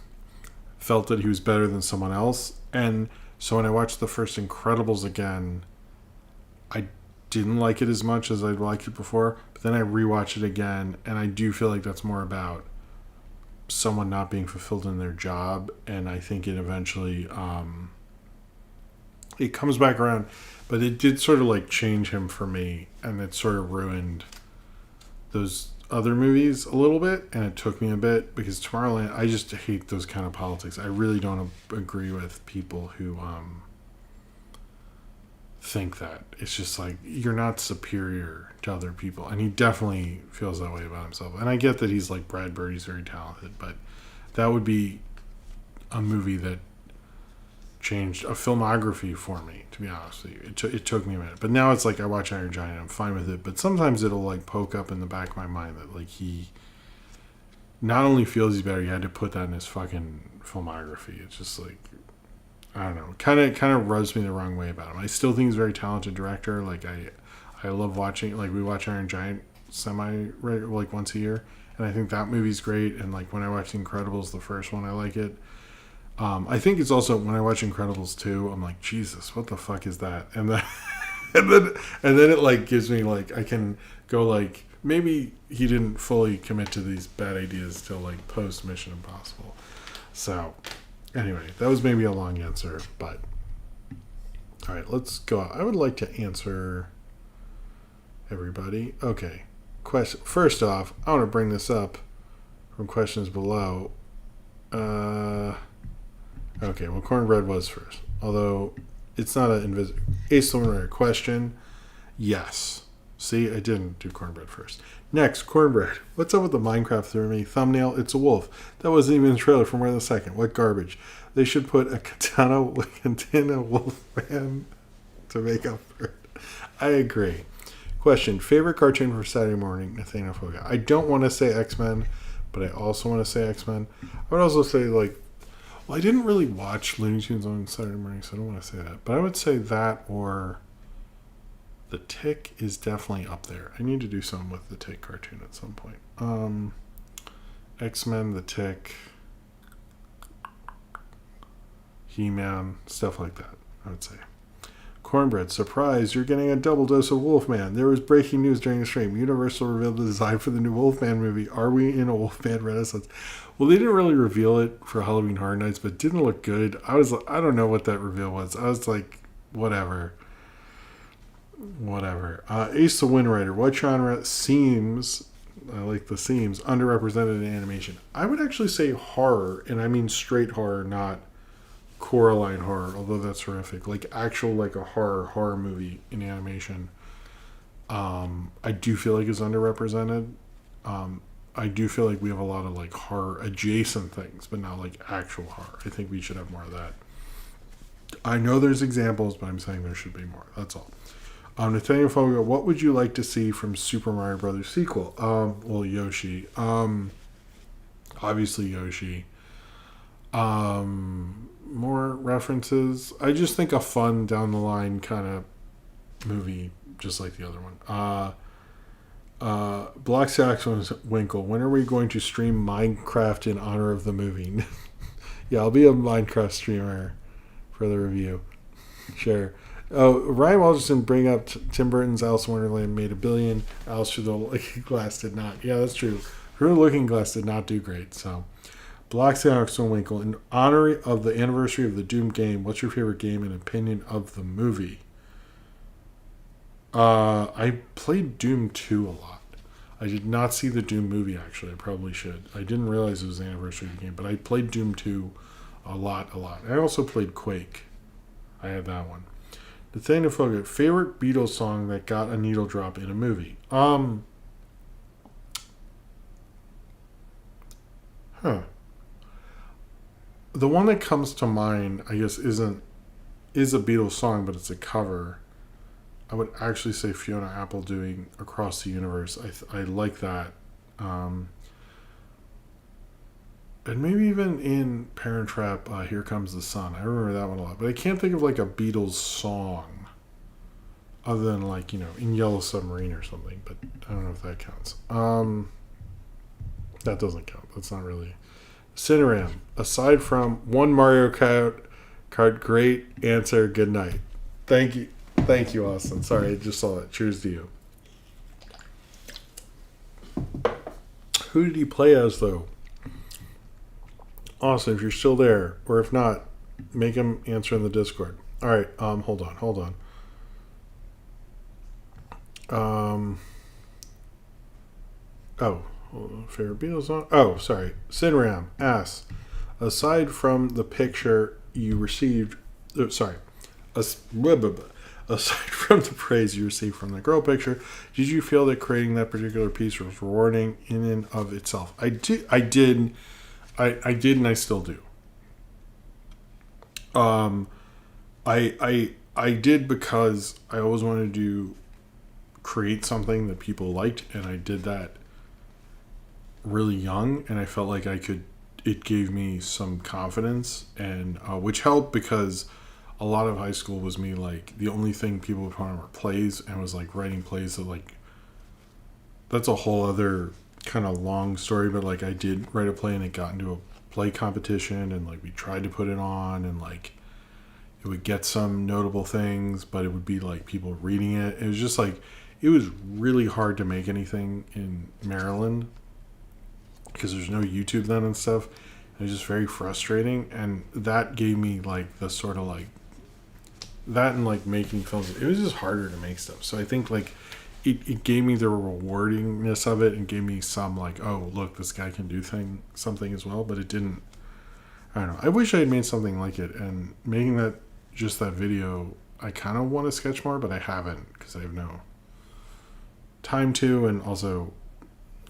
felt that he was better than someone else. And so when I watched the first Incredibles again, I didn't like it as much as I'd liked it before. But then I rewatched it again, and I do feel like that's more about someone not being fulfilled in their job. And I think it eventually it comes back around, but it did sort of like change him for me, and it sort of ruined those other movies a little bit, and it took me a bit because Tomorrowland, I just hate those kind of politics. I really don't agree with people who think that. It's just like, you're not superior to other people, and he definitely feels that way about himself. And I get that he's like Brad Bird, he's very talented, but that would be a movie that changed a filmography for me, to be honest with you. It took me a minute, but now it's like I watch Iron Giant and I'm fine with it, but sometimes it'll like poke up in the back of my mind that like he not only feels he's better, he had to put that in his fucking filmography. It's just like, I don't know, kind of rubs me the wrong way about him. I still think he's a very talented director. Like I love watching, like we watch Iron Giant like once a year, and I think that movie's great. And like when I watch The Incredibles, the first one, I like it. I think it's also when I watch Incredibles 2, I'm like, Jesus, what the fuck is that? And then and then it like gives me like, I can go like, maybe he didn't fully commit to these bad ideas till like post Mission Impossible. So anyway, that was maybe a long answer, but all right, let's go. I would like to answer everybody. Okay. First off, I want to bring this up from questions below. Okay, well, cornbread was first. Although, it's not an Ace the Winner question. Yes. See, I didn't do cornbread first. Next, cornbread. What's up with the Minecraft through me? Thumbnail, it's a wolf. That wasn't even a trailer from Where the Second. What garbage. They should put a katana wolfman to make up for it. I agree. Question, favorite cartoon for Saturday morning, Nathaniel Foga. I don't want to say X-Men, but I also want to say X-Men. I would also say, like, well, I didn't really watch Looney Tunes on Saturday morning, so I don't want to say that. But I would say that or The Tick is definitely up there. I need to do something with the Tick cartoon at some point. X-Men, The Tick, He-Man, stuff like that, I would say. Cornbread, surprise, you're getting a double dose of Wolfman. There was breaking news during the stream. Universal revealed the design for the new Wolfman movie. Are we in a Wolfman renaissance? Well, they didn't really reveal it for Halloween Horror Nights, but it didn't look good. I don't know what that reveal was. I was like, whatever. Ace the Windrider, what genre seems, I like the seems, underrepresented in animation? I would actually say horror, and I mean straight horror, not Coraline horror, although that's horrific. Like actual, like a horror movie in animation. I do feel like it's underrepresented. I do feel like we have a lot of like horror adjacent things, but not like actual horror. I think we should have more of that. I know there's examples, but I'm saying there should be more. That's all. Nathaniel Fogo, what would you like to see from Super Mario Brothers sequel? Well, Yoshi. Obviously Yoshi. More references. I just think a fun down the line kind of movie, just like the other one. Black Saxon's Winkle, when are we going to stream Minecraft in honor of the movie? Yeah, I'll be a Minecraft streamer for the review. Sure. Oh, Ryan Walterson bring up Tim Burton's Alice in Wonderland made $1 billion. Alice Through the Looking Glass did not. Yeah, that's true. Through the Looking Glass did not do great. So, Black Saxon Winkle, in honor of the anniversary of the Doom game, what's your favorite game and opinion of the movie? I played Doom 2 a lot. I did not see the Doom movie, actually. I probably should. I didn't realize it was the anniversary of the game, but I played Doom 2 a lot. I also played Quake. I had that one. Nathaniel Fogarty, favorite Beatles song that got a needle drop in a movie? The one that comes to mind, I guess, is a Beatles song, but it's a cover. I would actually say Fiona Apple doing Across the Universe. I like that. And maybe even in Parent Trap, Here Comes the Sun. I remember that one a lot. But I can't think of like a Beatles song other than like, In Yellow Submarine or something. But I don't know if that counts. That doesn't count. That's not really... Cineram, aside from one Mario Kart, great answer, good night. Thank you. Thank you, Austin. Sorry, I just saw that. Cheers to you. Who did he play as, though? Austin, if you're still there, or if not, make him answer in the Discord. All right, hold on. Favorite Beatles song? Oh, sorry. Sinram asks, aside from the picture you received, aside from the praise you received from the girl picture, did you feel that creating that particular piece was rewarding in and of itself? I did, and I still do. I did because I always wanted to create something that people liked, and I did that really young, and I felt like it gave me some confidence, and which helped because a lot of high school was me, like, the only thing people would put on were plays, and was like writing plays that, like, that's a whole other kind of long story, but like I did write a play and it got into a play competition, and like we tried to put it on, and like it would get some notable things, but it would be like people reading it. It was just like, it was really hard to make anything in Maryland because there's no YouTube then and stuff. It was just very frustrating, and that gave me like the sort of like that, and like making films, it was just harder to make stuff. So I think like it gave me the rewardingness of it, and gave me some like, oh look, this guy can do something as well. But it didn't, I don't know, I wish I had made something like it, and making that video, I kind of want to sketch more, but I haven't because I have no time to, and also,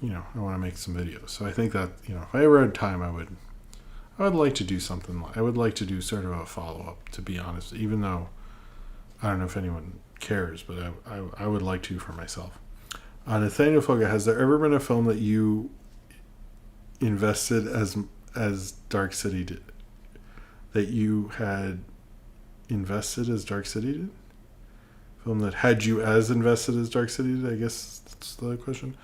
you know, I want to make some videos. So I think that, you know, if I ever had time, I would like to do something. I would like to do sort of a follow-up, to be honest, even though I don't know if anyone cares, but I would like to for myself. Nathaniel Foga, has there ever been a film that you invested as Dark City did? That you had invested as Dark City did? Film that had you as invested as Dark City did, I guess that's the question.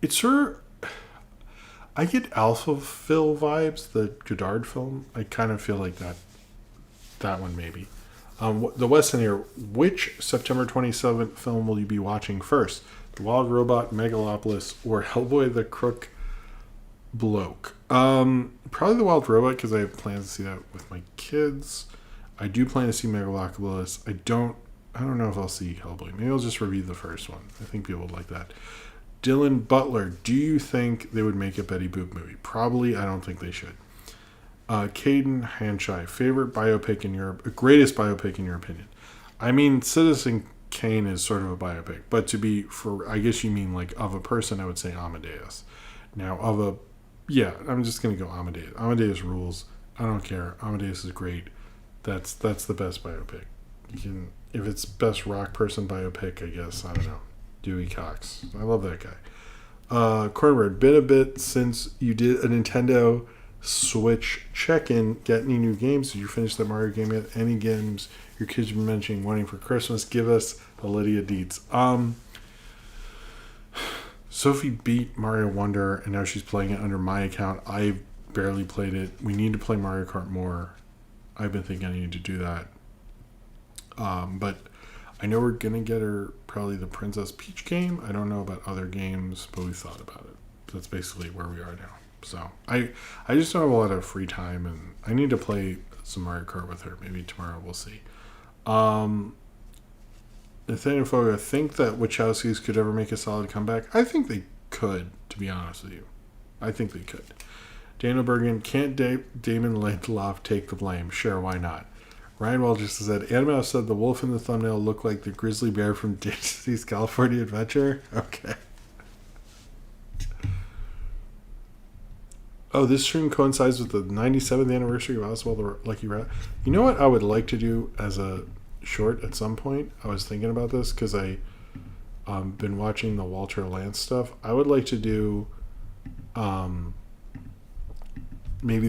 It's sort of, I get Alphaville vibes, the Godard film. I kind of feel like that one maybe. The Weston here, which September 27th film will you be watching first? The Wild Robot, Megalopolis, or Hellboy the Crook Bloke? Probably The Wild Robot, because I have plans to see that with my kids. I do plan to see Megalopolis. I don't know if I'll see Hellboy. Maybe I'll just review the first one. I think people would like that. Dylan Butler, do you think they would make a Betty Boop movie? Probably. I don't think they should. Caden Hanshai, favorite biopic in your greatest biopic in your opinion? I mean, Citizen Kane is sort of a biopic, but to be for, I guess you mean like of a person, I would say Amadeus. Now I'm just gonna go Amadeus. Amadeus rules. I don't care. Amadeus is great. That's the best biopic. You can, if it's best rock person biopic, I guess, I don't know, Dewey Cox. I love that guy. Cornbread, been a bit since you did a Nintendo Switch check-in. Get any new games? Did you finish that Mario game yet? Any games your kids have been mentioning wanting for Christmas? Give us the Lydia deets. Sophie beat Mario Wonder, and now she's playing it under my account. I barely played it. We need to play Mario Kart more. I've been thinking I need to do that. But I know we're going to get her probably the Princess Peach game. I don't know about other games, but we thought about it. That's basically where we are now. So I just don't have a lot of free time, and I need to play some Mario Kart with her. Maybe tomorrow, we'll see. Nathaniel Foga, think that Wachowskis could ever make a solid comeback? I think they could, to be honest with you. I think they could. Daniel Bergen, can't Damon Lindelof take the blame? Sure, why not? Ryan Welch just said, Animal said the wolf in the thumbnail looked like the grizzly bear from Disney's California Adventure. Okay. Oh, this stream coincides with the 97th anniversary of Oswald the Lucky Rat. You know what I would like to do as a short at some point? I was thinking about this because I been watching the Walter Lantz stuff. I would like to do maybe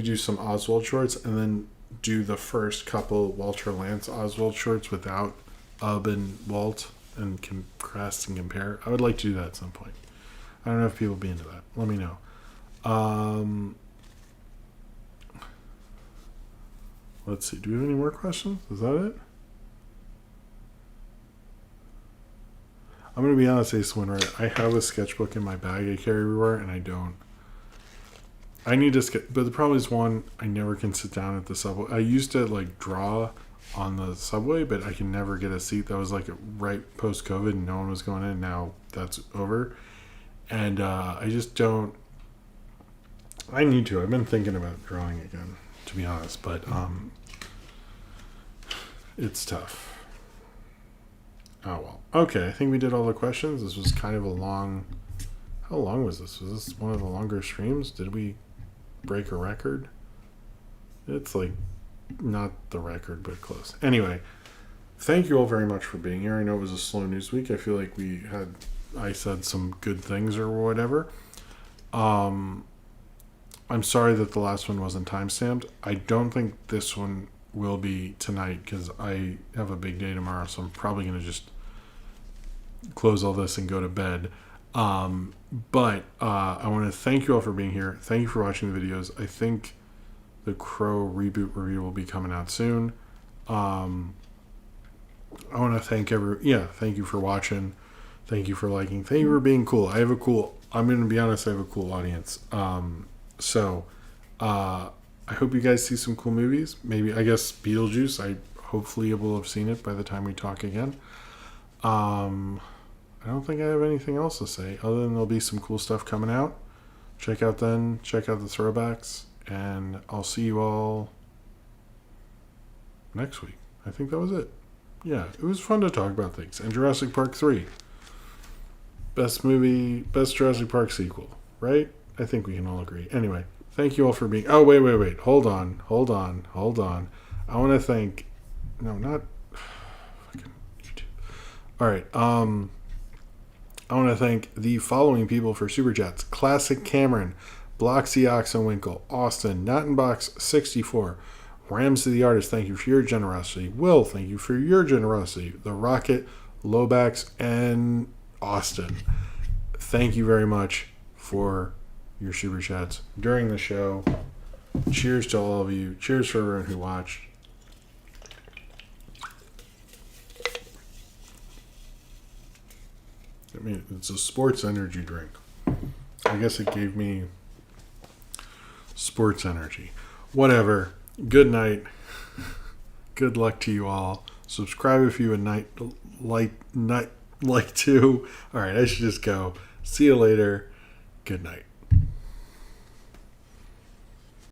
do some Oswald shorts, and then do the first couple Walter Lantz Oswald shorts without Ub and Walt, and contrast and compare. I would like to do that at some point. I don't know if people will be into that. Let me know. Let's see. Do we have any more questions? Is that it? I'm going to be honest, Ace Winner. I have a sketchbook in my bag I carry everywhere, and I don't. I need to sketch, but the problem is, one, I never can sit down at the subway. I used to like draw on the subway, but I can never get a seat. That was like right post-COVID, and no one was going in. Now that's over, and I just don't. I need to. I've been thinking about drawing again, to be honest, but it's tough. Oh, well. Okay, I think we did all the questions. This was kind of a long... How long was this? Was this one of the longer streams? Did we break a record? It's like not the record, but close. Anyway, thank you all very much for being here. I know it was a slow news week. I feel like I said some good things or whatever. I'm sorry that the last one wasn't timestamped. I don't think this one will be tonight because I have a big day tomorrow, so I'm probably going to just close all this and go to bed. But I want to thank you all for being here. Thank you for watching the videos. I think the Crow reboot review will be coming out soon. I want to thank thank you for watching. Thank you for liking. Thank you for being cool. I'm going to be honest, I have a cool audience. I hope you guys see some cool movies. Maybe, I guess, Beetlejuice. I hopefully will have seen it by the time we talk again. I don't think I have anything else to say other than there'll be some cool stuff coming out. Check out the throwbacks, and I'll see you all next week. I think that was it. Yeah, it was fun to talk about things. And Jurassic Park 3. Best Jurassic Park sequel, right? I think we can all agree. Anyway, thank you all for being... Oh, wait. Hold on. I want to thank... No, not... Fucking YouTube. All right. I want to thank the following people for Super Chats. Classic Cameron, Bloxy Oxenwinkle, Austin, Nottenbox 64, Rams to the Artist, thank you for your generosity. Will, thank you for your generosity. The Rocket, Lobax, and Austin. Thank you very much for your Super Chats during the show. Cheers to all of you. Cheers for everyone who watched. I mean, it's a sports energy drink. I guess it gave me sports energy. Whatever. Good night. Good luck to you all. Subscribe if you would like to. All right, I should just go. See you later. Good night.